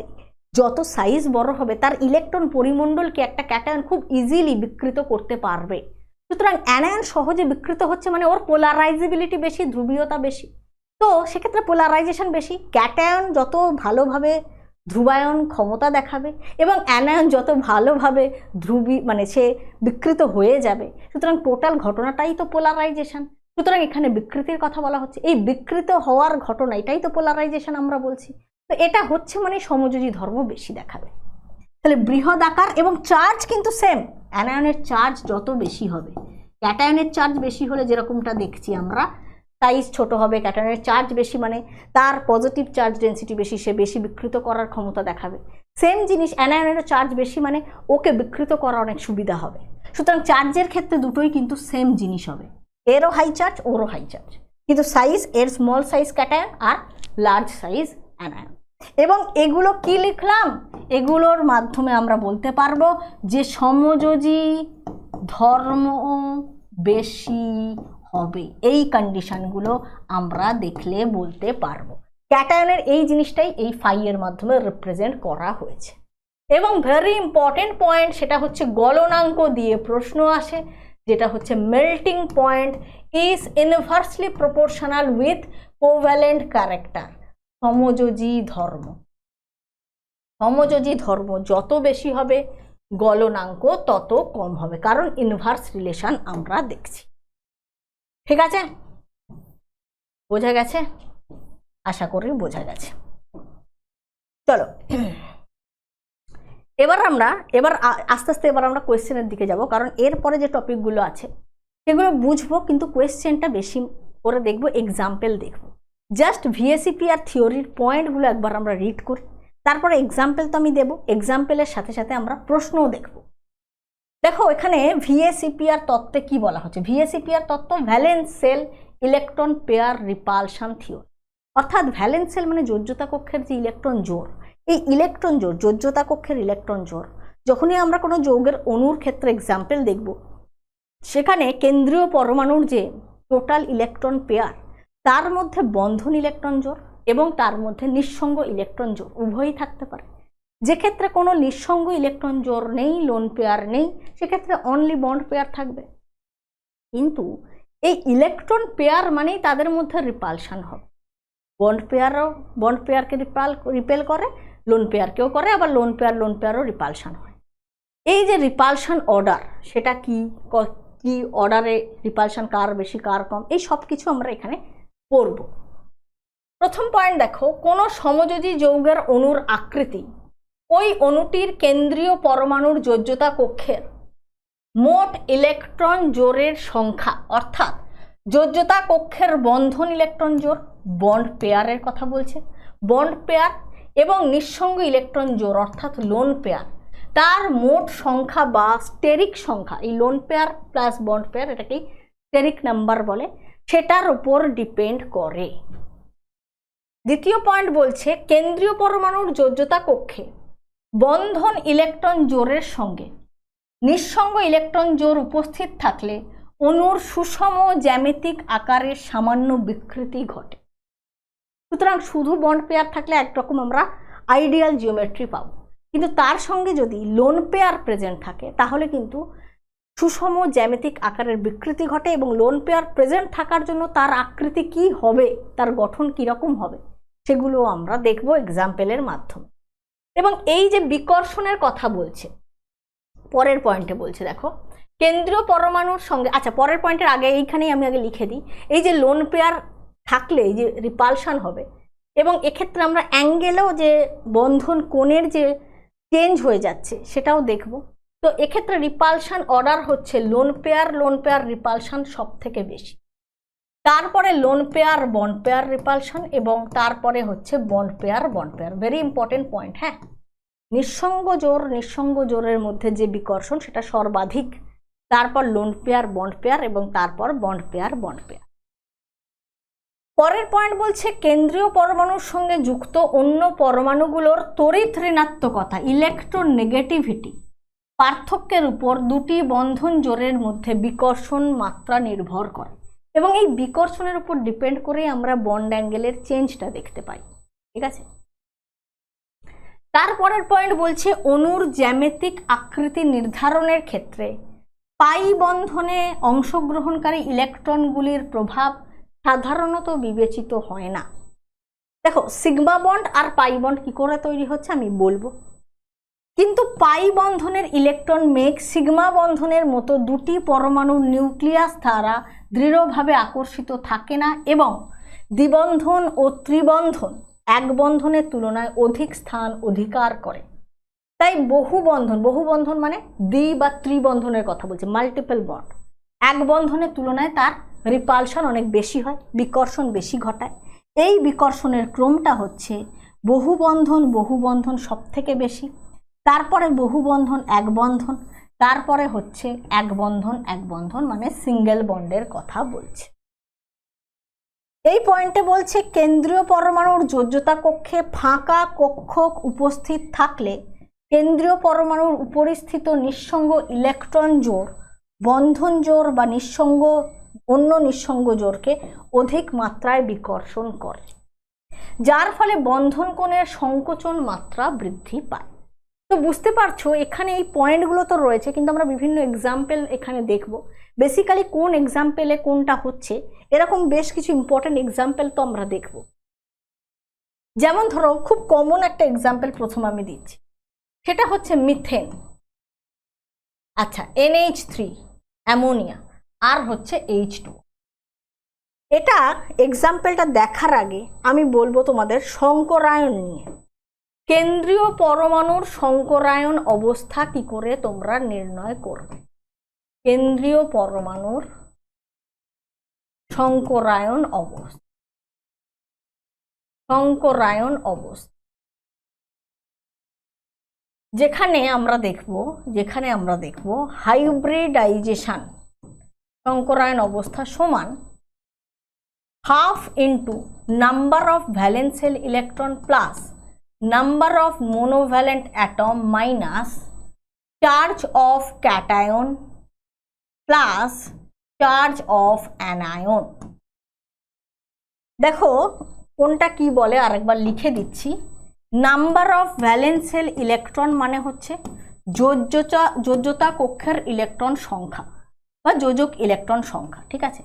যত সাইজ বড় হবে তার ইলেকট্রন পরিমণ্ডলকে একটা ক্যাটায়ন খুব ইজিলি বিকৃত করতে পারবে। সুতরাং অ্যানায়ন সহজে বিকৃত হচ্ছে মানে ওর পোলারাইজেবিলিটি বেশি, ধ্রুবীয়তা বেশি, তো সেক্ষেত্রে পোলারাইজেশন বেশি। ক্যাটায়ন যত ভালোভাবে ধ্রুবায়ন ক্ষমতা দেখাবে এবং অ্যানায়ন যত ভালোভাবে সে বিকৃত হয়ে যাবে, সুতরাং টোটাল ঘটনাটাই তো পোলারাইজেশন। সুতরাং এখানে বিকৃতির কথা বলা হচ্ছে, এই বিকৃত হওয়ার ঘটনা এটাই তো পোলারাইজেশন আমরা বলছি। তো এটা হচ্ছে মানে সমযোজী ধর্ম বেশি দেখাবে। তাহলে বৃহৎ আকার এবং চার্জ কিন্তু সেম, অ্যানায়নের চার্জ যত বেশি হবে, ক্যাটায়নের চার্জ বেশি হলে যেরকমটা দেখছি আমরা সাইজ ছোট হবে, ক্যাটায়নের চার্জ বেশি মানে তার পজিটিভ চার্জ ডেন্সিটি বেশি, সে বেশি বিকৃত করার ক্ষমতা দেখাবে। সেম জিনিস অ্যানায়নেরও চার্জ বেশি মানে ওকে বিকৃত করা অনেক সুবিধা হবে। সুতরাং চার্জের ক্ষেত্রে দুটোই কিন্তু সেম জিনিস হবে, এরও হাই চার্জ ওরও হাই চার্জ, কিন্তু সাইজ এর স্মল সাইজ ক্যাটায়ন আর লার্জ সাইজ অ্যানায়ন। এবং এগুলো কি লিখলাম, এগুলোর মাধ্যমে আমরা বলতে পারবো যে সমযোজী ধর্ম বেশি হবে, এই কন্ডিশনগুলো আমরা দেখলে বলতে পারবো। ক্যাটায়নের এই জিনিসটাই এই ফাই এর মাধ্যমে রিপ্রেজেন্ট করা হয়েছে। এবং ভেরি ইম্পর্টেন্ট পয়েন্ট সেটা হচ্ছে গলনাঙ্ক দিয়ে প্রশ্ন আসে, যেটা হচ্ছে melting point is inversely proportional with covalent character. সমযোজী ধর্ম যত বেশি হবে গলনাঙ্ক তত কম হবে, কারণ ইনভার্স রিলেশন আমরা দেখছি। ঠিক আছে, বোঝা গেছে? আশা করি বোঝা গেছে। চলো এবার আস্তে আস্তে আমরা কোয়েশ্চেনের দিকে যাব, কারণ এরপরে যে টপিকগুলো আছে সেগুলো বুঝবো, কিন্তু কোয়েশ্চেনটা বেশি করে দেখবো, এক্সাম্পল দেখবো। জাস্ট ভিএসিপি আর থিওরির পয়েন্টগুলো একবার আমরা রিড করি, তারপরে এক্সাম্পল তো আমি দেবো, এক্সাম্পলের সাথে সাথে আমরা প্রশ্নও দেখব। দেখো এখানে ভিএসিপিআর তত্ত্বে কি বলা হচ্ছে, ভিএসিপিআর তত্ত্ব valence shell electron pair repulsion theory. অর্থাৎ ভ্যালেন্স সেল মানে যোজ্যতা কক্ষের যে ইলেকট্রন জোর, এই ইলেকট্রন জোর, যোজ্যতা কক্ষের ইলেকট্রন জোর, যখনই আমরা কোনো যৌগের অণুর ক্ষেত্রে এক্সাম্পল দেখব, সেখানে কেন্দ্রীয় পরমাণুর যে টোটাল ইলেকট্রন পেয়ার, তার মধ্যে বন্ধন ইলেকট্রন জোর এবং তার মধ্যে নিঃসঙ্গ ইলেকট্রন জোর উভয়ই থাকতে পারে। যে ক্ষেত্রে কোনো নিঃসঙ্গ ইলেকট্রন জোর নেই, লোন পেয়ার নেই, সেক্ষেত্রে অনলি বন্ড পেয়ার থাকবে। কিন্তু এই ইলেকট্রন পেয়ার মানেই তাদের মধ্যে রিপালশন হবে। বন্ড পেয়ারকে রিপেল করে, লোন পেয়ারকেও করে, আবার লোন পেয়ারও রিপালশন হয়। এই যে রিপালশন অর্ডার, সেটা কি অর্ডারে রিপালশন কার বেশি কার কম, এই সব কিছু আমরা এখানে পড়ব। প্রথম পয়েন্ট দেখো, কোনো সমযোজী যৌগের অণুর আকৃতি ওই অণুটির কেন্দ্রীয় পরমাণুর যোজ্যতা কক্ষের মোট ইলেকট্রন জোরের সংখ্যা, অর্থাৎ যোজ্যতা কক্ষের বন্ধন ইলেকট্রন জোর, বন্ড পেয়ারের কথা বলছে, বন্ড পেয়ার এবং নিঃসঙ্গ ইলেকট্রন জোর অর্থাৎ লোন পেয়ার, তার মোট সংখ্যা বা স্টেরিক সংখ্যা, এই lone pair plus bond pair এটাকেই স্টেরিক নাম্বার বলে, সেটার উপর ডিপেন্ড করে। দ্বিতীয় পয়েন্ট বলছে কেন্দ্রীয় পরমাণুর যোজ্যতা কক্ষে বন্ধন ইলেকট্রন জোরের সঙ্গে নিঃসঙ্গ ইলেকট্রন জোর উপস্থিত থাকলে অণুর সুষম জ্যামিতিক আকারের সামান্য বিকৃতি ঘটে। সুতরাং শুধু বন্ড পেয়ার থাকলে একরকম আমরা আইডিয়াল জিওমেট্রি পাবো, কিন্তু তার সঙ্গে যদি লোন পেয়ার প্রেজেন্ট থাকে তাহলে কিন্তু সুষম জ্যামিতিক আকারের বিকৃতি ঘটে, এবং লোন পেয়ার প্রেজেন্ট থাকার জন্য তার আকৃতি কি হবে, তার গঠন কীরকম হবে, সেগুলো আমরা দেখব এক্সাম্পলের মাধ্যমে। এবং এই যে বিকর্ষণের কথা বলছে পরের পয়েন্টে বলছে, দেখো কেন্দ্রীয় পরমাণুর সঙ্গে, আচ্ছা পরের পয়েন্টের আগে এইখানেই আমি আগে লিখে দিই, এই যে লোন পেয়ার থাকলে এই যে রিপালশন হবে, এবং এক্ষেত্রে আমরা অ্যাঙ্গেলেও যে বন্ধন কোণের যে চেঞ্জ হয়ে যাচ্ছে সেটাও দেখব। তো এক্ষেত্রে রিপালশন অর্ডার হচ্ছে লোন পেয়ার রিপালশন সব থেকে বেশি, তারপরে lone pair bond pair repulsion, এবং তারপরে হচ্ছে bond pair. Very important point. হ্যাঁ, নিঃসঙ্গ জোরের মধ্যে যে বিকর্ষণ সেটা সর্বাধিক, তারপর লোন পেয়ার বন্ড পেয়ার, এবং তারপর বন্ড পেয়ার। পরের পয়েন্ট বলছে কেন্দ্রীয় পরমাণুর সঙ্গে যুক্ত অন্য পরমাণুগুলোর তড়িৎ ঋণাত্মকতা, ইলেকট্রোনেগেটিভিটি পার্থক্যের উপর দুটি বন্ধন জোরের মধ্যে বিকর্ষণ মাত্রা নির্ভর করে, এবং এই বিকর্ষণের উপর ডিপেন্ড করে আমরা বন্ড অ্যাঙ্গেলের চেঞ্জটা দেখতে পাই। ঠিক আছে, তারপরের পয়েন্ট বলছে অণুর জ্যামিতিক আকৃতি নির্ধারণের ক্ষেত্রে পাই বন্ধনে অংশগ্রহণকারী ইলেকট্রনগুলির প্রভাব সাধারণত বিবেচিত হয় না। দেখো সিগমা বন্ড আর পাই বন্ড কি করে তৈরি হচ্ছে আমি বলবো, কিন্তু পাই বন্ধনের ইলেকট্রন মেঘ সিগমা বন্ধনের মতো দুটি পরমাণুর নিউক্লিয়াস দ্বারা দৃঢ়ভাবে আকর্ষিত থাকে না এবং দ্বিবন্ধন ও ত্রিবন্ধন এক বন্ধনের তুলনায় অধিক স্থান অধিকার করে। তাই বহু বন্ধন মানে দ্বি বা ত্রিবন্ধনের কথা বলছে, মাল্টিপল বন্ড, এক বন্ধনের তুলনায় তার রিপালশন অনেক বেশি হয়, বিকর্ষণ বেশি ঘটায়। এই বিকর্ষণের ক্রমটা হচ্ছে বহু বন্ধন সব থেকে বেশি, তারপরে বহু বন্ধন এক বন্ধন, তারপরে হচ্ছে এক বন্ধন মানে সিঙ্গেল বন্ডের কথা বলছে। এই পয়েন্টে বলছে কেন্দ্রীয় পরমাণুর যোজ্যতা কক্ষে ফাঁকা কক্ষ উপস্থিত থাকলে কেন্দ্রীয় পরমাণুর উপরিস্থিত নিঃসঙ্গ ইলেকট্রন জোড় বন্ধন জোড় বা অন্য নিঃসঙ্গ জোড়কে অধিক মাত্রায় বিকর্ষণ করে, যার ফলে বন্ধন কোণের সংকোচন মাত্রা বৃদ্ধি পায়। তো বুঝতে পারছো এখানে এই পয়েন্টগুলো তো রয়েছে, কিন্তু আমরা বিভিন্ন এক্সাম্পল এখানে দেখব। বেসিক্যালি কোন এক্সাম্পলে কোনটা হচ্ছে এরকম বেশ কিছু ইম্পর্টেন্ট এক্সাম্পল তো আমরা দেখব। যেমন ধরো খুব কমন একটা এক্সাম্পল প্রথম আমি দিচ্ছি, সেটা হচ্ছে মিথেন, আচ্ছা NH3 অ্যামোনিয়া আর হচ্ছে H2। এটা এক্সাম্পলটা দেখার আগে আমি বলবো তোমাদের সংকরায়ন নিয়ে। কেন্দ্রীয় পরমাণুর সংকরায়ন অবস্থা কি করে তোমরা নির্ণয় করবে? কেন্দ্রীয় পরমাণুর সংকরায়ন অবস্থা যেখানে আমরা দেখব হাইব্রিডাইজেশন সংকরায়ন অবস্থা সমান half into number of valential electron plus number of monovalent atom minus charge of cation plus charge of anion। দেখো কোনটা কি বলে আরেকবার লিখে দিচ্ছি। নাম্বার অফ ভ্যালেন্সিয়াল ইলেকট্রন মানে হচ্ছে যোজ্যতা কক্ষের ইলেকট্রন সংখ্যা বা যোজক ইলেকট্রন সংখ্যা, ঠিক আছে,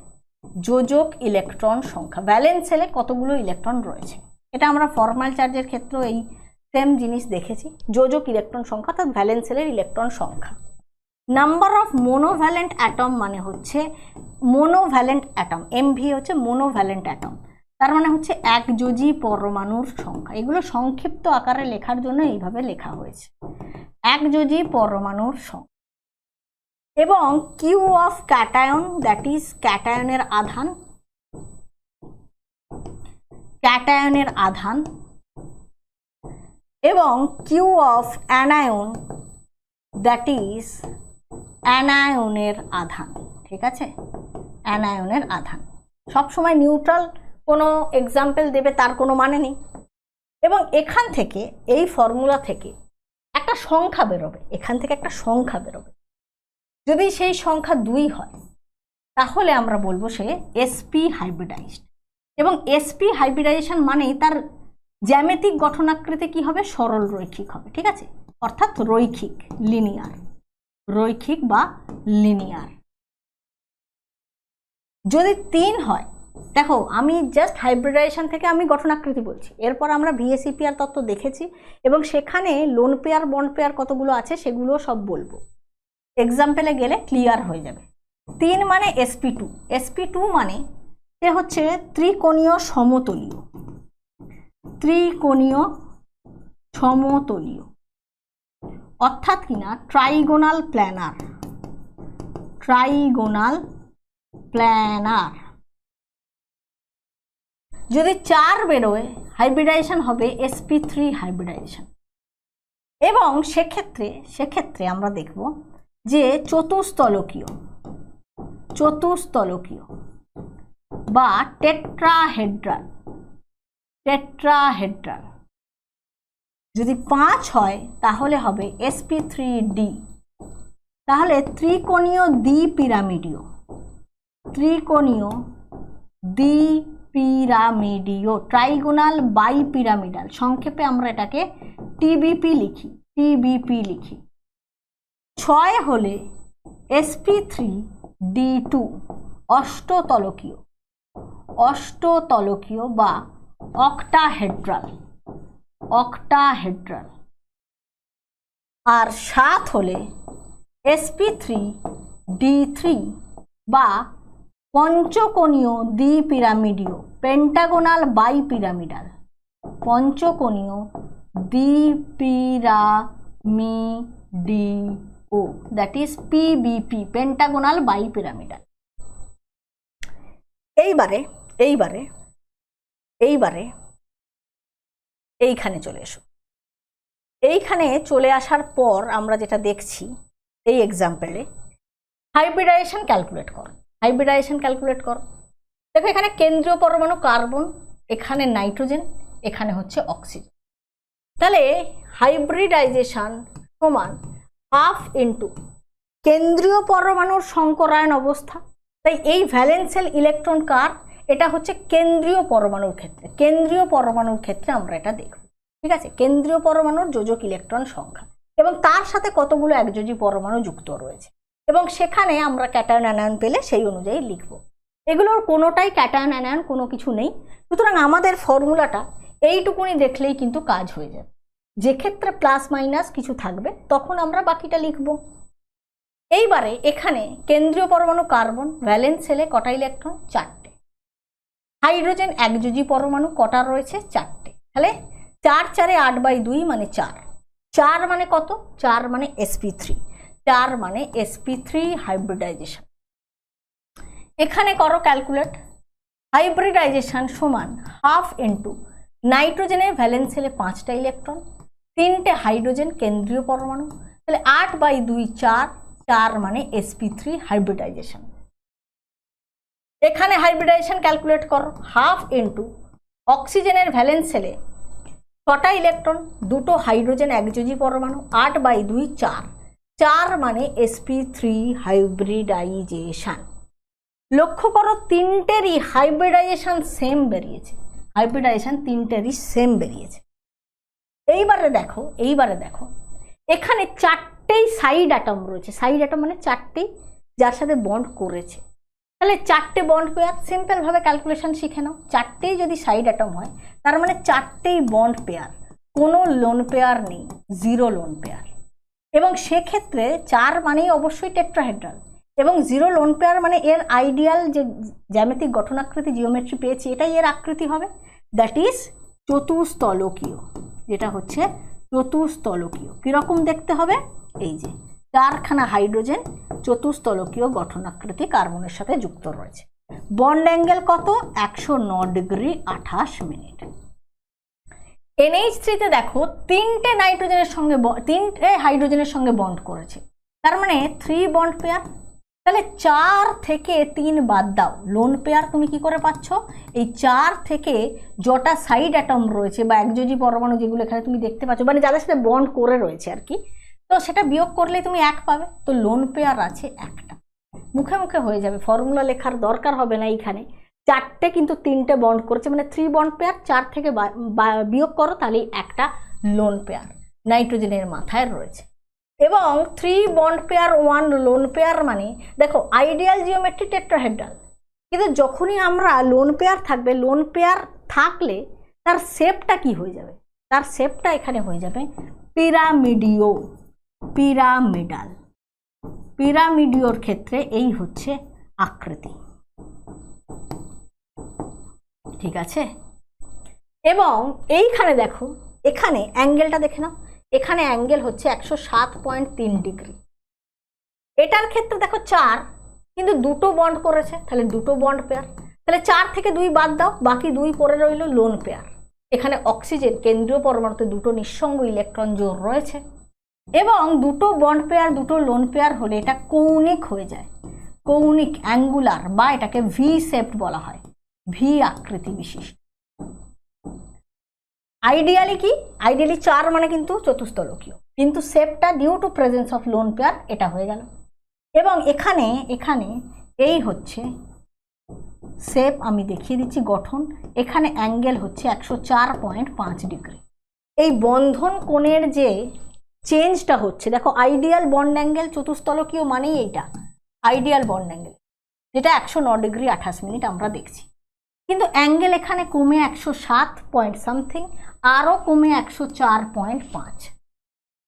যোজক ইলেকট্রন সংখ্যা, ভ্যালেন্সিয়ালে কতগুলো ইলেকট্রন রয়েছে। এটা আমরা ফর্মাল চার্জের ক্ষেত্রে এই সেম জিনিস দেখেছি, যোজক ইলেকট্রন সংখ্যা অর্থাৎ ভ্যালেন্সিয়ালের ইলেকট্রন সংখ্যা। নাম্বার অফ মোনোভ্যালেন্ট অ্যাটম মানে হচ্ছে মোনোভ্যালেন্ট অ্যাটম, MV হচ্ছে মোনোভ্যালেন্ট অ্যাটম, তার মানে হচ্ছে একযোজী পরমাণুর সংখ্যা। এগুলো সংক্ষিপ্ত আকারে লেখার জন্য এইভাবে লেখা হয়েছে, একযোজী পরমাণুর সংখ্যা। এবং Q of cation, that is ক্যাটায়নের আধান এবং Q of anion, that is অ্যানায়নের আধান, ঠিক আছে, অ্যানায়নের আধান। সবসময় নিউট্রাল কোনো এক্সাম্পল দেবে তার কোনো মানে নেই। এবং এখান থেকে এই ফর্মুলা থেকে একটা সংখ্যা বেরোবে, যদি সেই সংখ্যা 2 হয় তাহলে আমরা বলবো সে sp হাইব্রিডাইজড। এবং sp হাইব্রিডাইজেশন মানেই তার জ্যামিতিক গঠনাকৃতি কি হবে? সরল রৈখিক হবে, ঠিক আছে, অর্থাৎ রৈখিক বা লিনিয়ার। যদি 3 হয়, দেখো আমি জাস্ট হাইব্রিডাইজেশন থেকে আমি গঠনাকৃতি বলছি, এরপর আমরা VSEPR তত্ত্ব দেখেছি এবং সেখানে লোন পেয়ার বন্ড পেয়ার কতগুলো আছে সেগুলো সব বলবো, এক্সাম্পলে গেলে ক্লিয়ার হয়ে যাবে। 3 মানে sp2 মানে সে হচ্ছে ত্রিকোণীয় সমতলীয়, অর্থাৎ কিনা ট্রাইগোনাল প্ল্যানার। যদি 4 বেরোয় হাইব্রিডাইজেশন হবে sp3 হাইব্রিডাইজেশন। এবং সেক্ষেত্রে আমরা দেখব যে চতুস্তলকীয় বা টেট্রাহেড্রাল যদি 5 হয় তাহলে হবে sp3d। তাহলে ত্রিকোণীয় দ্বিপিরামিডীয় ট্রাইগোনাল বাইপিরামিডাল, সংক্ষেপে আমরা এটাকে TBP লিখি। 6 হলে sp3d2 অষ্টতলকীয় অষ্টতলকীয় বা অক্টাহেড্রাল, অক্টাহেড্রাল। আর 7 হলে sp3d3 বা পঞ্চকোণীয় দ্বিপিরামিডীয়, পেন্টাগোনাল বাইপিরামিডাল, পঞ্চকোণীয় দ্বিপিরামিডীয়, that is PBP, pentagonal bipyramidal. এইবারে এইবারে এইবারে এইখানে চলে এসো। এইখানে চলে আসার পর আমরা যেটা দেখছি এই এক্সাম্পলে, হাইব্রিডাইজেশন ক্যালকুলেট করো, হাইব্রিডাইজেশন ক্যালকুলেট করো। দেখো এখানে কেন্দ্রীয় পরমাণু কার্বন, এখানে নাইট্রোজেন, এখানে হচ্ছে অক্সিজেন। তাহলে হাইব্রিডাইজেশন সমান হাফ ইন্টু কেন্দ্রীয় পরমাণুর সংকরায়ন অবস্থা। তাই এই ভ্যালেন্সিয়াল ইলেকট্রন কার, এটা হচ্ছে কেন্দ্রীয় পরমাণুর ক্ষেত্রে, কেন্দ্রীয় পরমাণুর ক্ষেত্রে আমরা এটা দেখব। ঠিক আছে, কেন্দ্রীয় পরমাণুর যোজক ইলেকট্রন সংখ্যা এবং তার সাথে কতগুলো একযোজী পরমাণু যুক্ত রয়েছে, এবং সেখানে আমরা ক্যাটায়ন অ্যানায়ন পেলে সেই অনুযায়ী লিখব। এগুলোর কোনোটাই ক্যাটায়ন অ্যানায়ন কোনো কিছু নেই, সুতরাং আমাদের ফর্মুলাটা এইটুকুনি দেখলেই কিন্তু কাজ হয়ে যাবে। যে ক্ষেত্রে প্লাস মাইনাস কিছু থাকবে তখন আমরা বাকিটা লিখব। এইবারে এখানে কেন্দ্রীয় পরমাণু কার্বন, ভ্যালেন্স শেলে কটা ইলেকট্রন? 4টে। হাইড্রোজেন একযোজী পরমাণু কটা রয়েছে? 4টে। তাহলে 4 4 8/2 মানে 4। 4 মানে কত? 4 মানে sp3, 4 মানে sp3 হাইব্রিডাইজেশন। এখানে করো ক্যালকুলেট। হাইব্রিডাইজেশন সমান হাফ ইন্টু নাইট্রোজেনের ভ্যালেন্স শেলে 5টা ইলেকট্রন, 3টে হাইড্রোজেন কেন্দ্রীয় পরমাণু, তাহলে 8/2 4, 4 মানে sp3 হাইব্রিডাইজেশন। এখানে হাইব্রিডাইজেশন ক্যালকুলেট করো। হাফ ইন্টু অক্সিজেনের ভ্যালেন্স শেলে 6টা ইলেকট্রন, 2টো হাইড্রোজেন একযোজী পরমাণু, 8/2 4, 4 মানে sp3 হাইব্রিডাইজেশন। লক্ষ্য করো তিনটেরই হাইব্রিডাইজেশন সেম বেরিয়েছে, হাইব্রিডাইজেশন তিনটেরই সেম বেরিয়েছে। এইবারে দেখো এখানে 4টেই সাইড অ্যাটম রয়েছে। সাইড অ্যাটম মানে 4টেই যার সাথে বন্ড করেছে। তাহলে 4টে বন্ড পেয়ার, সিম্পলভাবে ক্যালকুলেশন শিখে নাও। 4টেই যদি সাইড অ্যাটম হয় তার মানে 4টেই বন্ড পেয়ার, কোনো লোন পেয়ার নেই, 0 লোন পেয়ার। এবং সেক্ষেত্রে 4 মানেই অবশ্যই টেট্রাহেড্রাল, এবং 0 লোন পেয়ার মানে এর আইডিয়াল যে জ্যামিতিক গঠনাকৃতি জিওমেট্রি পেয়েছি এটাই এর আকৃতি হবে, দ্যাট ইজ চতুস্তলকীয়, যেটা হচ্ছে চতুস্তলকীয়। কীরকম দেখতে হবে? এই যে 4খানা হাইড্রোজেন চতুস্তলকীয় গঠনাকৃতি কার্বনের সাথে যুক্ত রয়েছে। বন্ড অ্যাঙ্গেল কত? 109 ডিগ্রি 28 মিনিট। NH3-তে দেখো 3টে নাইট্রোজেনের সঙ্গে 3টে হাইড্রোজেনের সঙ্গে বন্ড করেছে, তার মানে 3 বন্ড পেয়ার। তাহলে 4 থেকে 3 বাদ দাও, লোন পেয়ার তুমি কি করে পাচ্ছ? এই 4 থেকে যটা সাইড অ্যাটম রয়েছে বা একযোজী পরমাণু যেগুলো এখানে তুমি দেখতে পাচ্ছ, মানে যাদের সাথে বন্ড করে রয়েছে আর কি, তো সেটা বিয়োগ করলে তুমি 1 পাবে। তো লোন পেয়ার আছে 1টা। মুখে মুখে হয়ে যাবে, ফর্মুলা লেখার দরকার হবে না। এইখানে 4টে কিন্তু 3টে বন্ড করেছে, মানে 3 বন্ড পেয়ার। 4 থেকে বিয়োগ করো, তাহলেই 1টা লোন পেয়ার নাইট্রোজেনের মাথায় রয়েছে। এবং 3 বন্ড পেয়ার 1 লোন পেয়ার মানে দেখো আইডিয়াল জিওমেট্রি টেট্রাহেড্রাল, কিন্তু যখনই আমরা লোন পেয়ার থাকবে, লোন পেয়ার থাকলে তার শেপটা কি হয়ে যাবে? তার শেপটা এখানে হয়ে যাবে পিরামিডীয়, পিরামিডাল। পিরামিডীয়র ক্ষেত্রে এই হচ্ছে আকৃতি, ঠিক আছে? এবং এইখানে দেখো, এখানে অ্যাঙ্গেলটা দেখে নাও, এখানে অ্যাঙ্গেল হচ্ছে 107.3 ডিগ্রি। এটার ক্ষেত্রে দেখো 4, কিন্তু 2টো বন্ড করেছে, তাহলে 2টো বন্ড পেয়ার। তাহলে 4 থেকে 2 বাদ দাও, বাকি 2 পড়ে রইল লোন পেয়ার। এখানে অক্সিজেন কেন্দ্রীয় পরমাণুতে 2টো নিঃসঙ্গ ইলেকট্রন জোড় রয়েছে, এবং 2টো বন্ড পেয়ার 2টো লোন পেয়ার হলে এটা কৌণিক হয়ে যায়, কৌণিক অ্যাঙ্গুলার, বা এটাকে ভি শেপড বলা হয়, ভি আকৃতি বিশিষ্ট। আইডিয়ালি কি? আইডিয়ালি 4 মানে কিন্তু চতুস্তলকীয়, কিন্তু শেপটা due to presence of lone pair এটা হয়ে গেল। এবং এখানে এই হচ্ছে শেপ, আমি দেখিয়ে দিচ্ছি গঠন। এখানে অ্যাঙ্গেল হচ্ছে 104.5 ডিগ্রি। এই বন্ধন কোণের যে চেঞ্জটা হচ্ছে, দেখো আইডিয়াল বন্ড অ্যাঙ্গেল চতুস্তলকীয় মানেই এইটা আইডিয়াল বন্ড অ্যাঙ্গেল, যেটা 109 ডিগ্রি 28 মিনিট আমরা দেখছি। কিন্তু অ্যাঙ্গেল এখানে কমে 107 পয়েন্ট সামথিং, আরও কমে 104.5,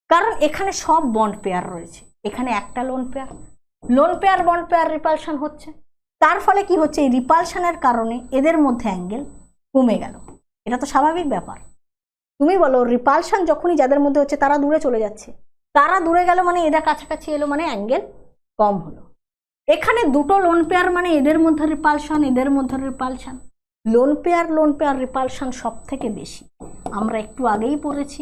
কারণ এখানে সব বন্ড পেয়ার রয়েছে, এখানে একটা lone pair bond pair repulsion হচ্ছে, তার ফলে কি হচ্ছে, এই রিপালশনের কারণে এদের মধ্যে অ্যাঙ্গেল কমে গেল। এটা তো স্বাভাবিক ব্যাপার। তুমি বলো রিপালশন যখনই যাদের মধ্যে হচ্ছে তারা দূরে চলে যাচ্ছে, তারা দূরে গেল মানে এরা কাছাকাছি এলো মানে অ্যাঙ্গেল কম হলো। এখানে দুটো লোন পেয়ার মানে এদের মধ্যে রিপালশন, এদের মধ্যে রিপালশন, লোন পেয়ার রিপালশন সব থেকে বেশি। আমরা একটু আগেই পড়েছি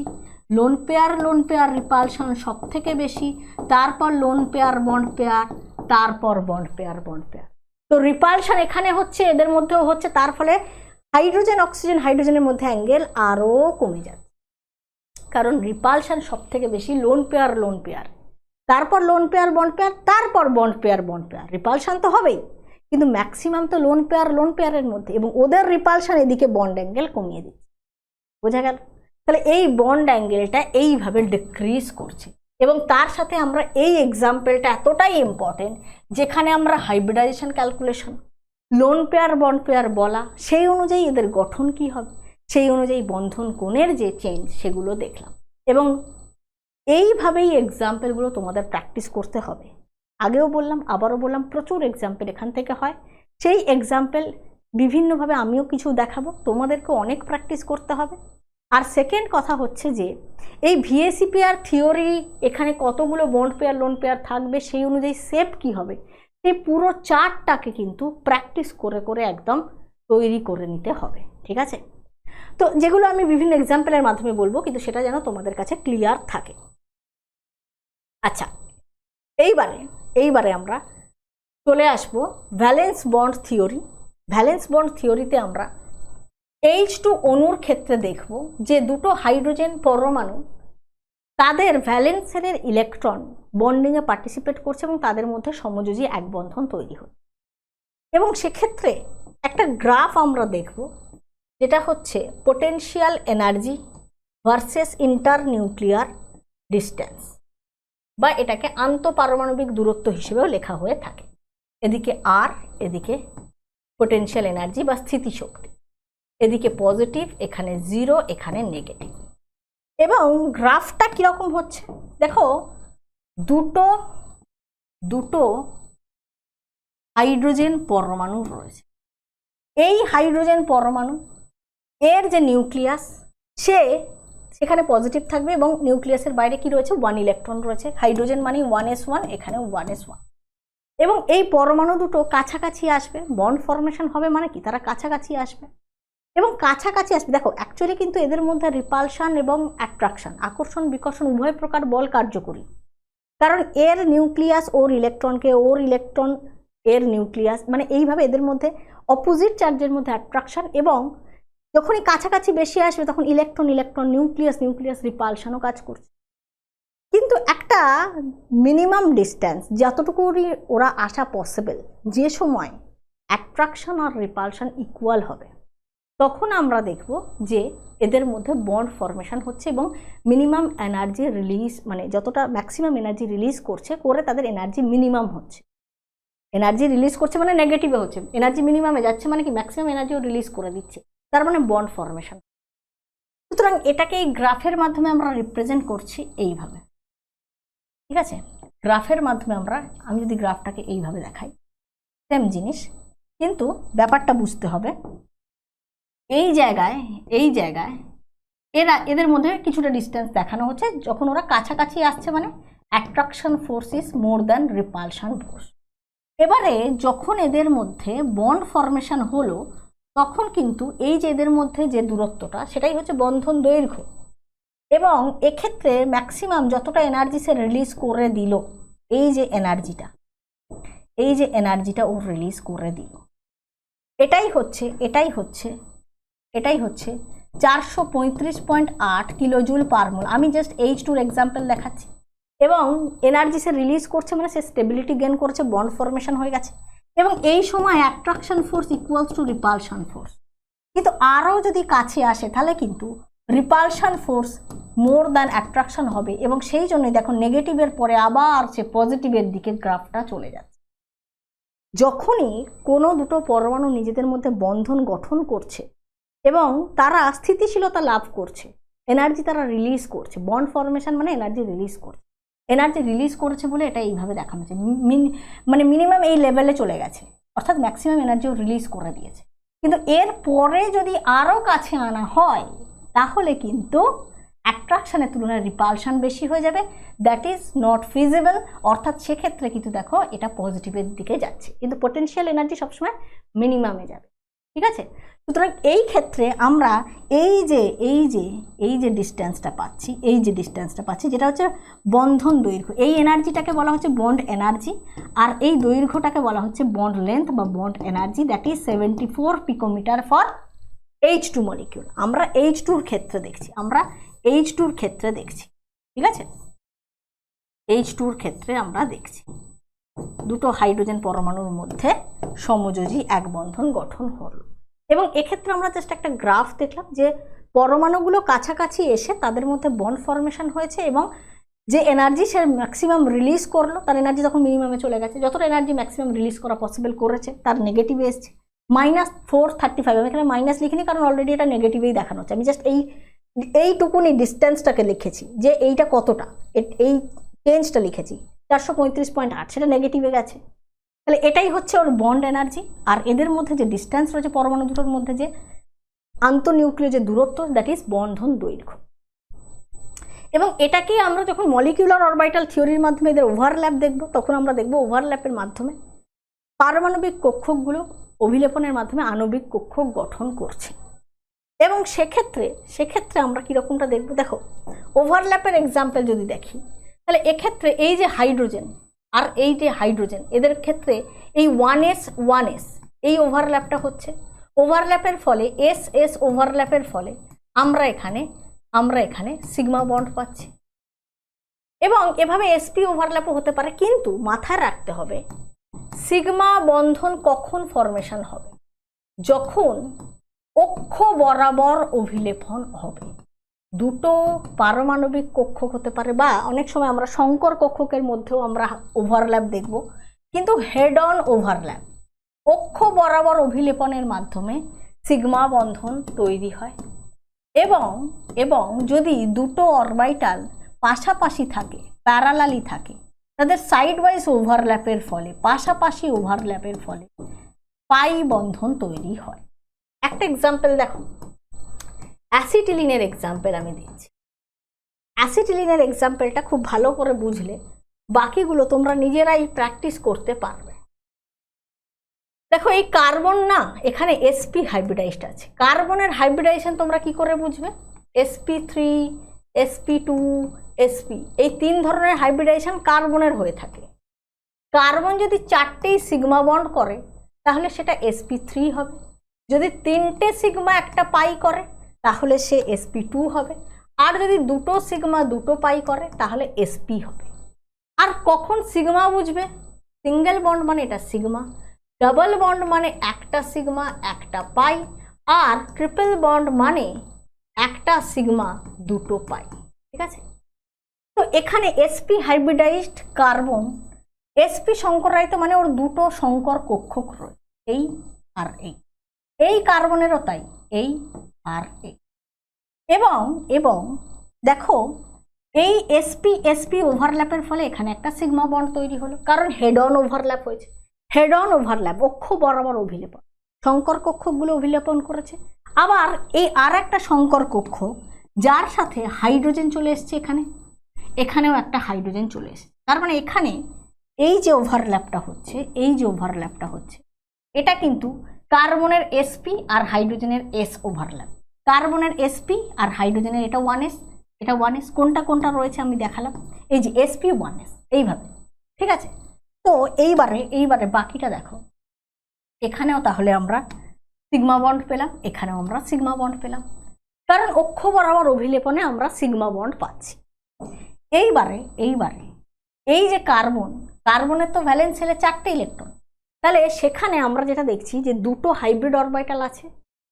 লোন পেয়ার রিপালশন সব থেকে বেশি, তারপর লোন পেয়ার বন্ড পেয়ার, তারপর বন্ড পেয়ার। তো রিপালশন এখানে হচ্ছে, এদের মধ্যেও হচ্ছে, তার ফলে হাইড্রোজেন হাইড্রোজেনের মধ্যে অ্যাঙ্গেল আরও কমে যাচ্ছে, কারণ রিপালশন সব থেকে বেশি লোন পেয়ার, তারপর লোন পেয়ার বন্ড পেয়ার, তারপর বন্ড পেয়ার। রিপালশন তো হবেই, কিন্তু ম্যাক্সিমাম তো লোন পেয়ারের মধ্যে, এবং ওদের রিপালশন এদিকে বন্ড অ্যাঙ্গেল কমিয়ে দিচ্ছে। বোঝা গেল? তাহলে এই বন্ড অ্যাঙ্গেলটা এইভাবে ডিক্রিজ করছে। এবং তার সাথে আমরা এই এক্সাম্পলটা এতটাই ইম্পর্টেন্ট, যেখানে আমরা hybridization calculation, lone pair bond pair বলা, সেই অনুযায়ী এদের গঠন কি হবে, সেই অনুযায়ী বন্ধন কোণের যে চেঞ্জ সেগুলো দেখলাম। এবং এইভাবেই এক্সাম্পলগুলো তোমাদের প্র্যাকটিস করতে হবে। আগেও বললাম, আবারও বললাম, প্রচুর এক্সাম্পল এখান থেকে হয়। সেই এক্সাম্পল বিভিন্নভাবে আমিও কিছু দেখাবো, তোমাদেরকে অনেক প্র্যাকটিস করতে হবে। আর সেকেন্ড কথা হচ্ছে যে এই ভিএসি পেয়ার থিওরি, এখানে কতগুলো বন্ড পেয়ার লোন পেয়ার থাকবে, সেই অনুযায়ী শেপ কি হবে, এই পুরো চার্টটাকে কিন্তু প্র্যাকটিস করে করে একদম তৈরি করে নিতে হবে। ঠিক আছে? তো যেগুলো আমি বিভিন্ন এক্সাম্পলের মাধ্যমে বলবো, কিন্তু সেটা যেন তোমাদের কাছে ক্লিয়ার থাকে। আচ্ছা, এইবারে আমরা চলে আসবো valence bond theory. Valence bond থিওরিতে আমরা H2 অণুর ক্ষেত্রে দেখব যে দুটো হাইড্রোজেন পরমাণু তাদের ভ্যালেন্সের ইলেকট্রন বন্ডিংয়ে পার্টিসিপেট করছে এবং তাদের মধ্যে সমযোজী এক বন্ধন তৈরি হচ্ছে। এবং সেক্ষেত্রে একটা গ্রাফ আমরা দেখব, যেটা হচ্ছে পোটেনশিয়াল এনার্জি ভার্সেস ইন্টারনিউক্লিয়ার ডিস্টেন্স, বা এটাকে আন্তঃপারমাণবিক দূরত্ব হিসেবেও লেখা হয়ে থাকে। এদিকে আর, এদিকে পোটেনশিয়াল এনার্জি বা স্থিতিশক্তি, এদিকে পজিটিভ, এখানে 0, এখানে নেগেটিভ। এবং গ্রাফটা কীরকম হচ্ছে দেখো, দুটো হাইড্রোজেন পরমাণু রয়েছে। এই হাইড্রোজেন পরমাণু এর যে নিউক্লিয়াস, সেখানে পজিটিভ থাকবে এবং নিউক্লিয়াসের বাইরে কি রয়েছে, 1 ইলেকট্রন রয়েছে। হাইড্রোজেন মানে 1s1, এখানে 1s1। এবং এই পরমাণু দুটো কাছাকাছি আসবে, বন্ড ফর্মেশন হবে, মানে কি তারা কাছাকাছি আসবে। এবং কাছাকাছি আসবে, দেখো অ্যাকচুয়ালি কিন্তু এদের মধ্যে রিপালশন এবং অ্যাট্রাকশন, আকর্ষণ বিকর্ষণ উভয় প্রকার বল কার্যকরী। কারণ এর নিউক্লিয়াস ওর ইলেকট্রনকে, ওর ইলেকট্রন এর নিউক্লিয়াস, মানে এইভাবে এদের মধ্যে অপোজিট চার্জের মধ্যে অ্যাট্রাকশন, এবং যখনই কাছাকাছি বেশি আসবে তখন ইলেকট্রন নিউক্লিয়াস রিপালশনও কাজ করছে। কিন্তু একটা মিনিমাম ডিস্টেন্স যতটুকু ওরা আসা পসিবল, যে সময় অ্যাট্রাকশন আর রিপালশন ইকুয়াল হবে, তখন আমরা দেখব যে এদের মধ্যে বন্ড ফর্মেশন হচ্ছে এবং মিনিমাম এনার্জি রিলিজ, মানে যতটা ম্যাক্সিমাম এনার্জি রিলিজ করে তাদের এনার্জি মিনিমাম হচ্ছে। এনার্জি রিলিজ করছে মানে নেগেটিভে হচ্ছে, এনার্জি মিনিমামে যাচ্ছে মানে কি ম্যাক্সিমাম এনার্জিও রিলিজ করে দিচ্ছে, তার মানে বন্ড ফর্মেশন। সুতরাং এটাকে এই গ্রাফের মাধ্যমে আমরা রিপ্রেজেন্ট করছি এইভাবে। ঠিক আছে? গ্রাফের মাধ্যমে আমি যদি গ্রাফটাকে এইভাবে দেখাই, সেম জিনিস, কিন্তু ব্যাপারটা বুঝতে হবে। এই জায়গায় এদের মধ্যে কিছুটা ডিস্টেন্স দেখানো হচ্ছে, যখন ওরা কাছাকাছি আসছে মানে attraction force is more than repulsion force. এবারে যখন এদের মধ্যে বন্ড ফর্মেশন হলো, তখন কিন্তু এই যে এদের মধ্যে যে দূরত্বটা, সেটাই হচ্ছে বন্ধন দৈর্ঘ্য। এবং এক্ষেত্রে ম্যাক্সিমাম যতটা এনার্জি সে রিলিজ করে দিল, এই যে এনার্জিটা ও রিলিজ করে দিল, এটাই হচ্ছে 435.8 কিলোজুল পার মোল। আমি জাস্ট H2 এক্সাম্পল দেখাচ্ছি। এবং এনার্জি সে রিলিজ করছে মানে সে স্টেবিলিটি গেইন করছে, বন্ড ফর্মেশন হয়ে গেছে। এবং এই সময় attraction force equals to repulsion force. কিন্তু আরও যদি কাছে আসে তাহলে কিন্তু repulsion force more than attraction হবে, এবং সেই জন্যই দেখো নেগেটিভের পরে আবার সে পজিটিভের দিকে গ্রাফটা চলে যাচ্ছে। যখনই কোনো দুটো পরমাণু নিজেদের মধ্যে বন্ধন গঠন করছে এবং তারা স্থিতিশীলতা লাভ করছে, এনার্জি তারা রিলিজ করছে, বন্ড ফরমেশন মানে এনার্জি রিলিজ করছে, এনার্জি রিলিজ করেছে বলে এটা এইভাবে দেখানো হচ্ছে, মানে মিনিমাম এই লেভেলে চলে গেছে, অর্থাৎ ম্যাক্সিমাম এনার্জিও রিলিজ করে দিয়েছে। কিন্তু এর পরে যদি আরও কাছে আনা হয় তাহলে কিন্তু অ্যাট্রাকশনের তুলনায় রিপালশন বেশি হয়ে যাবে, দ্যাট ইজ নট ফিজিবল। অর্থাৎ সেক্ষেত্রে কিন্তু দেখো এটা পজিটিভের দিকে যাচ্ছে, কিন্তু পোটেনশিয়াল এনার্জি সবসময় মিনিমামে যাবে, ঠিক আছে। সুতরাং এই ক্ষেত্রে আমরা এই যে ডিস্টেন্সটা পাচ্ছি, যেটা হচ্ছে বন্ধন দৈর্ঘ্য, এই এনার্জিটাকে বলা হচ্ছে বন্ড এনার্জি, আর এই দৈর্ঘ্যটাকে বলা হচ্ছে বন্ড লেন্থ বা bond energy, that is 74 picometre for H2 molecule. আমরা H2 এর ক্ষেত্রে দেখছি, ঠিক আছে। H2 এর ক্ষেত্রে আমরা দেখছি দুটো হাইড্রোজেন পরমাণুর মধ্যে সমযোজী এক বন্ধন গঠন হলো, এবং এক্ষেত্রে আমরা জাস্ট একটা গ্রাফ দেখলাম যে পরমাণুগুলো কাছাকাছি এসে তাদের মধ্যে বন্ড ফরমেশন হয়েছে এবং যে এনার্জি সে ম্যাক্সিমাম রিলিজ করলো তার এনার্জি তখন মিনিমামে চলে গেছে, যতটা এনার্জি ম্যাক্সিমাম রিলিজ করা পসিবল করেছে তার নেগেটিভে এসছে -435। আমি এখানে মাইনাস লিখিনি কারণ অলরেডি এটা নেগেটিভেই দেখানো হচ্ছে, আমি জাস্ট এইটুকুনি ডিস্টেন্সটাকে লিখেছি যে এইটা কতটা, এই চেঞ্জটা লিখেছি 435.8, সেটা নেগেটিভে গেছে। তাহলে এটাই হচ্ছে ওর বন্ড এনার্জি, আর এদের মধ্যে যে ডিস্টেন্স রয়েছে পরমাণু দুটোর মধ্যে যে আন্তঃনিউক্লিয় যে দূরত্ব, দ্যাট ইজ বন্ধন দৈর্ঘ্য। এবং এটাকেই আমরা যখন মলিকিউলার অরবিটাল থিওরির মাধ্যমে এদের ওভারল্যাপ দেখব, তখন আমরা দেখব ওভারল্যাপের মাধ্যমে পারমাণবিক কক্ষকগুলো অভিলেপনের মাধ্যমে আণবিক কক্ষক গঠন করছে। এবং সেক্ষেত্রে আমরা কীরকমটা দেখব, দেখো ওভারল্যাপের এক্সাম্পল যদি দেখি তাহলে এক্ষেত্রে এই যে হাইড্রোজেন আর এই যে হাইড্রোজেন, এদের ক্ষেত্রে এই 1s এই ওভারল্যাপটা হচ্ছে, ওভারল্যাপের ফলে এস ওভারল্যাপের ফলে আমরা এখানে সিগমা বন্ড পাচ্ছি, এবং এভাবে sp ওভারল্যাপও হতে পারে। কিন্তু মাথায় রাখতে হবে সিগমা বন্ধন কখন ফরমেশন হবে, যখন অক্ষ বরাবর অভিলেপন হবে। দুটো পারমাণবিক কক্ষক হতে পারে, বা অনেক সময় আমরা সংকর কক্ষকের মধ্যেও আমরা ওভারল্যাপ দেখব, কিন্তু হেড অন ওভারল্যাপ, অক্ষ বরাবর অভিলেপনের মাধ্যমে সিগমা বন্ধন তৈরি হয়। এবং যদি দুটো অরবিটাল পাশাপাশি থাকে, প্যারালালি থাকে, তাদের সাইড ওয়াইজ ওভারল্যাপের ফলে, পাশাপাশি ওভারল্যাপের ফলে পাই বন্ধন তৈরি হয়। একটা এক্সাম্পল দেখো, অ্যাসিটিলিনের এক্সাম্পল আমি দিচ্ছি। অ্যাসিটিলিনের এক্সাম্পলটা খুব ভালো করে বুঝলে বাকিগুলো তোমরা নিজেরাই প্র্যাকটিস করতে পারবে। দেখো এই কার্বন না, এখানে sp হাইব্রিডাইজড আছে। কার্বনের হাইব্রিডাইজেশন তোমরা কি করে বুঝবে? sp3, sp2, sp, এই 3 ধরনের হাইব্রিডাইজেশন কার্বনের হয়ে থাকে। কার্বন যদি 4টেই সিগমা বন্ড করে তাহলে সেটা sp3 হবে, যদি 3টে সিগমা একটা পাই করে তাহলে সে sp2 হবে, আর যদি দুটো সিগমা দুটো পাই করে তাহলে sp হবে। আর কখন সিগমা বুঝবে? সিঙ্গেল বন্ড মানে এটা সিগমা, ডাবল বন্ড মানে একটা সিগমা একটা পাই, আর ট্রিপল বন্ড মানে একটা সিগমা দুটো পাই, ঠিক আছে। তো এখানে sp হাইব্রিডাইজড কার্বন, sp সংকরায়িত মানে ওর দুটো সংকর কক্ষক রয়েছে, এই আর এই কার্বনেরও তাই, এই আর এই। এবং দেখো এই sp ওভারল্যাপের ফলে এখানে একটা সিগমা বন্ড তৈরি হলো, কারণ হেড অন ওভারল্যাপ হয়েছে। হেড অন ওভারল্যাপ, অক্ষ বরাবর অভিলেপন, সংকর কক্ষকগুলো অভিলেপন করেছে। আবার এই আর একটা সংকর কক্ষ যার সাথে হাইড্রোজেন চলে এসছে, এখানেও একটা হাইড্রোজেন চলে এসছে। তার মানে এখানে এই যে ওভারল্যাপটা হচ্ছে এটা কিন্তু কার্বনের sp আর হাইড্রোজেনের s ওভারল্যাপ। কার্বনের sp আর হাইড্রোজেনের এটা 1s, কোনটা রয়েছে আমি দেখালাম, এই যে sp 1s এইভাবে, ঠিক আছে। তো এইবারে বাকিটা দেখো, এখানেও তাহলে আমরা সিগমা বন্ড পেলাম, এখানেও আমরা সিগমা বন্ড পেলাম, কারণ অক্ষ বরাবর অভিলেপনে আমরা সিগমা বন্ড পাচ্ছি। এইবারে এই যে কার্বনের তো ভ্যালেন্স শেলে 4টে ইলেকট্রন, তাহলে সেখানে আমরা যেটা দেখছি যে দুটো হাইব্রিড অরবিটাল আছে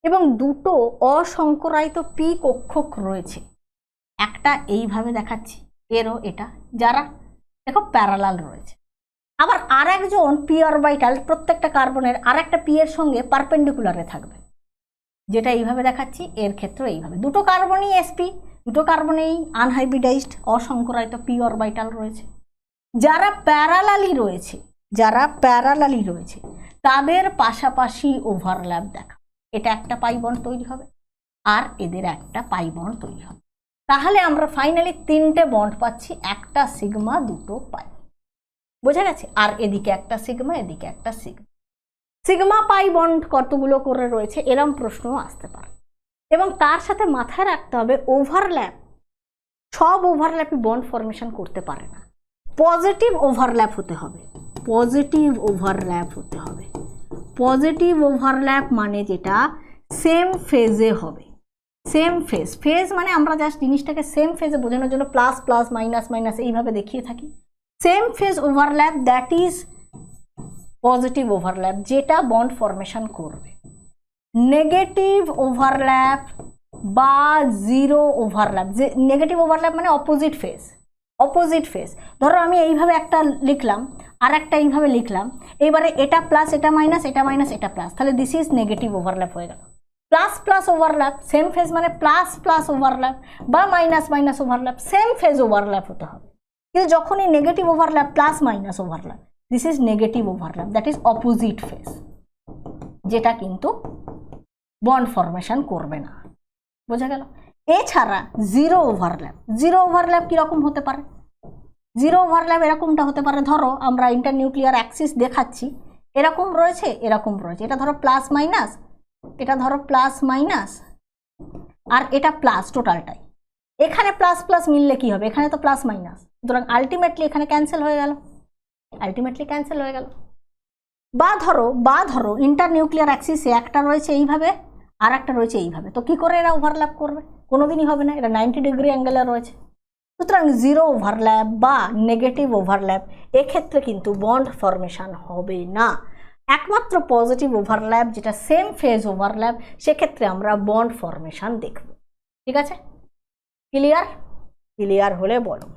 এবং দুটো অসংকরায়িত পি কক্ষক রয়েছে। একটা এইভাবে দেখাচ্ছি, এরও এটা, যারা দেখো প্যারালাল রয়েছে, আবার আর একজন পি অরবিটাল প্রত্যেকটা কার্বনের আর একটা পি এর সঙ্গে পারপেন্ডিকুলারে থাকবে, যেটা এইভাবে দেখাচ্ছি। এর ক্ষেত্রে এইভাবে দুটো কার্বনই এসপি, দুটো কার্বনেই আনহাইব্রিডাইজড অসংকরায়িত পি অরবিটাল রয়েছে। যারা প্যারালালি রয়েছে তাদের পাশাপাশি ওভারল্যাপ দেখা, এটা একটা পাই বন্ড তৈরি হবে আর এদের একটা পাই বন্ড তৈরি হবে। তাহলে আমরা ফাইনালি তিনটে বন্ড পাচ্ছি, একটা সিগমা দুটো পাই, বোঝা গেছে। আর এদিকে একটা সিগমা, এদিকে একটা সিগমা। সিগমা পাই বন্ড কতগুলো করে রয়েছে এরম প্রশ্নও আসতে পারে। এবং তার সাথে মাথায় রাখতে হবে ওভারল্যাপ, সব ওভারল্যাপই বন্ড ফরমেশন করতে পারে না। পজিটিভ ওভারল্যাপ হতে হবে, পজিটিভ ওভারল্যাপ হতে হবে। পজিটিভ ওভারল্যাপ মানে যেটা সেম ফেজে হবে, সেম ফেজ। ফেজ মানে আমরা জাস্ট জিনিসটাকে সেম ফেজে বোঝানোর জন্য প্লাস প্লাস মাইনাস মাইনাস এইভাবে দেখিয়ে থাকি। Same phase overlap that is positive overlap, যেটা বন্ড ফরমেশন করবে। নেগেটিভ ওভারল্যাপ বা জিরো ওভারল্যাপ, যে নেগেটিভ ওভারল্যাপ মানে অপোজিট ফেজ, অপোজিট ফেজ। ধরো আমি এইভাবে একটা লিখলাম আর একটা এইভাবে লিখলাম, এবারে এটা প্লাস এটা মাইনাস, এটা মাইনাস এটা প্লাস, তাহলে দিস ইজ নেগেটিভ ওভারল্যাপ হয়ে গেল। Plus plus overlap, same phase মানে প্লাস প্লাস ওভারল্যাপ বা minus minus overlap, same phase overlap হতে হবে। কিন্তু যখনই negative overlap plus minus overlap, this is negative overlap, that is opposite phase, যেটা কিন্তু বন্ড ফরমেশন করবে না, বোঝা গেল। এছাড়া জিরো ওভারল্যাপ, জিরো ওভারল্যাপ কীরকম হতে পারে? জিরো ওভারল্যাপ এরকমটা হতে পারে, ধরো আমরা ইন্টারনিউক্লিয়ার অ্যাক্সিস দেখাচ্ছি, এরকম রয়েছে এরকম রয়েছে, এটা ধরো প্লাস মাইনাস, এটা ধরো প্লাস মাইনাস আর এটা প্লাস, টোটালটাই। এখানে প্লাস প্লাস মিললে কি হবে? এখানে তো প্লাস মাইনাস, সুতরাং আলটিমেটলি এখানে ক্যান্সেল হয়ে গেল, আলটিমেটলি ক্যান্সেল হয়ে গেল। বা ধরো ইন্টারনিউক্লিয়ার অ্যাক্সিসে একটা রয়েছে এইভাবে আর একটা রয়েছে এইভাবে, তো কি করে এরা ওভারল্যাপ করবে? কোনোদিনই হবে না, এটা 90 ডিগ্রি অ্যাঙ্গেলে রয়েছে। সুতরাং জিরো ওভারল্যাপ বা নেগেটিভ ওভারল্যাপ এক্ষেত্রে কিন্তু বন্ড ফরমেশন হবে না। একমাত্র পজিটিভ ওভারল্যাপ যেটা সেম ফেজ ওভারল্যাপ, সেক্ষেত্রে আমরা বন্ড ফরমেশন দেখব। ঠিক আছে, ক্লিয়ার? ক্লিয়ার হলে বলো।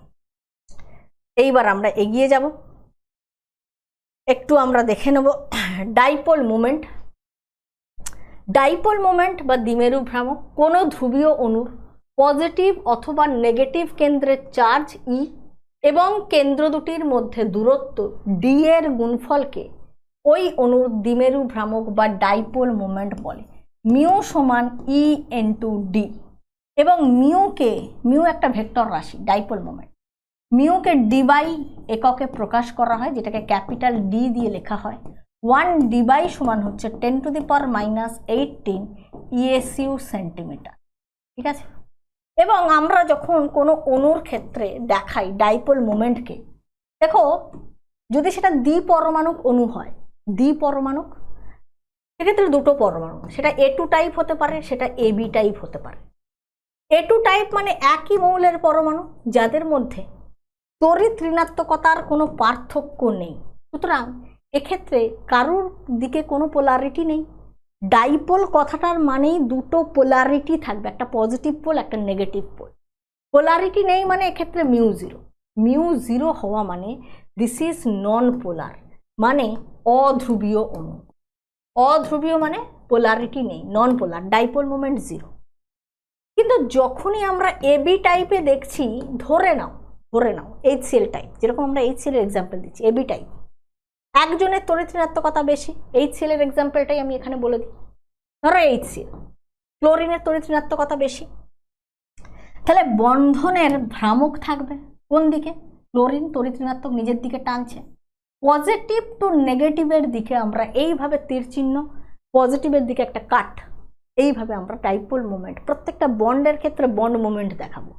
এইবার আমরা এগিয়ে যাব, একটু আমরা দেখে নেব ডাইপোল মোমেন্ট। ডাইপোল মোমেন্ট বা দ্বিমেরু ভ্রামক কোনো ধ্রুবীয় অণুর পজিটিভ অথবা নেগেটিভ কেন্দ্রের চার্জ ই এবং কেন্দ্র দুটির মধ্যে দূরত্ব ডি এর গুণফলকে ওই অণুর দ্বিমেরু ভ্রামক বা ডাইপোল মোমেন্ট বলে। মিউ সমান ই ইনটু ডি, এবং মিউ একটা ভেক্টর রাশি, ডাইপোল মোমেন্ট। মিউকে ডি বাই এককে প্রকাশ করা হয়, যেটাকে ক্যাপিটাল ডি দিয়ে লেখা হয়। 1 ডি বাই সমান হচ্ছে 10⁻⁻18 ইএসইউ সেন্টিমিটার। ঠিক আছে, এবং আমরা যখন কোনো অণুর ক্ষেত্রে দেখাই ডাইপোল মোমেন্টকে, দেখো যদি সেটা দ্বিপরমাণুক অণু হয়, দ্বিপরমাণুক, সেক্ষেত্রে দুটো পরমাণু, সেটা A2 টাইপ হতে পারে, সেটা AB টাইপ হতে পারে। A2 টাইপ মানে একই মৌলের পরমাণু যাদের মধ্যে তড়িৎ ঋণাত্মকতার কোনো পার্থক্য নেই, সুতরাং এক্ষেত্রে কারোর দিকে কোনো পোলারিটি নেই। ডাইপোল কথাটার মানেই দুটো পোলারিটি থাকবে, একটা পজিটিভ পোল একটা নেগেটিভ পোল। পোলারিটি নেই মানে এক্ষেত্রে মিউ জিরো হওয়া মানে দিস ইজ নন পোলার, মানে অধ্রুবীয় অণু। অধ্রুবীয় মানে পোলারিটি নেই, নন পোলার, ডাইপোল মোমেন্ট জিরো। কিন্তু যখনই আমরা এবি টাইপে দেখছি, ধরে নাও HCl টাইপ, যেরকম আমরা HCl এর এক্সাম্পল দিচ্ছি, এবি টাইপ, একজনের তড়িৎ ঋণাত্মকতা বেশি, HCl এর এক্সাম্পলটাই আমি এখানে বলে দিই। ধরো HCl, ক্লোরিনের তড়িৎ ঋণাত্মকতা বেশি, তাহলে বন্ধনের ভ্রামক থাকবে কোন দিকে? ক্লোরিন তড়িৎ ঋণাত্মক নিজের দিকে টানছে, পজিটিভ টু নেগেটিভের দিকে আমরা এইভাবে তীর চিহ্ন, পজিটিভের দিকে একটা কাট, এইভাবে আমরা ডাইপোল মোমেন্ট প্রত্যেকটা বন্ডের ক্ষেত্রে বন্ড মোমেন্ট দেখাবো।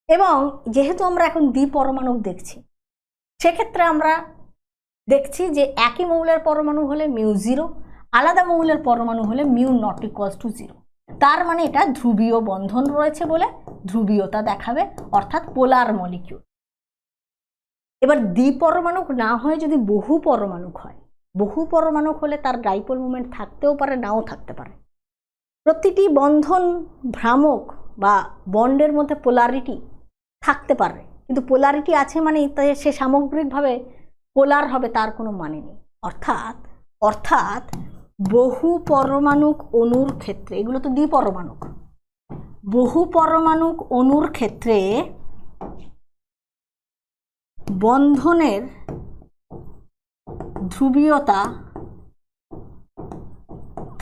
এবং যেহেতু আমরা এখন দ্বিপরমাণুক দেখছি, সেক্ষেত্রে আমরা দেখছি যে একই মৌলের পরমাণু হলে মিউ জিরো, আলাদা মৌলের পরমাণু হলে mu not equals to zero. তার মানে এটা ধ্রুবীয় বন্ধন রয়েছে বলে ধ্রুবীয়তা দেখাবে, অর্থাৎ পোলার মলিকিউল। এবার দ্বিপরমাণুক না হয়ে যদি বহু পরমাণুক হয়, বহু পরমাণুক হলে তার ডাইপোল মোমেন্ট থাকতেও পারে, নাও থাকতে পারে। প্রতিটি বন্ধন ভ্রামক বা বন্ডের মধ্যে পোলারিটি থাকতে পারে, কিন্তু পোলারিটি আছে মানে সে সামগ্রিকভাবে পোলার হবে তার কোনো মানে নেই। অর্থাৎ অর্থাৎ বহু পরমাণুক অণুর ক্ষেত্রে, এগুলো তো দ্বিপরমাণুক, বহু পরমাণুক অণুর ক্ষেত্রে বন্ধনের ধ্রুবীয়তা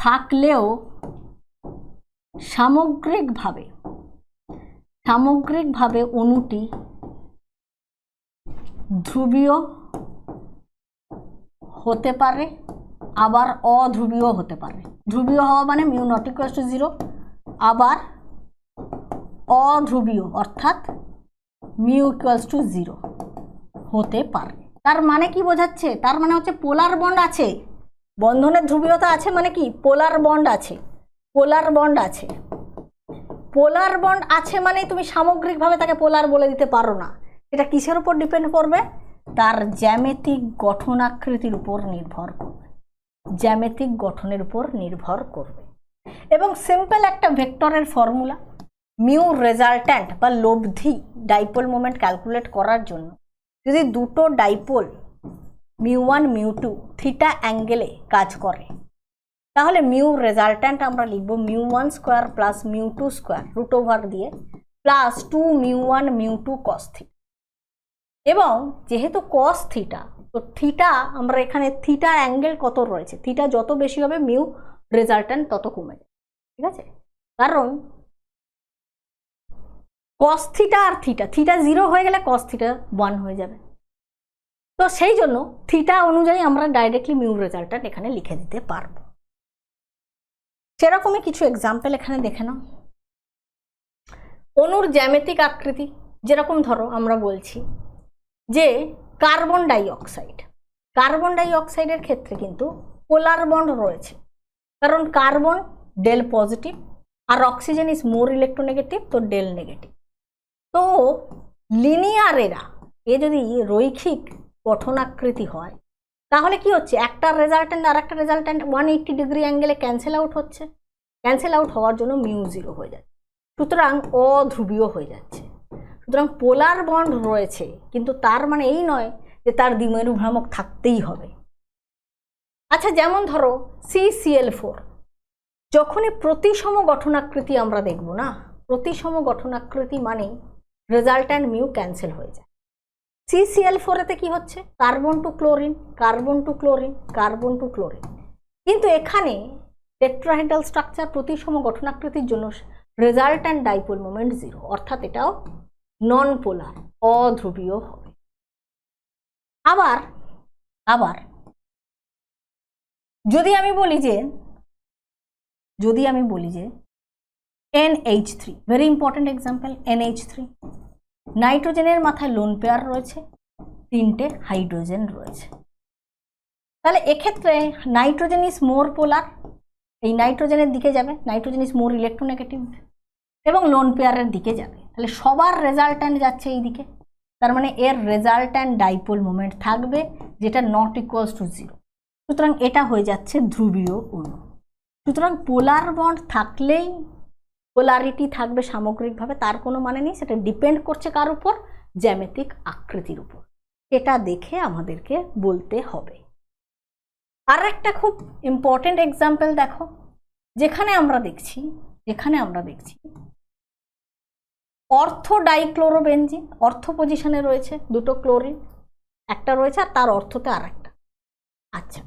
থাকলেও সামগ্রিকভাবে অণুটি ধ্রুবীয় হতে পারে, আবার অধ্রুবীয় হতে পারে। ধ্রুবীয় হওয়া মানে মিউ নট ইকুয়ালস টু 0, আবার অধ্রুবীয় অর্থাৎ মিউ ইকুয়ালস টু 0 হতে পারে। তার মানে কি বোঝাচ্ছে? তার মানে হচ্ছে পোলার বন্ড আছে, বন্ধনের ধ্রুবীয়তা আছে মানে কি পোলার বন্ড আছে, পোলার বন্ড আছে। পোলার বন্ড আছে মানে তুমি সামগ্রিকভাবে তাকে পোলার বলে দিতে পারো না। এটা কিসের উপর ডিপেন্ড করবে? তার জ্যামিতিক গঠনাকৃতির উপর নির্ভর করবে, জ্যামিতিক গঠনের উপর নির্ভর করবে। এবং সিম্পল একটা ভেক্টরের ফর্মুলা, মিউ রেজাল্ট্যান্ট বা লব্ধি ডাইপোল মোমেন্ট ক্যালকুলেট করার জন্য যদি দুটো ডাইপোল μ1 μ2 থিটা অ্যাঙ্গেলে কাজ করে, তাহলে মিউ রেজাল্ট্যান্ট আমরা লিখব μ1 square plus μ2 square root over দিয়ে প্লাস 2 μ1 μ2 কস থিটা। এবং যেহেতু কস থিটা, তো থিটা আমরা এখানে থিটা অ্যাঙ্গেল কত রয়েছে, থিটা যত বেশি হবে মিউ রেজাল্ট্যান্ট তত কমে যাবে, ঠিক আছে? কারণ কস থিটা আর থিটা, থিটা 0 হয়ে গেলে কস থিটা 1 হয়ে যাবে। তো সেই জন্য থিটা অনুযায়ী আমরা ডাইরেক্টলি মিউ রেজাল্ট্যান্ট এখানে লিখে দিতে পারবো। সেরকমই কিছু এক্সাম্পল এখানে দেখে নাও। অণুর জ্যামিতিক আকৃতি, যেরকম ধরো আমরা বলছি যে কার্বন ডাই অক্সাইডের ক্ষেত্রে কিন্তু পোলার বন্ড রয়েছে, কারণ কার্বন ডেল পজিটিভ আর অক্সিজেন ইজ মোর ইলেকট্রোনেগেটিভ, তো ডেল নেগেটিভ। তো লিনিয়ারেরা এ যদি রৈখিক গঠনাকৃতি হয়, তাহলে কি হচ্ছে, একটা রেজাল্ট্যান্ট আর একটা রেজাল্ট্যান্ট 180 ডিগ্রি অ্যাঙ্গেলে ক্যান্সেল আউট হচ্ছে, ক্যান্সেল আউট হওয়ার জন্য মিউ 0 হয়ে যাচ্ছে, সুতরাং অধ্রুবীয় হয়ে যাচ্ছে। সুতরাং পোলার বন্ড রয়েছে, কিন্তু তার মানে এই নয় যে তার দ্বিমেরু ভ্রামক থাকতেই হবে। আচ্ছা, যেমন ধরো CCl4, যখনই প্রতিসম গঠনাকৃতি আমরা দেখব না, প্রতিসম গঠনাকৃতি মানেই রেজাল্ট্যান্ট মিউ ক্যান্সেল হয়ে যায়। CCl4 এতে কি হচ্ছে, carbon to chlorine, carbon to chlorine, carbon to chlorine. কিন্তু এখানে টেট্রাহেড্রাল স্ট্রাকচার প্রতিসম গঠনাকৃতির জন্য রেজাল্ট্যান্ট ডাইপোল মোমেন্ট 0, অর্থাৎ এটাও নন পোলার, অধ্রুবীয় হবে। আবার যদি আমি বলি যে NH3, very important example, NH3, নাইট্রোজেনের মাথায় লোন পেয়ার রয়েছে, 3টে হাইড্রোজেন রয়েছে। তাহলে এক্ষেত্রে নাইট্রোজেন ইজ মোর পোলার, এই নাইট্রোজেনের দিকে যাবে, নাইট্রোজেন ইজ মোর ইলেকট্রোনেগেটিভ, এবং লোন পেয়ারের দিকে যাবে। তাহলে সবার রেজাল্ট্যান্ট যাচ্ছে এই দিকে, তার মানে এর রেজাল্ট্যান্ট ডাইপোল মোমেন্ট থাকবে যেটা নট ইকুয়ালস টু 0। সুতরাং এটা হয়ে যাচ্ছে ধ্রুবীয় অণু। সুতরাং পোলার বন্ড থাকলেই পোলারিটি থাকবে সামগ্রিকভাবে, তার কোনো মানে নেই, সেটা ডিপেন্ড করছে কার উপর, জ্যামিতিক আকৃতির উপর। এটা দেখে আমাদেরকে বলতে হবে। আর একটা খুব ইম্পর্টেন্ট এক্সাম্পল দেখো, যেখানে আমরা দেখছি অর্থ ডাইক্লোরোবেনজিন, অর্থ পজিশনে রয়েছে দুটো ক্লোরিন, একটা রয়েছে আর তার অর্থতে আর একটা। আচ্ছা,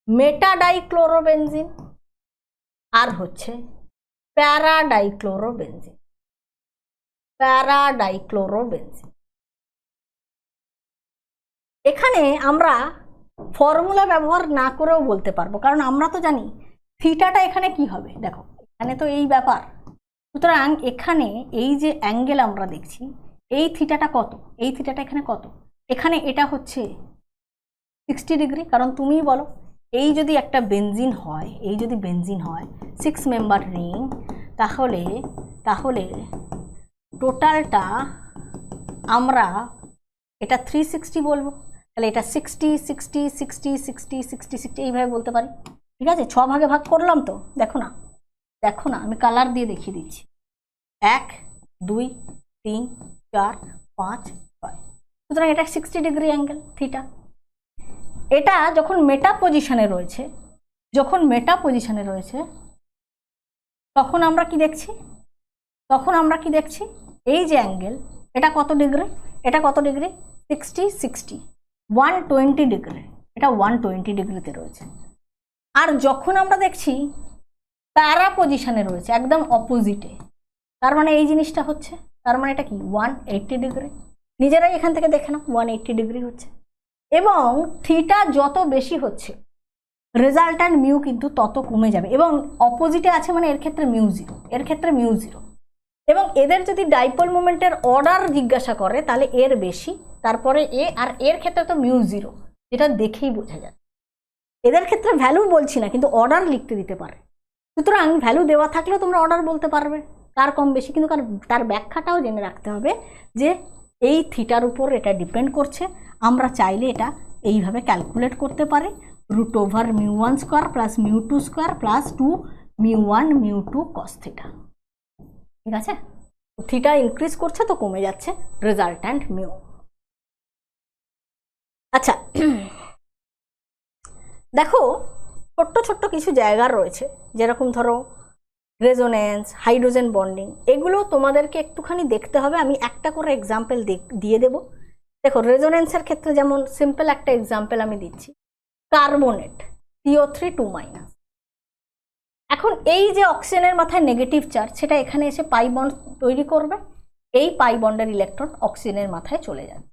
মেটা ডাইক্লোরোবেনজিন আর হচ্ছে প্যারাডাইক্লোরোবেনজিন। এখানে আমরা ফর্মুলা ব্যবহার না করেও বলতে পারবো, কারণ আমরা তো জানি থিটাটা এখানে কি হবে। দেখো এখানে তো এই ব্যাপার, সুতরাং এখানে এই যে অ্যাঙ্গেল আমরা দেখছি, এই থিটাটা কত, এই থিটাটা এখানে কত, এখানে এটা হচ্ছে 60 ডিগ্রি। কারণ তুমিই বলো, এই যদি একটা বেনজিন হয়, 6 মেম্বার রিং, তাহলে টোটালটা আমরা এটা 360 বলবো। তাহলে এটা 60 60 60 60 60 60 এইভাবে বলতে পারি, ঠিক আছে? 6 ভাগে ভাগ করলাম তো, দেখো না আমি কালার দিয়ে দেখিয়ে দিচ্ছি। 1 2 3 4 5 6। সুতরাং এটা 60 ডিগ্রি অ্যাঙ্গেল থিটা। এটা যখন মেটা পজিশনে রয়েছে, তখন আমরা কি দেখছি, এই যে অ্যাঙ্গেল, এটা কত ডিগ্রি, 60 120 ডিগ্রি, এটা 120 ডিগ্রিতে রয়েছে। আর যখন আমরা দেখছি প্যারা পজিশনে রয়েছে, একদম অপোজিটে, তার মানে এই জিনিসটা হচ্ছে, তার মানে এটা কি 180 ডিগ্রি। নিজেরাই এখান থেকে দেখে নাও 180 ডিগ্রি হচ্ছে। এবং থিটা যত বেশি হচ্ছে রেজাল্ট্যান্ট মিউ কিন্তু তত কমে যাবে, এবং অপোজিটে আছে মানে এর ক্ষেত্রে মিউ জিরো, এবং এদের যদি ডাইপোল মোমেন্টের অর্ডার জিজ্ঞাসা করে তাহলে এর বেশি, তারপরে এ, আর এর ক্ষেত্রে তো মিউ জিরো, যেটা দেখেই বোঝা যায়। এদের ক্ষেত্রে ভ্যালু বলছি না, কিন্তু অর্ডার লিখতে দিতে পারে। সুতরাং ভ্যালু দেওয়া থাকলেও তোমরা অর্ডার বলতে পারবে কার কম বেশি, কিন্তু তার ব্যাখ্যাটাও জেনে রাখতে হবে যে এই থিটার উপর এটা ডিপেন্ড করছে। আমরা চাইলে এটা এইভাবে ক্যালকুলেট করতে পারি, √μ1² প্লাস μ2² প্লাস 2 μ1 μ2 cos থিটা। ঠিক আছে, থিটা ইনক্রিজ করছে তো কমে যাচ্ছে রেজাল্ট্যান্ট মিউ। আচ্ছা, দেখো ছোট্ট ছোট্ট কিছু জায়গা রয়েছে, যেরকম ধরো রেজোনেন্স, হাইড্রোজেন বন্ডিং, এগুলো তোমাদেরকে একটুখানি দেখতে হবে। আমি একটা করে এক্সাম্পল দিয়ে দেব। দেখো রেজোনেন্সের ক্ষেত্রে যেমন সিম্পল একটা এক্সাম্পল আমি দিচ্ছি, কার্বনেট CO3 2-। এখন এই যে অক্সিজেনের মাথায় নেগেটিভ চার্জ, সেটা এখানে এসে পাই বন্ড তৈরি করবে, এই পাই বন্ডের ইলেকট্রন অক্সিজেনের মাথায় চলে যাবে।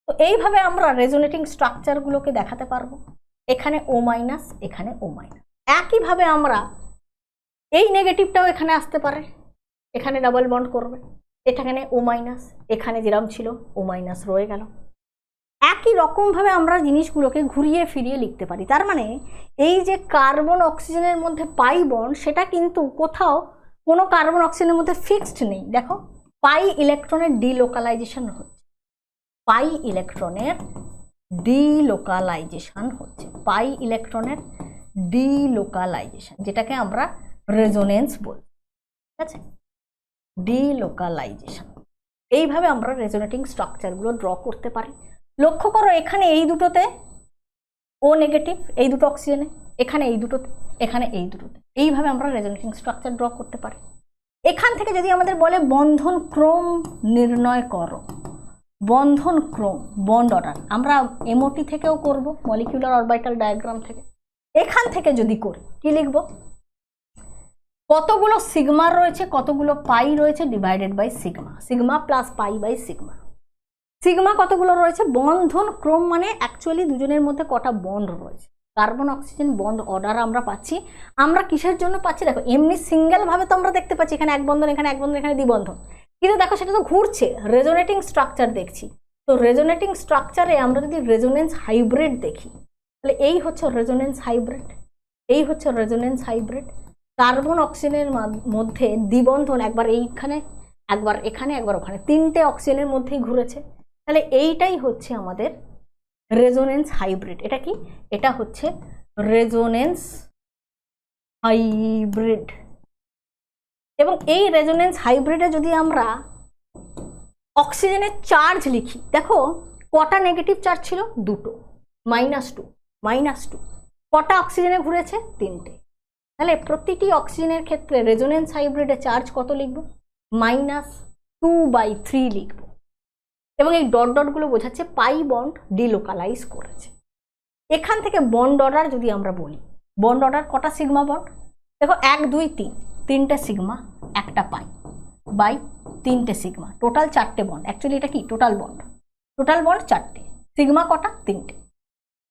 তো এইভাবে আমরা রেজোনেটিং স্ট্রাকচারগুলোকে দেখাতে পারবো। এখানে O-, এখানে O-। একইভাবে আমরা এই নেগেটিভটাও এখানে আসতে পারে, এখানে ডাবল বন্ড করবে, এখানে O-, এখানে যেরকম ছিল O- রয়ে গেল। একই রকমভাবে আমরা জিনিসগুলোকে ঘুরিয়ে ফিরিয়ে লিখতে পারি। তার মানে এই যে কার্বন অক্সিজেনের মধ্যে পাই বন্ড, সেটা কিন্তু কোথাও কোনো কার্বন অক্সিজেনের মধ্যে ফিক্সড নেই। দেখো পাই ইলেকট্রনের ডিলোকালাইজেশন হচ্ছে, যেটাকে আমরা রেজোনেন্স বলি। ঠিক আছে, ডিলোকালাইজেশন। এইভাবে আমরা রেজোনেটিং স্ট্রাকচারগুলো ড্র করতে পারি। লক্ষ্য করো এখানে এই দুটোতে O নেগেটিভ, এই দুটো অক্সিজেনে, এখানে এই দুটোতে, এখানে এই দুটোতে, এইভাবে আমরা রেজোনেটিং স্ট্রাকচার ড্র করতে পারি। এখান থেকে যদি আমাদের বলে বন্ধন ক্রম নির্ণয় করো, বন্ধন ক্রম, বন্ড অর্ডার, আমরা MOT থেকেও করব, মলিকিউলার অরবিটাল ডায়াগ্রাম থেকে। এখান থেকে যদি করি কি লিখব, কতগুলো সিগমা রয়েছে, কতগুলো পাই রয়েছে, divided by sigma plus pi by sigma কতগুলো রয়েছে। বন্ধন ক্রম মানে অ্যাকচুয়ালি দুজনের মধ্যে কটা বন্ড রয়েছে, কার্বন অক্সিজেন বন্ড অর্ডার আমরা পাচ্ছি। আমরা কিসের জন্য পাচ্ছি, দেখো এমনি সিঙ্গেল ভাবে তো আমরা দেখতে পাচ্ছি এখানে এক বন্ধন, এখানে এক বন্ধন, এখানে দ্বিবন্ধন, কিন্তু দেখো সেটা তো ঘুরছে, রেজোনেটিং স্ট্রাকচার দেখছি। তো রেজোনেটিং স্ট্রাকচারে আমরা যদি রেজোনেন্স হাইব্রিড দেখি, তাহলে এই হচ্ছে রেজোনেন্স হাইব্রিড, কার্বন অক্সিজেনের মধ্যে দ্বিবন্ধন, একবার এইখানে, একবার এখানে, একবার ওখানে, তিনটে অক্সিজেনের মধ্যেই ঘুরেছে। তাহলে এইটাই হচ্ছে আমাদের রেজোনেন্স হাইব্রিড। এটা কি, এটা হচ্ছে রেজোনেন্স হাইব্রিড। এবং এই রেজোনেন্স হাইব্রিডে যদি আমরা অক্সিজেনের চার্জ লিখি, দেখো কটা নেগেটিভ চার্জ ছিল, দুটো, -2 কটা অক্সিজেনে ঘুরেছে, তিনটে। তাহলে প্রতিটি অক্সিজেনের ক্ষেত্রে রেজোনেন্স হাইব্রিডে চার্জ কত লিখব, -2/3 লিখব। এবং এই ডট ডটগুলো বোঝাচ্ছে পাই বন্ড ডিলোকালাইজ করেছে। এখান থেকে বন্ড অর্ডার যদি আমরা বলি, বন্ড অর্ডার কটা সিগমা বন্ড, দেখো 1 2 3, তিনটে সিগমা, একটা পাই বাই তিনটে সিগমা, টোটাল 4টে বন্ড। অ্যাকচুয়ালি এটা কি টোটাল বন্ড 4টে, সিগমা কটা, তিনটে।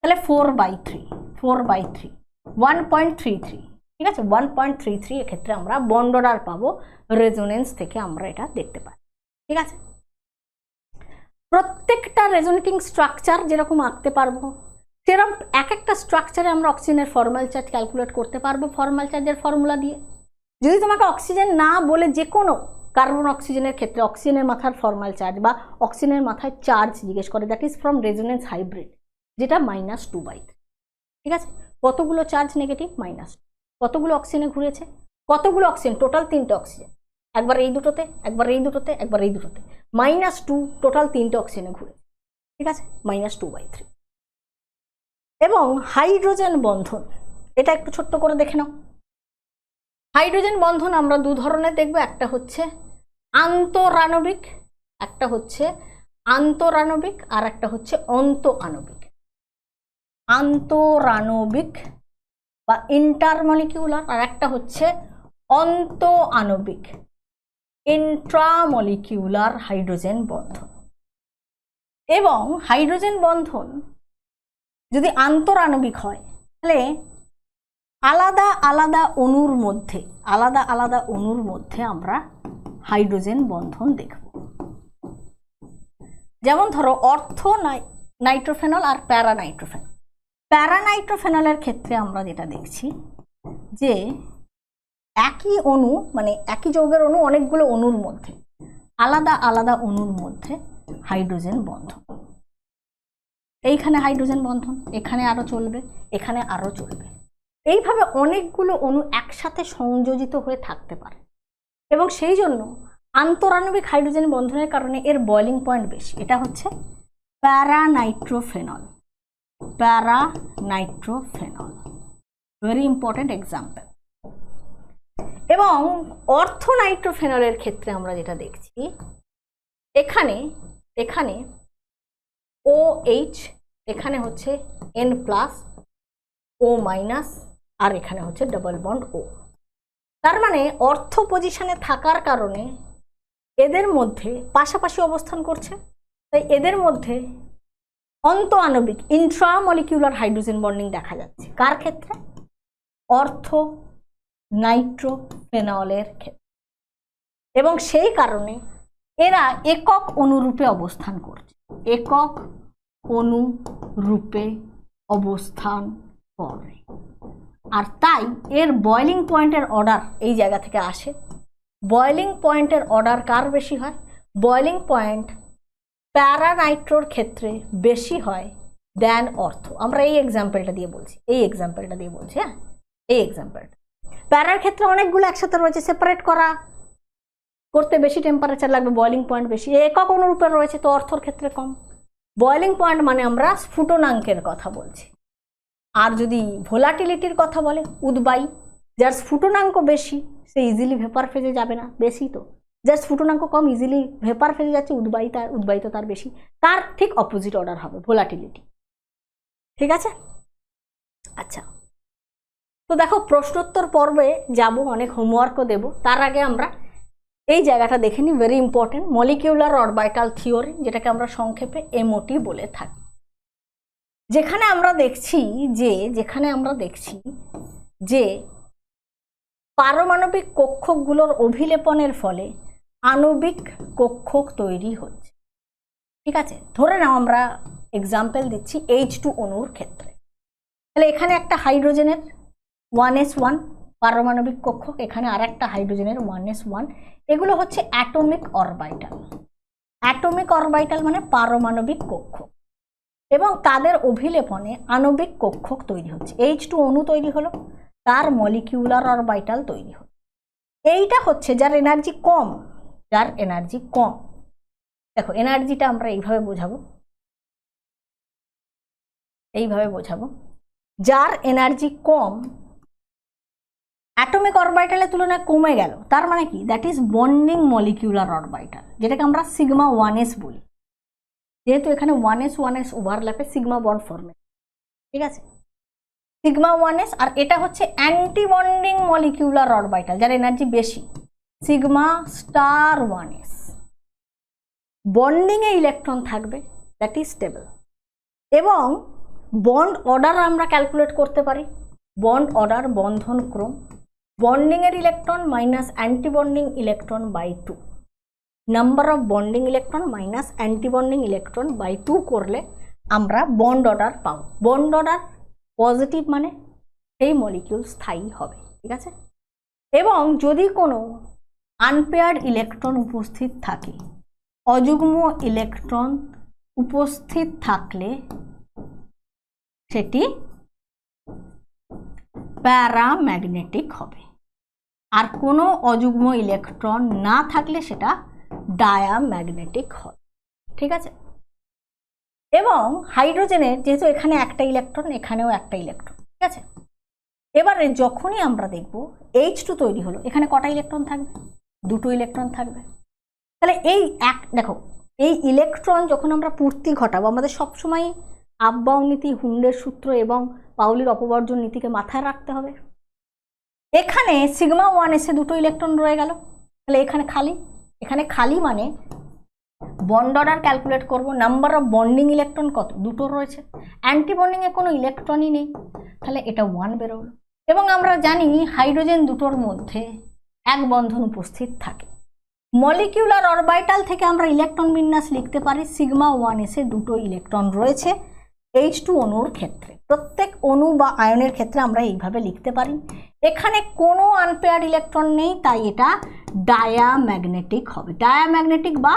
তাহলে 4/3 1.33। ঠিক আছে, 1.33 এক্ষেত্রে আমরা বন্ড অর্ডার পাবো, রেজোনেন্স থেকে আমরা এটা দেখতে পাই। ঠিক আছে, প্রত্যেকটা রেজোনেটিং স্ট্রাকচার যেরকম আঁকতে পারবো, সেরকম এক একটা স্ট্রাকচারে আমরা অক্সিজেনের ফর্মাল চার্জ ক্যালকুলেট করতে পারবো ফর্মাল চার্জের ফর্মুলা দিয়ে। যদি তোমাকে অক্সিজেন না বলে যে কোনো কার্বন অক্সিজেনের ক্ষেত্রে অক্সিজেনের মাথার ফর্মাল চার্জ বা অক্সিজেনের মাথায় চার্জ জিজ্ঞেস করে, that is from resonance hybrid, যেটা -2/3। ঠিক আছে, কতগুলো চার্জ নেগেটিভ, -2, কতগুলো অক্সিজেনে ঘুরেছে, কতগুলো অক্সিজেন, টোটাল 3টে অক্সিজেন, একবার এই দুটোতে, একবার এই দুটোতে, একবার এই দুটোতে, -2, টোটাল 3টে অক্সিজেনে ঘুরেছে। ঠিক আছে, -2/3। এবং হাইড্রোজেন বন্ধন, এটা একটু ছোট্ট করে দেখে নাও। হাইড্রোজেন বন্ধন আমরা দু ধরনের দেখব, একটা হচ্ছে আন্তরাণবিক, একটা হচ্ছে আন্তরাণবিক, আর একটা হচ্ছে অন্তঃআণবিক। আন্তরাণবিক বা ইন্টারমলিকিউলার, আর একটা হচ্ছে অন্তঃআণবিক ইন্ট্রামলিকিউলার হাইড্রোজেন বন্ধন। এবং হাইড্রোজেন বন্ধন যদি আন্তরাণবিক হয় তাহলে আলাদা আলাদা অণুর মধ্যে আমরা হাইড্রোজেন বন্ধন দেখব। যেমন ধরো নাইট্রোফেনল আর প্যারানাইট্রোফেনল। প্যারানাইট্রোফেনলের ক্ষেত্রে আমরা যেটা দেখছি যে একই অণু, মানে একই যৌগের অণু অনেকগুলো অণুর মধ্যে, আলাদা আলাদা অণুর মধ্যে হাইড্রোজেন বন্ধন। এইখানে হাইড্রোজেন বন্ধন, এখানে আরো চলবে, এখানে আরো চলবে। এইভাবে অনেকগুলো অণু একসাথে সংযোজিত হয়ে থাকতে পারে এবং সেই জন্য আন্তরাণবিক হাইড্রোজেন বন্ধনের কারণে এর বয়লিং পয়েন্ট বেশি। এটা হচ্ছে প্যারানাইট্রোফেনল। Very important example. এবং অর্থোনাইট্রোফেনলের ক্ষেত্রে আমরা যেটা দেখছি, এখানে OH, এখানে হচ্ছে N+, O-, আর এখানে হচ্ছে ডাবল বন্ড O। তার মানে অর্থ পজিশনে থাকার কারণে এদের মধ্যে পাশাপাশি অবস্থান করছে, তাই এদের মধ্যে অন্তঃআণবিক ইন্ট্রামলিকিউলার হাইড্রোজেন বন্ডিং দেখা যাচ্ছে। কার ক্ষেত্রে? অর্থোনাইট্রোফেনলের ক্ষেত্রে। এবং সেই কারণে এরা একক অণুরূপে অবস্থান করছে, একক অণুরূপে অবস্থান করে। আর তাই এর বয়লিং পয়েন্টের অর্ডার এই জায়গা থেকে আসে। বয়লিং পয়েন্টের অর্ডার কার বেশি হয়? বয়লিং পয়েন্ট প্যারানাইট্রোর ক্ষেত্রে বেশি হয় দেন অর্থ। আমরা এই এক্সাম্পলটা দিয়ে বলছি, হ্যাঁ, এই এক্সাম্পলটা। প্যারার ক্ষেত্রে অনেকগুলো একসাথে রয়েছে, সেপারেট করতে বেশি টেম্পারেচার লাগবে, বয়লিং পয়েন্ট বেশি। একক অনুরূপে রয়েছে, তো অর্থর ক্ষেত্রে কম। বয়লিং পয়েন্ট মানে আমরা স্ফুটনাঙ্কের কথা বলছি। আর যদি ভোলাটিলিটির কথা বলে, উদ্বায়ী, যার স্ফুটনাঙ্ক বেশি সে ইজিলি ভেপার ফেজে যাবে না, বেশি তো। যার স্ফুটনাঙ্ক কম ইজিলি ভেপার ফেজে যাচ্ছে, উদ্বায়িত তার বেশি। তার ঠিক অপোজিট অর্ডার হবে ভোলাটিলিটি। ঠিক আছে? আচ্ছা, তো দেখো প্রশ্নোত্তর পর্বে যাব, অনেক হোমওয়ার্কও দেব। তার আগে আমরা এই জায়গাটা দেখে নিই, very important, molecular orbital theory, যেটাকে আমরা সংক্ষেপে MOT বলে থাকি। যেখানে আমরা দেখছি যে পারমাণবিক কক্ষকগুলোর অভিলেপনের ফলে আণবিক কক্ষক তৈরি হচ্ছে। ঠিক আছে, ধরে নাও আমরা এক্সাম্পল দিচ্ছি H2 অণুর ক্ষেত্রে। তাহলে এখানে একটা হাইড্রোজেনের 1s1 পারমাণবিক কক্ষক, এখানে আর একটা হাইড্রোজেনের 1s1। এগুলো হচ্ছে অ্যাটমিক অরবিটাল। অ্যাটমিক অরবিটাল মানে পারমাণবিক কক্ষক, এবং তাদের অভিলেপনে আণবিক কক্ষক তৈরি হচ্ছে। H2 অণু তৈরি হলো, তার মলিকিউলার অরবিটাল তৈরি হলো। এইটা হচ্ছে যার এনার্জি কম। দেখো এনার্জিটা আমরা এইভাবে বোঝাবো, যার এনার্জি কম অ্যাটমিক অরবিটালের তুলনায় কমে গেল, তার মানে কি? That is bonding molecular orbital, যেটাকে আমরা সিগমা 1s বলি। যেহেতু এখানে 1s ওভারল্যাপে সিগমা বন্ড ফর্মে, ঠিক আছে, সিগমা 1s। আর এটা হচ্ছে অ্যান্টি বন্ডিং মলিকিউলার অরবিটাল, যার এনার্জি বেশি, সিগমা স্টার 1s। বন্ডিংয়ে ইলেকট্রন থাকবে, দ্যাট ইজ স্টেবল। এবং বন্ড অর্ডার আমরা ক্যালকুলেট করতে পারি, বন্ড অর্ডার, বন্ধন ক্রম, বন্ডিংয়ের electron minus anti bonding electron by 2, number of bonding electron minus anti bonding electron by 2 করলে আমরা বন্ড অর্ডার পাবো। বন্ড অর্ডার পজিটিভ মানে সেই মলিকিউল স্থায়ী হবে। ঠিক আছে? এবং যদি কোনো আনপেয়ার্ড ইলেকট্রন উপস্থিত থাকে, অযুগ্ম ইলেকট্রন উপস্থিত থাকলে সেটি প্যারাম্যাগনেটিক হবে, আর কোনো অযুগ্ম ইলেকট্রন না থাকলে সেটা ডায়াম্যাগনেটিক হয়। ঠিক আছে? এবং হাইড্রোজেনের যেহেতু এখানে একটা ইলেকট্রন, এখানেও একটা ইলেকট্রন, ঠিক আছে। এবারে যখনই আমরা দেখব H2 তৈরি হলো, এখানে কটা ইলেকট্রন থাকবে? দুটো ইলেকট্রন থাকবে। তাহলে এই দেখো, এই ইলেকট্রন যখন আমরা পূর্তি ঘটাবো, আমাদের সবসময় আপবাউ নীতি, হুন্ডের সূত্র এবং পাউলির অপবর্জন নীতিকে মাথায় রাখতে হবে। এখানে সিগমা 1s এ দুটো ইলেকট্রন রয়ে গেল, তাহলে এখানে খালি। এখানে খালি মানে বন্ড অর্ডার ক্যালকুলেট করব, নাম্বার অফ বন্ডিং ইলেকট্রন কত? দুটো রয়েছে। অ্যান্টি বন্ডিংয়ে কোনো ইলেকট্রনই নেই, তাহলে এটা 1 বেরোলো। এবং আমরা জানি হাইড্রোজেন দুটোর মধ্যে এক বন্ধন উপস্থিত থাকে। মলিকিউলার অরবিটাল থেকে আমরা ইলেকট্রন বিন্যাস লিখতে পারি, সিগমা 1s এ দুটো ইলেকট্রন রয়েছে H2 অণুর ক্ষেত্রে। প্রত্যেক অণু বা আয়নের ক্ষেত্রে আমরা এইভাবে লিখতে পারি। এখানে কোনো আনপেয়ার্ড ইলেকট্রন নেই, তাই এটা ডায়াম্যাগনেটিক হবে, ডায়াম্যাগনেটিক বা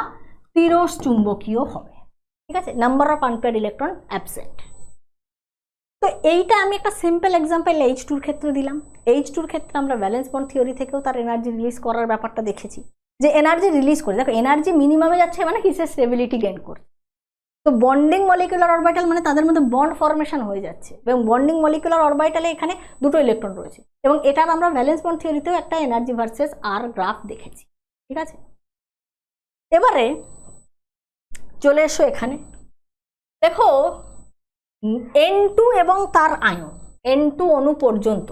তিরস চুম্বকীয় হবে, ঠিক আছে। Number of unpaired electron absent. তো এইটা আমি একটা সিম্পল এক্সাম্পল H2 ক্ষেত্রে দিলাম। H2 ক্ষেত্রে আমরা ভ্যালেন্স বন্ড থিওরি থেকেও তার এনার্জি রিলিজ করার ব্যাপারটা দেখেছি, যে এনার্জি রিলিজ করে, দেখো এনার্জি মিনিমামে যাচ্ছে মানে কি, সে স্টেবিলিটি গেইন করে। তো বন্ডিং মলিকুলার অরবিটাল মানে তাদের মধ্যে বন্ড ফরমেশন হয়ে যাচ্ছে, এবং বন্ডিং মলিকুলার অরবিটালে এখানে দুটো ইলেকট্রন রয়েছে, এবং এটার আমরা ভ্যালেন্স বন্ড থিওরিতেও একটা এনার্জি ভার্সেস আর গ্রাফ দেখেছি, ঠিক আছে। এবারে চলে এসো এখানে, দেখো N2 এবং তার আয়ন, N2 অণু পর্যন্ত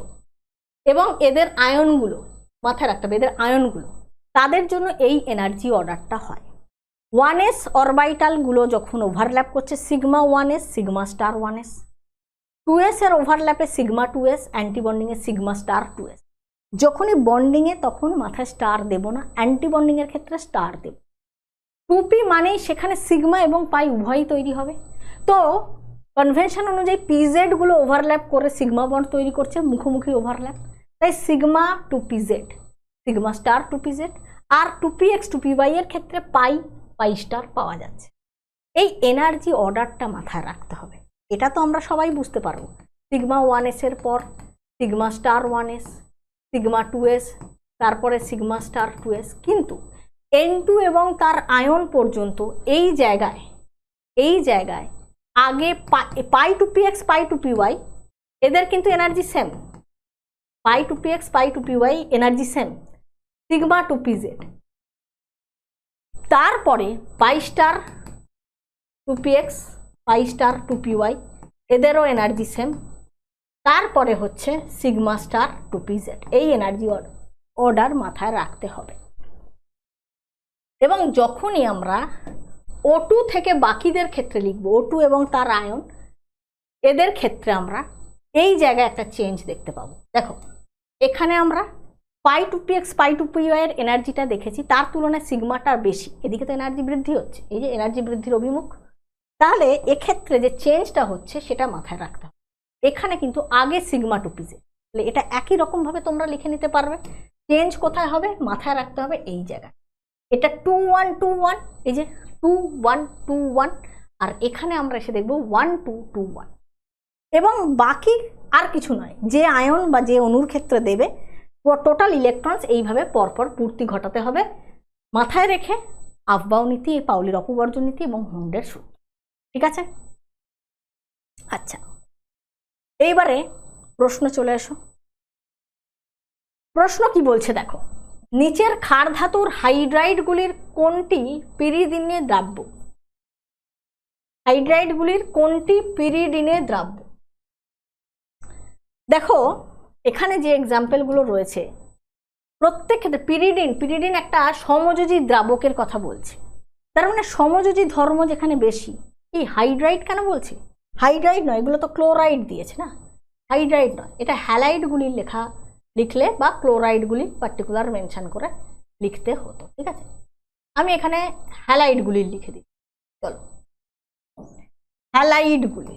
এবং এদের আয়নগুলো মাথায় রাখতে হবে, এদের আয়নগুলো, তাদের জন্য এই এনার্জি অর্ডারটা হয়। 1s অরবিটালগুলো যখন ওভারল্যাপ করছে, sigma 1s sigma star 1s, 2s এর ওভারল্যাপে সিগমা 2s, অ্যান্টিবন্ডিংয়ে সিগমা স্টার 2s। যখনই বন্ডিংয়ে তখন মাথায় স্টার দেব না, অ্যান্টিবন্ডিংয়ের ক্ষেত্রে স্টার দেব। 2p মানেই সেখানে সিগমা এবং পাই উভয়ই তৈরি হবে। তো কনভেনশন অনুযায়ী পিজেডগুলো ওভারল্যাপ করে সিগমা বন্ড তৈরি করছে, মুখোমুখি ওভারল্যাপ, তাই sigma 2pz, sigma star 2pz। আর 2px 2py এর ক্ষেত্রে পাই স্টার পাওয়া যাচ্ছে। এই এনার্জি অর্ডারটা মাথায় রাখতে হবে, এটা তো আমরা সবাই বুঝতে পারবো। সিগমা 1s এর পর sigma star 1s, sigma 2s, তারপরে সিগমা স্টার 2s। কিন্তু N2 এবং তার আয়ন পর্যন্ত এই জায়গায় আগে পাই 2px পাই 2py, এদের কিন্তু এনার্জি সেম, পাই 2px পাই 2py energy same, sigma 2pz। তারপরে পাই স্টার 2px পাই স্টার 2py, এদেরও এনার্জি সেম। তারপরে হচ্ছে সিগমা স্টার 2pz। এই এনার্জি অর্ডার মাথায় রাখতে হবে। এবং যখনই আমরা O2 থেকে বাকিদের ক্ষেত্রে লিখব, O2 এবং তার আয়ন, এদের ক্ষেত্রে আমরা এই জায়গায় একটা চেঞ্জ দেখতে পাবো। দেখো এখানে আমরা পাই 2px পাই 2py এর এনার্জিটা দেখেছি, তার তুলনায় সিগমাটা বেশি, এদিকে তো এনার্জি বৃদ্ধি হচ্ছে, এই যে এনার্জি বৃদ্ধির অভিমুখ। তাহলে এক্ষেত্রে যে চেঞ্জটা হচ্ছে সেটা মাথায় রাখতে হবে। এখানে কিন্তু আগে সিগমা 2pz, তাহলে এটা একই রকমভাবে তোমরা লিখে নিতে পারবে। চেঞ্জ কোথায় হবে মাথায় রাখতে হবে, এই জায়গায়। এটা 2 1 2 1, এই যে 2 1 2 1, আর এখানে আমরা এসে দেখব 1 2 2 1। এবং বাকি আর কিছু নয়, যে আয়ন বা যে অণুর ক্ষেত্রে দেবে টোটাল ইলেকট্রনস এইভাবে পরপর পূর্তি ঘটাতে হবে, মাথায় রেখে আপবাউ নীতি, পাউলির অপবর্জন নীতি এবং হুন্ডের সূত্র, ঠিক আছে। আচ্ছা, এইবারে প্রশ্ন চলে এসো। প্রশ্ন কি বলছে দেখো, নিচের ক্ষার ধাতুর হাইড্রাইডগুলির কোনটি পিরিডিনে দ্রাব্য? হাইড্রাইডগুলির কোনটি পিরিডিনে দ্রাব্য? দেখো এখানে যে এক্সাম্পলগুলো রয়েছে প্রত্যেক ক্ষেত্রে পিরিডিন একটা সমযোজী দ্রাবকের কথা বলছে, তার মানে সমযোজী ধর্ম যেখানে বেশি। এই হাইড্রাইড কেন বলছে? হাইড্রাইড নয়, এগুলো তো ক্লোরাইড দিয়েছে না, হাইড্রাইড নয়, এটা হ্যালাইডগুলি লিখলে বা ক্লোরাইডগুলি পার্টিকুলার মেনশন করে লিখতে হতো, ঠিক আছে। আমি এখানে হ্যালাইডগুলি লিখে দিই, চলো হ্যালাইডগুলি।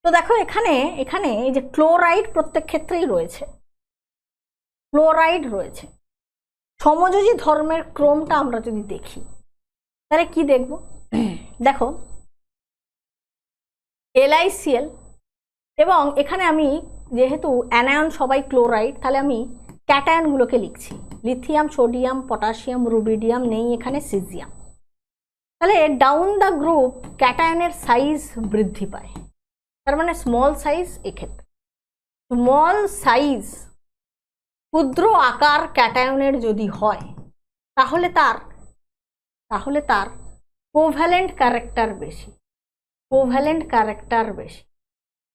তো দেখো এখানে এই যে ক্লোরাইড প্রত্যেক ক্ষেত্রেই রয়েছে, ক্লোরাইড রয়েছে। সমযোজী ধর্মের ক্রমটা আমরা যদি দেখি তাহলে কি দেখব, দেখো LiCl, এবং এখানে আমি যেহেতু অ্যানায়ন সবাই ক্লোরাইড, তাহলে আমি ক্যাটায়নগুলোকে লিখছি, লিথিয়াম, সোডিয়াম, পটাশিয়াম, রুবিডিয়াম, নেই এখানে সিজিয়াম। তাহলে ডাউন দ্য গ্রুপ ক্যাটায়নের সাইজ বৃদ্ধি পায়, তার মানে স্মল সাইজ। এক্ষেত্রে স্মল সাইজ, ক্ষুদ্র আকার ক্যাটায়নের যদি হয় তাহলে তার কোভ্যালেন্ট ক্যারেক্টার বেশি, কোভ্যালেন্ট ক্যারেক্টার বেশি,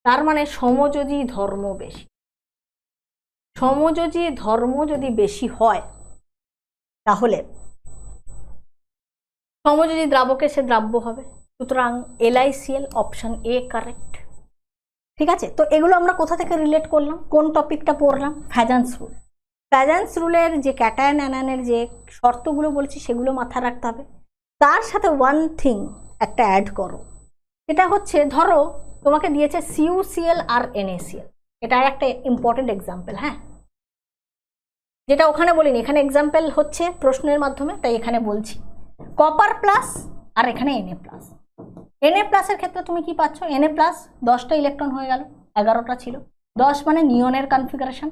তার মানে সমযোজী ধর্ম বেশি। সমযোজী ধর্ম যদি বেশি হয় তাহলে সমযোজী দ্রাবকে সে দ্রাব্য হবে। সুতরাং LiCl অপশন এ কারেক্ট। ঠিক আছে, তো এগুলো আমরা কোথা থেকে রিলেট করলাম, কোন টপিকটা পড়লাম? ফ্যাজান্স রুল। ফ্যাজান্স রুলের যে ক্যাটায়ন অ্যানায়নের যে শর্তগুলো বলছি সেগুলো মাথায় রাখতে হবে। তার সাথে ওয়ান থিং একটা অ্যাড করো, এটা হচ্ছে ধরো তোমাকে দিয়েছে CuCl আর NaCl, এটা একটা ইম্পর্টেন্ট এক্সাম্পল। হ্যাঁ, যেটা ওখানে বলিনি, এখানে এক্সাম্পল হচ্ছে প্রশ্নের মাধ্যমে, তাই এখানে বলছি। কপার প্লাস আর এখানে Na প্লাস। Na প্লাসের ক্ষেত্রে তুমি কি পাচ্ছ? Na প্লাস 10টা ইলেকট্রন হয়ে গেল, 11টা ছিল 10 মানে নিয়নের কনফিগারেশন,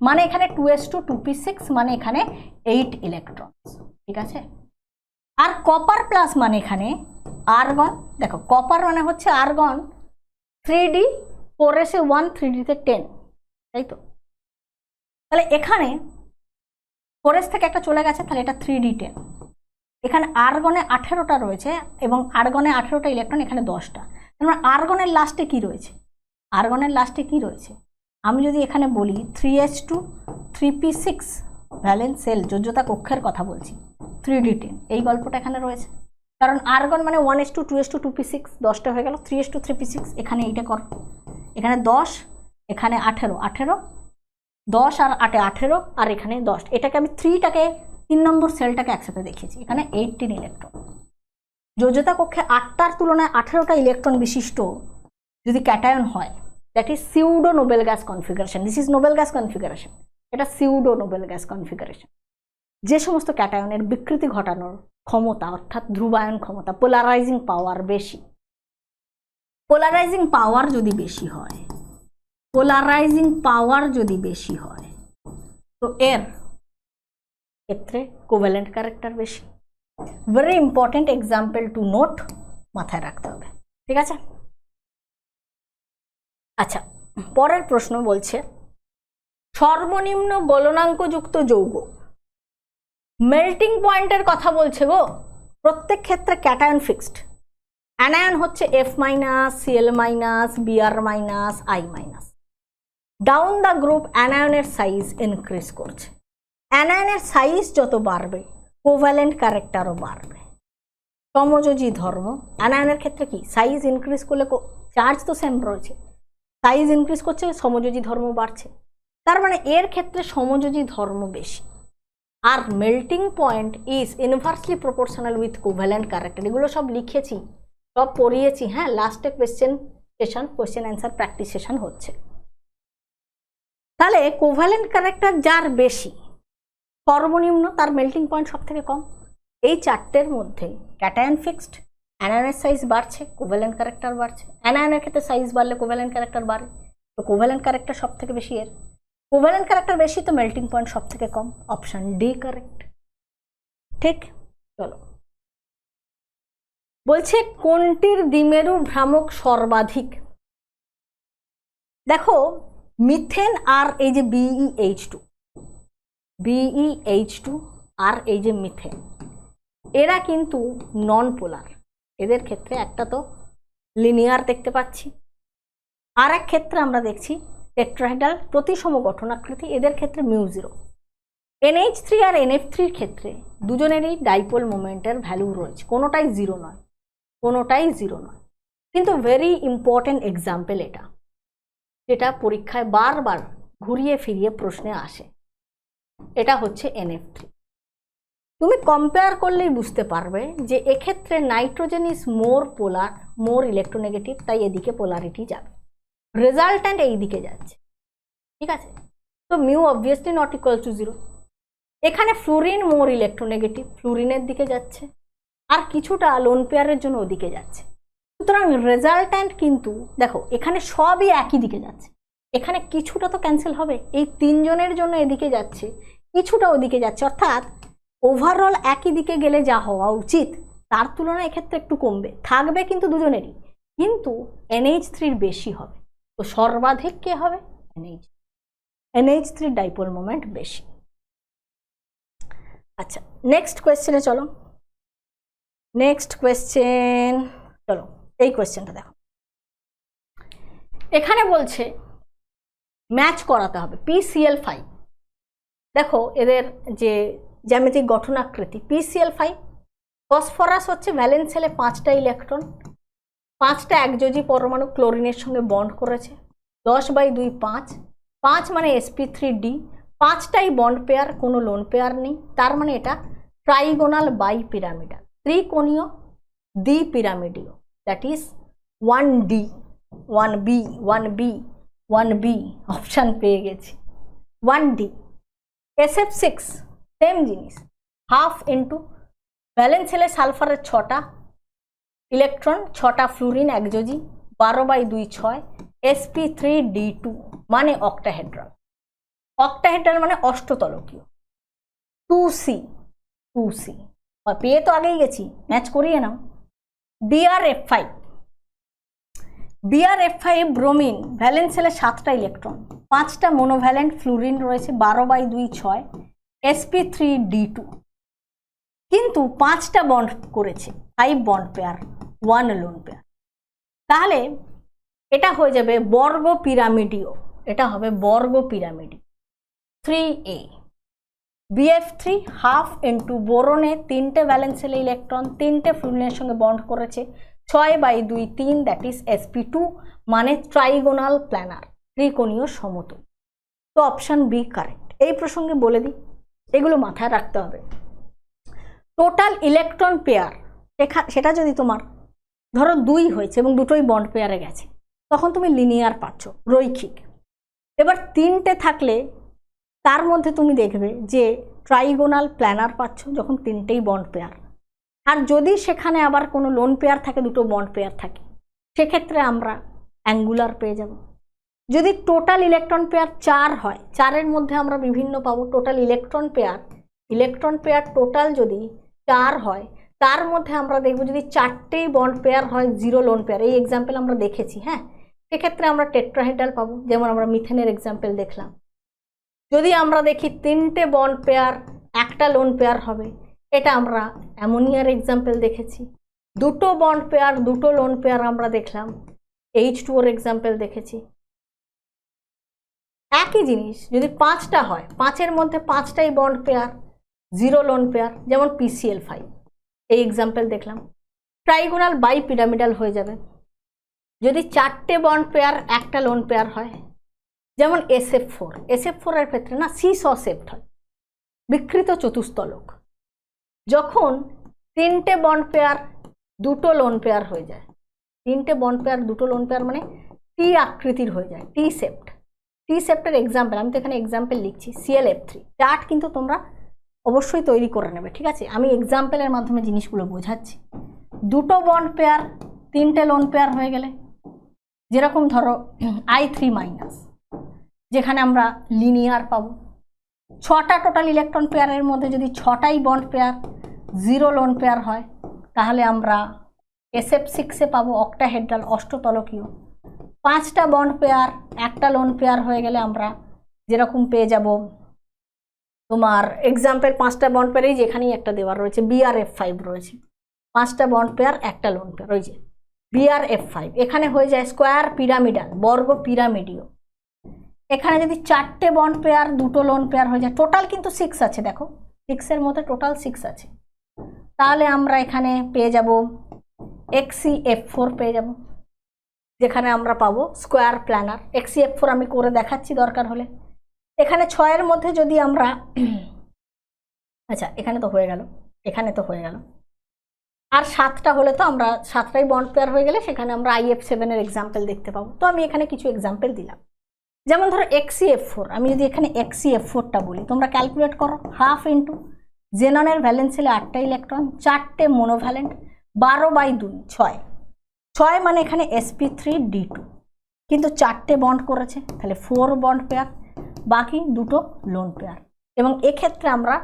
মানে এখানে 2s2 2p6 মানে এখানে 8 ইলেকট্রন। ঠিক আছে, আর কপার প্লাস মানে এখানে আর্গন। দেখো কপার মানে হচ্ছে আর্গন 3d, 4s1 3d-তে 10, তাই তো? তাহলে এখানে 4s থেকে একটা চলে গেছে, তাহলে এটা 3d10। এখানে আর্গনে 18টা রয়েছে এবং আর্গনে 18টা ইলেকট্রন, এখানে 10টা। মানে আর্গনের লাস্টে কি রয়েছে? আর্গনের লাস্টে কি রয়েছে? আমি যদি এখানে বলি 3s2 3p6 ভ্যালেন্স সেল যোজ্যতা কক্ষের কথা বলছি, 3d10, এই গল্পটা এখানে রয়েছে। কারণ আর্গন মানে 1s2 2s2 2p6, 10টা হয়ে গেল, 3s2 3p6, এখানে এইটা কর, এখানে 10, এখানে 18, 10 আর 8 18, আর এখানে 10। এটাকে আমি 3টাকে 3 নম্বর সেলটাকে একসাথে দেখিয়েছি, এখানে 18 ইলেকট্রন। যোজ্যতা কক্ষে 8টার তুলনায় 18টা ইলেকট্রন বিশিষ্ট যদি ক্যাটায়ন হয়, that is pseudo Nobel gas configuration. This is Nobel gas configuration, এটা সিউডো নোবেল গ্যাস কনফিগারেশন। যে সমস্ত ক্যাটায়নের বিকৃতি ঘটানোর ক্ষমতা, অর্থাৎ ধ্রুবায়ন ক্ষমতা, পোলারাইজিং পাওয়ার বেশি। পোলারাইজিং পাওয়ার যদি বেশি হয়, পোলারাইজিং পাওয়ার যদি বেশি হয়, তো এর ক্ষেত্রে কোভ্যালেন্ট ক্যারেক্টার বেশি। Very important example to note, মাথায় রাখতে হবে। ঠিক আছে, আচ্ছা পরের প্রশ্ন বলছে সর্বনিম্ন গলনাঙ্কযুক্ত যৌগ, মেল্টিং পয়েন্টের কথা বলছে গো। প্রত্যেক ক্ষেত্রে ক্যাটায়ন ফিক্সড, অ্যানায়ন হচ্ছে F-, Cl-, Br-, I-। Down the group অ্যানায়নের সাইজ ইনক্রিজ করছে। অ্যানায়নের সাইজ যত বাড়বে কোভ্যালেন্ট ক্যারেক্টারও বাড়বে। সমযোজী ধর্ম, অ্যানায়নের ক্ষেত্রে কি সাইজ ইনক্রিজ করলে, চার্জ তো সেম রয়েছে, সাইজ ইনক্রিজ করছে, সমযোজী ধর্ম বাড়ছে, তার মানে এর ক্ষেত্রে সমযোজী ধর্ম বেশি। Are melting point is inversely proportional with covalent character. এগুলো সব লিখেছি, সব পড়িয়েছি। হ্যাঁ, লাস্টে কোয়েশ্চেন অ্যান্সার প্র্যাকটিস সেশন হচ্ছে। তাহলে কোভ্যালেন্ট ক্যারেক্টার যার বেশি, সর্বনিম্ন তার মেল্টিং পয়েন্ট সব থেকে কম। এই চারটের মধ্যে ক্যাটায়ন ফিক্সড, অ্যানায়নের সাইজ বাড়ছে, কোভ্যালেন্ট ক্যারেক্টার বাড়ছে। অ্যানায়নের ক্ষেত্রে সাইজ বাড়লে কোভ্যালেন্ট ক্যারেক্টার বাড়ে, তো কোভ্যালেন্ট ক্যারেক্টার সব থেকে বেশি এর। কোভ্যালেন্ট ক্যারেক্টার বেশি তো মেল্টিং পয়েন্ট সব থেকে কম, অপশন ডি কারেক্ট। ঠিক, চলো বলছে কোনটির দ্বিমেরু ভ্রামক সর্বাধিক। দেখো মিথেন আর এই যে BeH2 আর এই যে মিথেন, এরা কিন্তু নন পোলার। এদের ক্ষেত্রে একটা তো লিনিয়ার দেখতে পাচ্ছি, আর এক ক্ষেত্রে আমরা দেখছি টেট্রাহেড্রাল প্রতিসম গঠনাকৃতি, এদের ক্ষেত্রে μ0। NH3 আর NF3-র ক্ষেত্রে দুজনেরই ডাইপোল মোমেন্টের ভ্যালু রয়েছে, কোনোটাই জিরো নয়, কোনোটাই জিরো নয়। কিন্তু ভেরি ইম্পর্টেন্ট এক্সাম্পল এটা, যেটা পরীক্ষায় বারবার ঘুরিয়ে ফিরিয়ে প্রশ্নে আসে, এটা হচ্ছে NF3। তুমি কম্পেয়ার করলেই বুঝতে পারবে যে এক্ষেত্রে nitrogen is more polar, more electronegative, তাই এদিকে পোলারিটি যাবে, রেজাল্ট্যান্ট এই দিকে যাচ্ছে। ঠিক আছে, তো mu obviously not equal to 0। এখানে ফ্লুরিন মোর ইলেকট্রোনেগেটিভ, ফ্লুরিনের দিকে যাচ্ছে, আর কিছুটা লোন পেয়ারের জন্য ওদিকে যাচ্ছে। সুতরাং রেজাল্ট্যান্ট কিন্তু দেখো এখানে সবই একই দিকে যাচ্ছে, এখানে কিছুটা তো ক্যান্সেল হবে, এই তিনজনের জন্য এদিকে যাচ্ছে, কিছুটা ওদিকে যাচ্ছে, অর্থাৎ ওভারঅল একই দিকে গেলে যা হওয়া উচিত তার তুলনায় এক্ষেত্রে একটু কমবে, থাকবে কিন্তু দুজনেরই, কিন্তু NH3 বেশি হবে। তো সর্বাধিক কে হবে? NH3 ডাইপোল মোমেন্ট বেশি। আচ্ছা, নেক্সট কোয়েশ্চেনে চলো। নেক্সট কোয়েশ্চেন, চলো এই কোয়েশ্চেনটা দেখো। এখানে বলছে ম্যাচ করাতে হবে PCl5। দেখো এদের যে জ্যামিতিক গঠনাকৃতি PCl5, ফসফরাস হচ্ছে ভ্যালেন্স শেলে 5টা ইলেকট্রন, 5টা একযোজী পরমাণু ক্লোরিনের সঙ্গে বন্ড করেছে, 10/2 5, 5 মানে sp3d, 5টাই বন্ড পেয়ার, কোনো লোন পেয়ার নেই, তার মানে এটা ট্রাইগোনাল বাইপিরামিডাল, ত্রিকোণীয় দ্বিপিরামিডীয়, that is 1D 1B 1B 1B, option পেয়ে গেছি 1D। SF6 সেম জিনিস, হাফ ইন্টু ভ্যালেন্স শেলে সালফারের 6টা ইলেকট্রন, 6টা ফ্লুরিন একযোজী, 12/2 6, sp3d2 মানে অক্টাহেড্রাল, অক্টাহেড্রাল মানে অষ্টতলকীয়, 2C পেয়ে তো আগেই গেছি, ম্যাচ করিয়ে নাও। BrF5 ব্রোমিন, ভ্যালেন্স শেলে 7টা ইলেকট্রন, 5টা মোনোভ্যালেন্ট ফ্লুরিন রয়েছে, 12/2 6, sp3d2, কিন্তু 5টা বন্ড করেছে, 5 বন্ড পেয়ার, 1 লোন পেয়ার, তাহলে এটা হয়ে যাবে বর্গ পিরামিডীয়, এটা হবে বর্গ পিরামিডীয় 3A। BF3 হাফ ইন্টু বোরনে 3টে ভ্যালেন্স শেলে ইলেকট্রন, 3টে ফ্লুরিনের সঙ্গে বন্ড করেছে, 6/2 3, দ্যাট ইজ sp2 মানে ট্রাইগোনাল প্ল্যানার, ত্রিকোণীয় সমতল। তো অপশান বি কারেক্ট। এই প্রসঙ্গে বলে দিই, এগুলো মাথায় রাখতে হবে। টোটাল ইলেকট্রন পেয়ার সেটা যদি তোমার ধরো 2 হয়েছে এবং দুটোই বন্ড পেয়ারে গেছে, তখন তুমি লিনিয়ার পাচ্ছ, রৈখিক। এবার 3টে থাকলে তার মধ্যে তুমি দেখবে যে ট্রাইগোনাল প্ল্যানার পাচ্ছ যখন 3টেই বন্ড পেয়ার, আর যদি সেখানে আবার কোনো লোন পেয়ার থাকে, দুটো বন্ড পেয়ার থাকে, সেক্ষেত্রে আমরা অ্যাঙ্গুলার পেয়ে যাব। যদি টোটাল ইলেকট্রন পেয়ার 4 হয়, 4-এর মধ্যে আমরা বিভিন্ন পাবো। টোটাল ইলেকট্রন পেয়ার টোটাল যদি 4 হয়, তার মধ্যে আমরা দেখব যদি 4টেই বন্ড পেয়ার হয়, 0 লোন পেয়ার, এই এক্সাম্পল আমরা দেখেছি, হ্যাঁ, সেক্ষেত্রে আমরা টেট্রাহেড্রাল পাবো, যেমন আমরা মিথেনের এক্সাম্পল দেখলাম। যদি আমরা দেখি 3টে বন্ড পেয়ার, 1টা লোন পেয়ার হবে, এটা আমরা অ্যামোনিয়ার এক্সাম্পল দেখেছি। 2টো বন্ড পেয়ার, 2টো লোন পেয়ার আমরা দেখলাম, H2ওর এক্সাম্পল দেখেছি। একই জিনিস যদি 5টা হয়, 5-এর মধ্যে 5টাই বন্ড পেয়ার, 0 লোন পেয়ার, যেমন PCl5, এই এক্সাম্পল দেখলাম, ট্রাইগোনাল বাইপিরামিডাল হয়ে যাবে। যদি 4টে বন্ড পেয়ার, 1টা লোন পেয়ার হয়, যেমন SF4 এর ক্ষেত্রে না সিসঅ শেপড হয়, বিকৃত চতুস্তলক। যখন 3টে বন্ড পেয়ার, 2টো লোন পেয়ার হয়ে যায়, 3টে বন্ড পেয়ার, 2টো লোন পেয়ার মানে টি আকৃতির হয়ে যায়, টি সেপ্টের এক্সাম্পল, আমি তো এখানে এক্সাম্পল লিখছি, ClF3। চার্ট কিন্তু তোমরা অবশ্যই তৈরি করে নেবে, ঠিক আছে? আমি এক্সাম্পলের মাধ্যমে জিনিসগুলো বোঝাচ্ছি। 2টো বন্ড পেয়ার, 3টে লোন পেয়ার হয়ে গেলে, যেরকম ধরো I3-, যেখানে আমরা লিনিয়ার পাবো। 6টা টোটাল ইলেকট্রন পেয়ারের মধ্যে যদি 6টাই বন্ড পেয়ার, 0 লোন পেয়ার হয়, তাহলে আমরা SF6-এ পাবো অক্টাহেড্রাল, অষ্টতলকীয়। 5টা বন্ড পেয়ার, 1টা লোন পেয়ার হয়ে গেলে আমরা যেরকম পেয়ে যাব তোমার এক্সাম্পল, 5টা বন্ড পেয়ারেই যেখানেই একটা দেওয়া রয়েছে, BrF5 রয়েছে, 5টা বন্ড পেয়ার, 1টা লোন পেয়ার, ওই যে BrF5। এখানে হয়ে যায় স্কোয়ার পিরামিডাল, বর্গ পিরামিডীয়। এখানে যদি 4টে বন্ড পেয়ার, 2টো লোন পেয়ার হয়ে যায়, টোটাল কিন্তু 6 আছে, দেখো 6-এর মধ্যে টোটাল 6 আছে, তাহলে আমরা এখানে পেয়ে যাব XCF4 পেয়ে যাব, যেখানে আমরা পাবো স্কোয়ার প্ল্যানার। XCF4 আমি করে দেখাচ্ছি দরকার হলে। এখানে 6-এর মধ্যে যদি আমরা আচ্ছা এখানে তো হয়ে গেল, আর 7টা হলে তো আমরা 7টাই বন্ড পেয়ার হয়ে গেলে সেখানে আমরা IF7-এর এক্সাম্পল দেখতে পাবো। তো আমি এখানে কিছু এক্সাম্পল দিলাম, যেমন ধরো XCF4। আমি যদি এখানে XCF4টা বলি, তোমরা ক্যালকুলেট করো, হাফ ইন্টু জেননের ভ্যালেন্স শেলে 8টা ইলেকট্রন, 4টে মোনোভ্যালেন্ট, 12/2 6 মানে এখানে sp3d2, কিন্তু 4টে বন্ড করেছে, তাহলে 4 বন্ড পেয়ার, বাকি 2টো লোন পেয়ার। এবং এক্ষেত্রে আমরা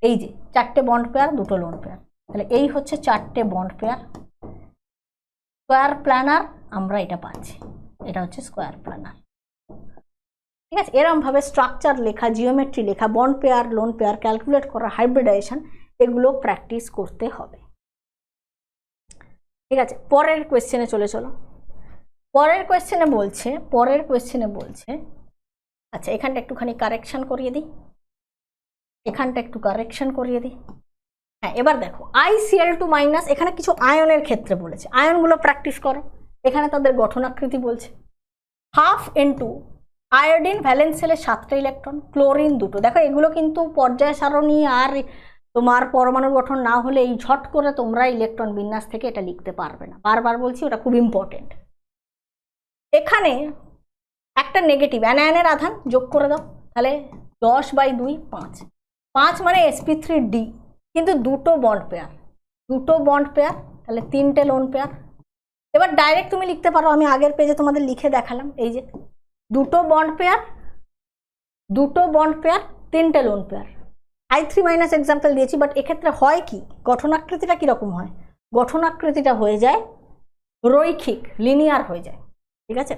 এই যে 4টে বন্ড পেয়ার 2টো লোন পেয়ার, তাহলে এই হচ্ছে 4টে বন্ড পেয়ার। স্কোয়ার প্ল্যানার আমরা এটা পাচ্ছি, এটা হচ্ছে স্কোয়ার প্ল্যানার। ঠিক আছে, এরমভাবে স্ট্রাকচার লেখা, জিওমেট্রি লেখা, bond pair, lone pair calculate করা, হাইব্রিডাইজেশন, এগুলো প্র্যাকটিস করতে হবে। ঠিক আছে, পরের কোয়েশ্চেনে চলো। পরের কোয়েশ্চেনে বলছে আচ্ছা এখানটা একটুখানি কারেকশন করিয়ে দিই, হ্যাঁ এবার দেখো ICl2 মাইনাস, এখানে কিছু আয়নের ক্ষেত্রে বলেছে, আয়নগুলো প্র্যাকটিস করো। এখানে তাদের গঠনাকৃতি বলছে, হাফ ইন্টু আয়োডিন ভ্যালেন্স সেলের 7টা ইলেকট্রন, ক্লোরিন 2টো। দেখো এগুলো কিন্তু পর্যায় সারণী আর তোমার পরমাণু গঠন না হলে এই ঝট করে তোমরা ইলেকট্রন বিন্যাস থেকে এটা লিখতে পারবে না, বারবার বলছি ওটা খুব ইম্পর্টেন্ট। এখানে একটা নেগেটিভ অ্যানায়নের আধান যোগ করে দাও, তাহলে 10/2 5, 5 মানে sp3d, কিন্তু 2টো বন্ড পেয়ার, তাহলে 3টে লোন পেয়ার। এবার ডাইরেক্ট তুমি লিখতে পারো, আমি আগের পেজে তোমাদের লিখে দেখালাম, এই যে 2টো বন্ড পেয়ার 3টে lone pair. I3 minus example দিয়েছি, বাট এক্ষেত্রে হয় কি, গঠনাকৃতিটা কীরকম হয়, গঠনাকৃতিটা হয়ে যায় রৈখিক, লিনিয়ার হয়ে যায়। ঠিক আছে,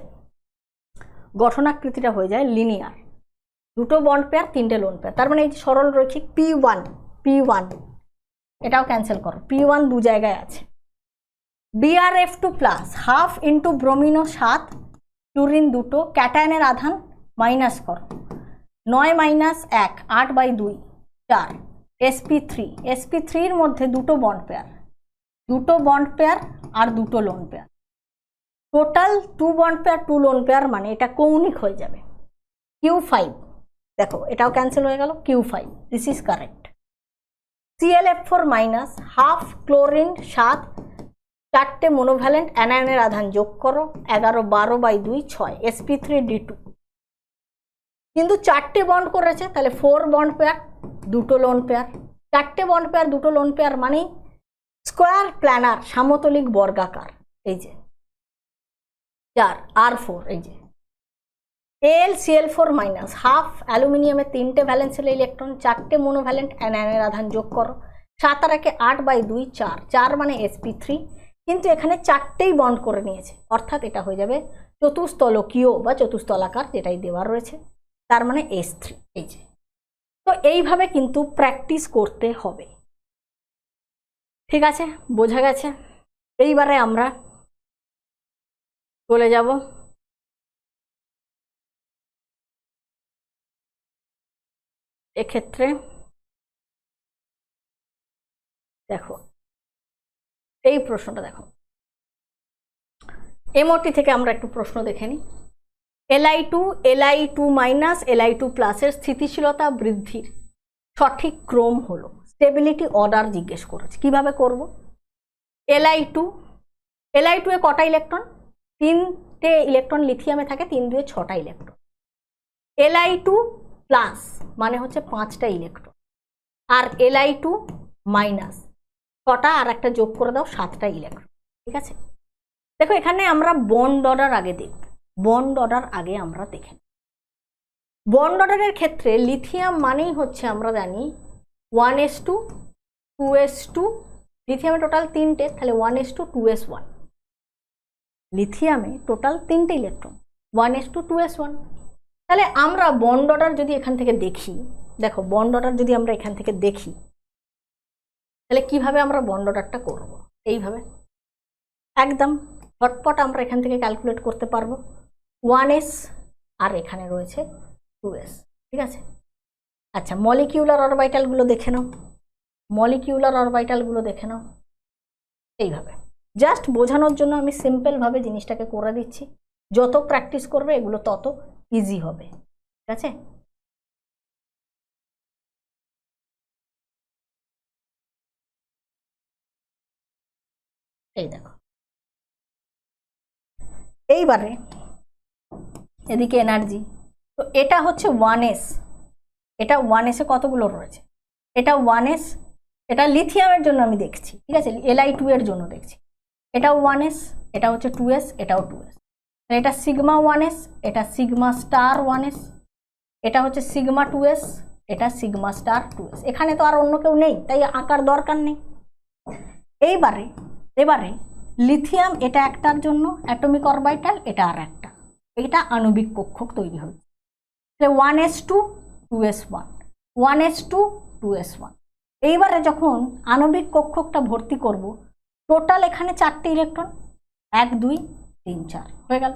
গঠনাকৃতিটা হয়ে যায় লিনিয়ার, 2টো বন্ড পেয়ার 3টে লোন পেয়ার, তার মানে এই যে সরল রৈখিক। P1 এটাও ক্যান্সেল করো, P1 দু জায়গায় আছে। BrF2 প্লাস হাফ ইন্টু ব্রোমিনো 7, ক্লোরিন 2টো, ক্যাটায়নের আধান মাইনাস করো, 9 মাইনাস 1 8/2 4, sp3 মধ্যে 2টো বন্ড পেয়ার আর 2টো lone pair, total 2 bond pair 2 lone pair, মানে এটা কৌণিক হয়ে যাবে। Q5 দেখো এটাও ক্যান্সেল হয়ে গেল, Q5 this is correct. ClF4 minus half chlorine 7, 4টে মোনোভ্যালেন্ট অ্যানায়নের আধান যোগ করো, 11 12/2 6, sp3d2, কিন্তু 4টে বন্ড করেছে, তাহলে 4 বন্ড পেয়ার 2টো লোন পেয়ার, 4টে বন্ড পেয়ার 2টো লোন পেয়ার মানেই স্কোয়ার প্ল্যানার, সমতলিক বর্গাকার। এই যে 4 R4, এই যে AlCl4 মাইনাস হাফ অ্যালুমিনিয়ামের 3টে ভ্যালেন্সেল ইলেকট্রন, 4টে মোনোভ্যালেন্ট অ্যানায়নের আধান যোগ করো, 7 আর 1 8/2 4 মানে sp3, কিন্তু এখানে 4টেই বন্ড করে নিয়েছে, অর্থাৎ এটা হয়ে যাবে চতুস্তলকীয় বা চতুস্তলাকার, যেটাই দেওয়া রয়েছে, তার মানে S3। এই যে, তো এইভাবে কিন্তু প্র্যাকটিস করতে হবে। ঠিক আছে, বোঝা গেছে? এইবারে আমরা চলে যাব এক্ষেত্রে, দেখো এই প্রশ্নটা দেখো, এমওটি থেকে আমরা একটু প্রশ্ন দেখে নিই। Li2 মাইনাস Li2 প্লাসের স্থিতিশীলতা বৃদ্ধির সঠিক ক্রম হলো, স্টেবিলিটি অর্ডার জিজ্ঞেস করেছে। কিভাবে করব? Li2 এ কটা ইলেকট্রন? 3টে ইলেকট্রন লিথিয়ামে থাকে, 3 2 6টা ইলেকট্রন। Li2 প্লাস মানে হচ্ছে 5টা ইলেকট্রন, আর Li2 মাইনাস 6টা, আর একটা যোগ করে দাও 7টা ইলেকট্রন। ঠিক আছে, দেখো এখানে আমরা বন্ড অর্ডার আগে দেখব, আমরা দেখে বন্ড অর্ডারের ক্ষেত্রে লিথিয়াম মানেই হচ্ছে আমরা জানি 1s2 2s2, লিথিয়ামে টোটাল 3টে, তাহলে 1s2 2s1, লিথিয়ামে টোটাল 3টে ইলেকট্রন, 1s2 2s1। তাহলে আমরা বন্ড অর্ডার যদি এখান থেকে দেখি, দেখো বন্ড অর্ডার যদি আমরা এখান থেকে দেখি, তাহলে কিভাবে আমরা বন্ড অর্ডারটা করব? এইভাবে একদম ঝটপট আমরা এখান থেকে ক্যালকুলেট করতে পারবো। 1s আর এখানে রয়েছে 2s। ঠিক আছে, আচ্ছা মলিকিউলার অরবিটালগুলো দেখে নাও, এইভাবে জাস্ট বোঝানোর জন্য আমি সিম্পলভাবে জিনিসটাকে করে দিচ্ছি। যত প্র্যাকটিস করবে এগুলো তত ইজি হবে। ঠিক আছে, এই দেখো, এইবারে এদিকে এনার্জি, তো এটা হচ্ছে 1s, এটা 1s এ কতগুলো রয়েছে? এটা 1s, এটা লিথিয়ামের জন্য আমি দেখছি। ঠিক আছে, Li2 এর জন্য দেখছি। এটাও 1s, এটা হচ্ছে 2s, এটাও 2s, এটা সিগমা 1s, এটা সিগমা স্টার 1s, এটা হচ্ছে সিগমা 2s, এটা সিগমা স্টার 2s। এখানে তো আর অন্য কেউ নেই, তাই আঁকার দরকার নেই। এবারে লিথিয়াম এটা একটার জন্য অ্যাটমিক অরবিটাল, এটা আর একটা, এটা আণবিক কক্ষক তৈরি হচ্ছে। তাহলে 1s2 2s1 1s2 2s1। এইবারে যখন আণবিক কক্ষকটা ভর্তি করব, টোটাল এখানে 4টে ইলেকট্রন, 1 2 3 4 হয়ে গেল,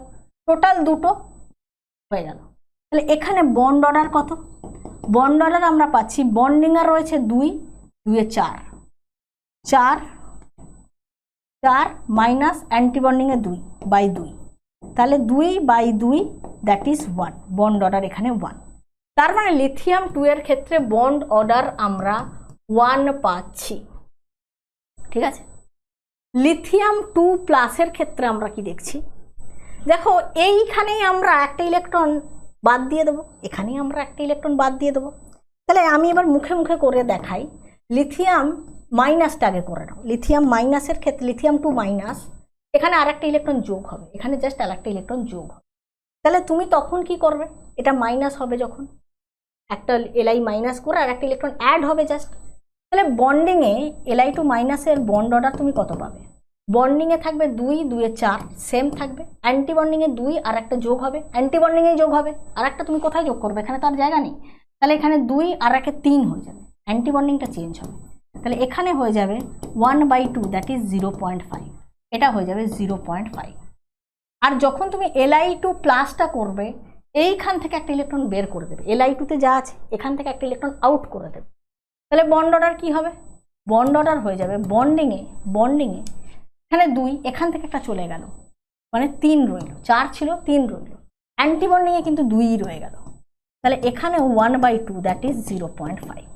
টোটাল 2টো হয়ে গেল। তাহলে এখানে বন্ড অর্ডার কত? বন্ড অর্ডার আমরা পাচ্ছি, বন্ডিং এর রয়েছে 2 2 এ 4 4 4 মাইনাস অ্যান্টিবন্ডিং এ 2/2, তাহলে 2/2 দ্যাট ইজ 1। বন্ড অর্ডার এখানে 1। তার মানে লিথিয়াম 2 এর ক্ষেত্রে বন্ড অর্ডার আমরা 1 পাচ্ছি। ঠিক আছে, লিথিয়াম 2 প্লাসের ক্ষেত্রে আমরা কি দেখছি? দেখো এইখানেই আমরা একটা ইলেকট্রন বাদ দিয়ে দেবো, এখানেই আমরা একটা ইলেকট্রন বাদ দিয়ে দেবো। তাহলে আমি এবার মুখে মুখে করে দেখাই। লিথিয়াম মাইনাসটা আগে করে নাও। লিথিয়াম মাইনাসের ক্ষেত্রে লিথিয়াম 2 মাইনাস, এখানে আর একটা ইলেকট্রন যোগ হবে, এখানে জাস্ট আর একটা ইলেকট্রন যোগ হবে। তাহলে তুমি তখন কি করবে? এটা মাইনাস হবে যখন, একটা Li মাইনাস করে আর একটা ইলেকট্রন অ্যাড হবে জাস্ট। তাহলে বন্ডিংয়ে Li2 মাইনাসের বন্ড অর্ডার তুমি কত পাবে? বন্ডিংয়ে থাকবে 2 2 এ 4 সেম থাকবে, অ্যান্টি বন্ডিংয়ে 2 আর একটা যোগ হবে, অ্যান্টি বন্ডিংয়েই যোগ হবে, আর একটা তুমি কোথায় যোগ করবে? এখানে তো আর জায়গা নেই। তাহলে এখানে 2 আর একে 3 হয়ে যাবে, অ্যান্টি বন্ডিংটা চেঞ্জ হবে। তাহলে এখানে হয়ে যাবে 1/2 দ্যাট ইজ 0.5, এটা হয়ে যাবে 0.5। আর যখন তুমি Li2 প্লাসটা করবে, এইখান থেকে একটা ইলেকট্রন বের করে দেবে, Li2তে যা আছে এখান থেকে একটা ইলেকট্রন আউট করে দেবে। তাহলে বন্ড অর্ডার কী হবে? বন্ড অর্ডার হয়ে যাবে বন্ডিংয়ে এখানে 2, এখান থেকে একটা চলে গেল, মানে 3 রইল, 4 ছিল 3 রইল, অ্যান্টি বন্ডিংয়ে কিন্তু 2ই রয়ে গেল। তাহলে এখানে 1/2 দ্যাট ইজ 0.5,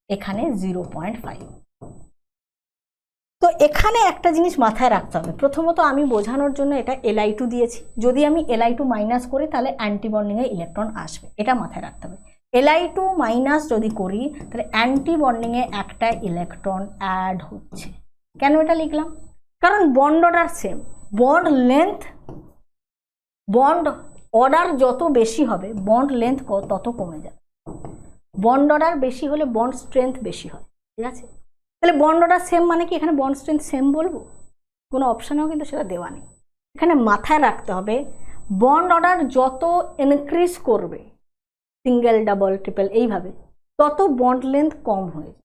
এখানে 0.5। তো এখানে একটা জিনিস মাথায় রাখতে হবে। প্রথমত আমি বোঝানোর জন্য এটা Li2 দিয়েছি, যদি আমি Li2 মাইনাস করি তাহলে অ্যান্টি বন্ডিংয়ে ইলেকট্রন আসবে, এটা মাথায় রাখতে হবে। Li2 মাইনাস যদি করি তাহলে অ্যান্টি বন্ডিংয়ে একটা ইলেকট্রন অ্যাড হচ্ছে। কেন এটা লিখলাম? কারণ bond order same, bond length, bond order যত বেশি হবে বন্ড লেন্থ তত কমে যাবে। বন্ড অর্ডার বেশি হলে বন্ড স্ট্রেংথ বেশি হয়। ঠিক আছে, তাহলে বন্ড অর্ডার সেম মানে কি এখানে বন্ড স্ট্রেংথ সেম বলবো? কোনো অপশানেও কিন্তু সেটা দেওয়া নেই। এখানে মাথায় রাখতে হবে বন্ড অর্ডার যত ইনক্রিজ করবে, সিঙ্গেল ডাবল ট্রিপল এইভাবে, তত বন্ড লেন্থ কম হয়ে যায়।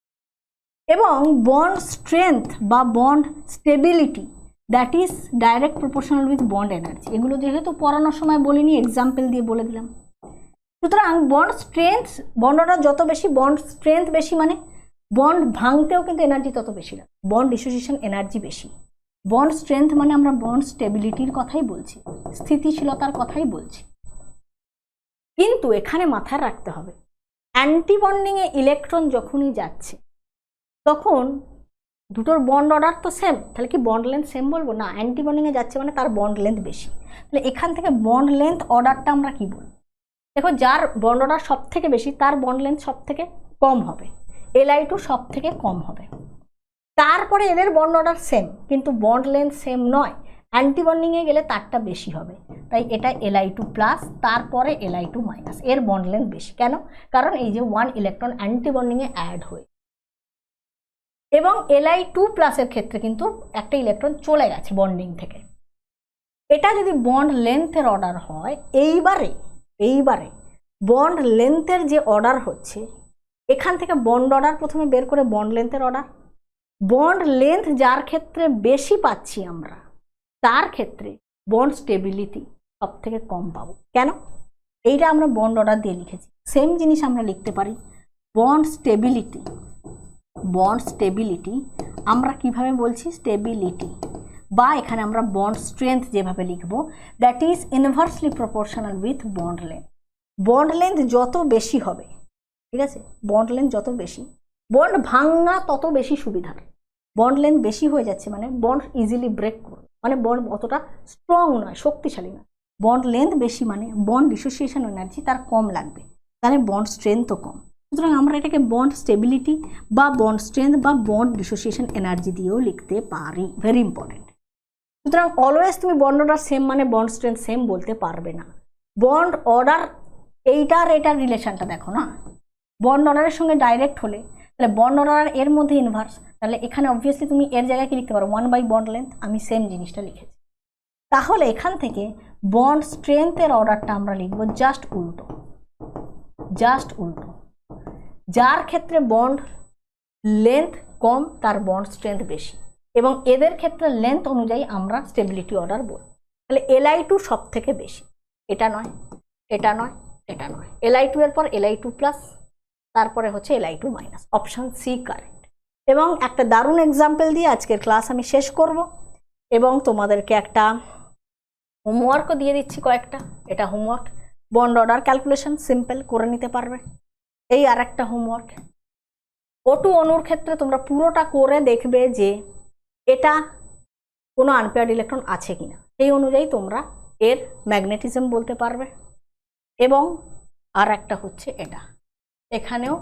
এবং বন্ড স্ট্রেংথ বা bond stability that is direct proportional with bond energy. এগুলো যেহেতু পড়ানোর সময় বলিনি, এক্সাম্পল দিয়ে বলে দিলাম। সুতরাং বন্ড স্ট্রেংথ, বন্ড অর্ডার যত বেশি বন্ড স্ট্রেংথ বেশি, মানে বন্ড ভাঙতেও কিন্তু এনার্জি তত বেশি লাগে, বন্ড ডিসোসিয়েশন এনার্জি বেশি। বন্ড স্ট্রেংথ মানে আমরা বন্ড স্টেবিলিটির কথাই বলছি, স্থিতিশীলতার কথাই বলছি। কিন্তু এখানে মাথায় রাখতে হবে অ্যান্টি বন্ডিংয়ে ইলেকট্রন যখনই যাচ্ছে তখন দুটোর বন্ড অর্ডার তো সেম, তাহলে কি বন্ড লেন্থ সেম বলবো? না, অ্যান্টি বন্ডিংয়ে যাচ্ছে মানে তার বন্ড লেন্থ বেশি। তাহলে এখান থেকে বন্ড লেন্থ অর্ডারটা আমরা কি বলবো? দেখো, যার বন্ড অর্ডার সব থেকে বেশি তার বন্ড লেন্থ সব থেকে কম হবে, Li2 সব থেকে কম হবে। তারপরে এদের বন্ড অর্ডার সেম কিন্তু বন্ড লেন্থ সেম নয়, অ্যান্টি বন্ডিংয়ে গেলে তারটা বেশি হবে, তাই এটা Li2 প্লাস, তারপরে Li2 মাইনাস, এর বন্ড লেন্থ বেশি। কেন? কারণ এই যে 1 ইলেকট্রন অ্যান্টি বন্ডিংয়ে অ্যাড হয়ে, এবং Li2 প্লাসের ক্ষেত্রে কিন্তু একটা ইলেকট্রন চলে গেছে বন্ডিং থেকে। এটা যদি বন্ড লেন্থের অর্ডার হয়, এইবারে বন্ড লেন্থের যে অর্ডার হচ্ছে, এখান থেকে বন্ড অর্ডার প্রথমে বের করে বন্ড লেন্থের অর্ডার, বন্ড লেন্থ যার ক্ষেত্রে বেশি পাচ্ছি আমরা, তার ক্ষেত্রে বন্ড স্টেবিলিটি সব থেকে কম পাবো। কেন? এইটা আমরা বন্ড অর্ডার দিয়ে লিখেছি। সেম জিনিস আমরা লিখতে পারি বন্ড স্টেবিলিটি আমরা কিভাবে বলছি? স্টেবিলিটি, বা এখানে আমরা বন্ড স্ট্রেংথ যেভাবে লিখবো, that is inversely proportional with bond length. Bond length যত বেশি হবে, ঠিক আছে, বন্ড লেন্থ যত বেশি, বন্ড ভাঙা তত বেশি সুবিধার। বন্ড লেন্থ বেশি হয়ে যাচ্ছে মানে বন্ড ইজিলি ব্রেক করবে, মানে বন্ড অতটা স্ট্রং নয়, শক্তিশালী নয়। বন্ড লেন্থ বেশি মানে বন্ড ডিসোসিয়েশন এনার্জি তার কম লাগবে, তাহলে বন্ড স্ট্রেংথও কম। সুতরাং আমরা এটাকে বন্ড স্টেবিলিটি বা বন্ড স্ট্রেংথ বা বন্ড ডিসোসিয়েশন এনার্জি দিয়েও লিখতে পারি। Very important. সুতরাং অলওয়েজ তুমি বন্ড অর্ডার সেম মানে বন্ড স্ট্রেংথ সেম বলতে পারবে না। বন্ড অর্ডার এইটার রিলেশনটা দেখো না, বন্ড অর্ডারের সঙ্গে ডাইরেক্ট হলে তাহলে বন্ড অর্ডার এর মধ্যে ইনভার্স, তাহলে এখানে অবভিয়াসলি তুমি এর জায়গায় কি লিখতে পারো 1 বন্ড লেন্থ, আমি সেম জিনিসটা লিখেছি। তাহলে এখান থেকে বন্ড স্ট্রেংথের অর্ডারটা আমরা লিখবো জাস্ট উল্টো, যার ক্ষেত্রে বন্ড লেন্থ কম তার বন্ড স্ট্রেংথ বেশি, এবং এদের ক্ষেত্রে লেন্থ অনুযায়ী আমরা স্টেবিলিটি অর্ডার বলি। তাহলে Li2 সব থেকে বেশি, এটা নয়, এটা নয়, এটা নয়, Li2 এর পর Li2 প্লাস, তারপরে হচ্ছে Li2 minus, option C correct. এবং একটা দারুণ এক্সাম্পল দিয়ে আজকের ক্লাস আমি শেষ করব, এবং তোমাদেরকে একটা হোমওয়ার্কও দিয়ে দিচ্ছি কয়েকটা। এটা homework, bond order calculation simple করে নিতে পারবে। এই আর একটা হোমওয়ার্ক, O2 অণুর ক্ষেত্রে তোমরা পুরোটা করে দেখবে যে এটা কোনো আনপেয়ার্ড ইলেকট্রন আছে কিনা, সেই অনুযায়ী তোমরা এর ম্যাগনেটিজম বলতে পারবে। এবং আর একটা হচ্ছে এটা, এখানেও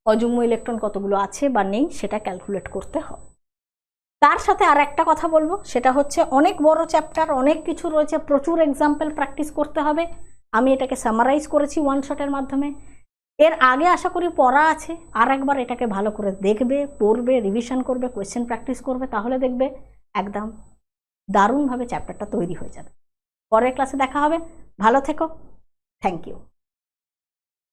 অযুগ্ম ইলেকট্রন কতগুলো আছে বা নেই সেটা ক্যালকুলেট করতে হবে। তার সাথে আর একটা কথা বলবো, সেটা হচ্ছে অনেক বড় চ্যাপ্টার, অনেক কিছু রয়েছে, প্রচুর এক্সাম্পল প্র্যাকটিস করতে হবে। আমি এটাকে সামারাইজ করেছি ওয়ান শটের মাধ্যমে। এর আগে আশা করি পড়া আছে, আর একবার এটাকে ভালো করে দেখবে, পড়বে, রিভিশন করবে, কোয়েশ্চেন প্র্যাকটিস করবে, তাহলে দেখবে একদম দারুণভাবে চ্যাপ্টারটা তৈরি হয়ে যাবে। পরের ক্লাসে দেখা হবে, ভালো থেকো, থ্যাংক ইউ।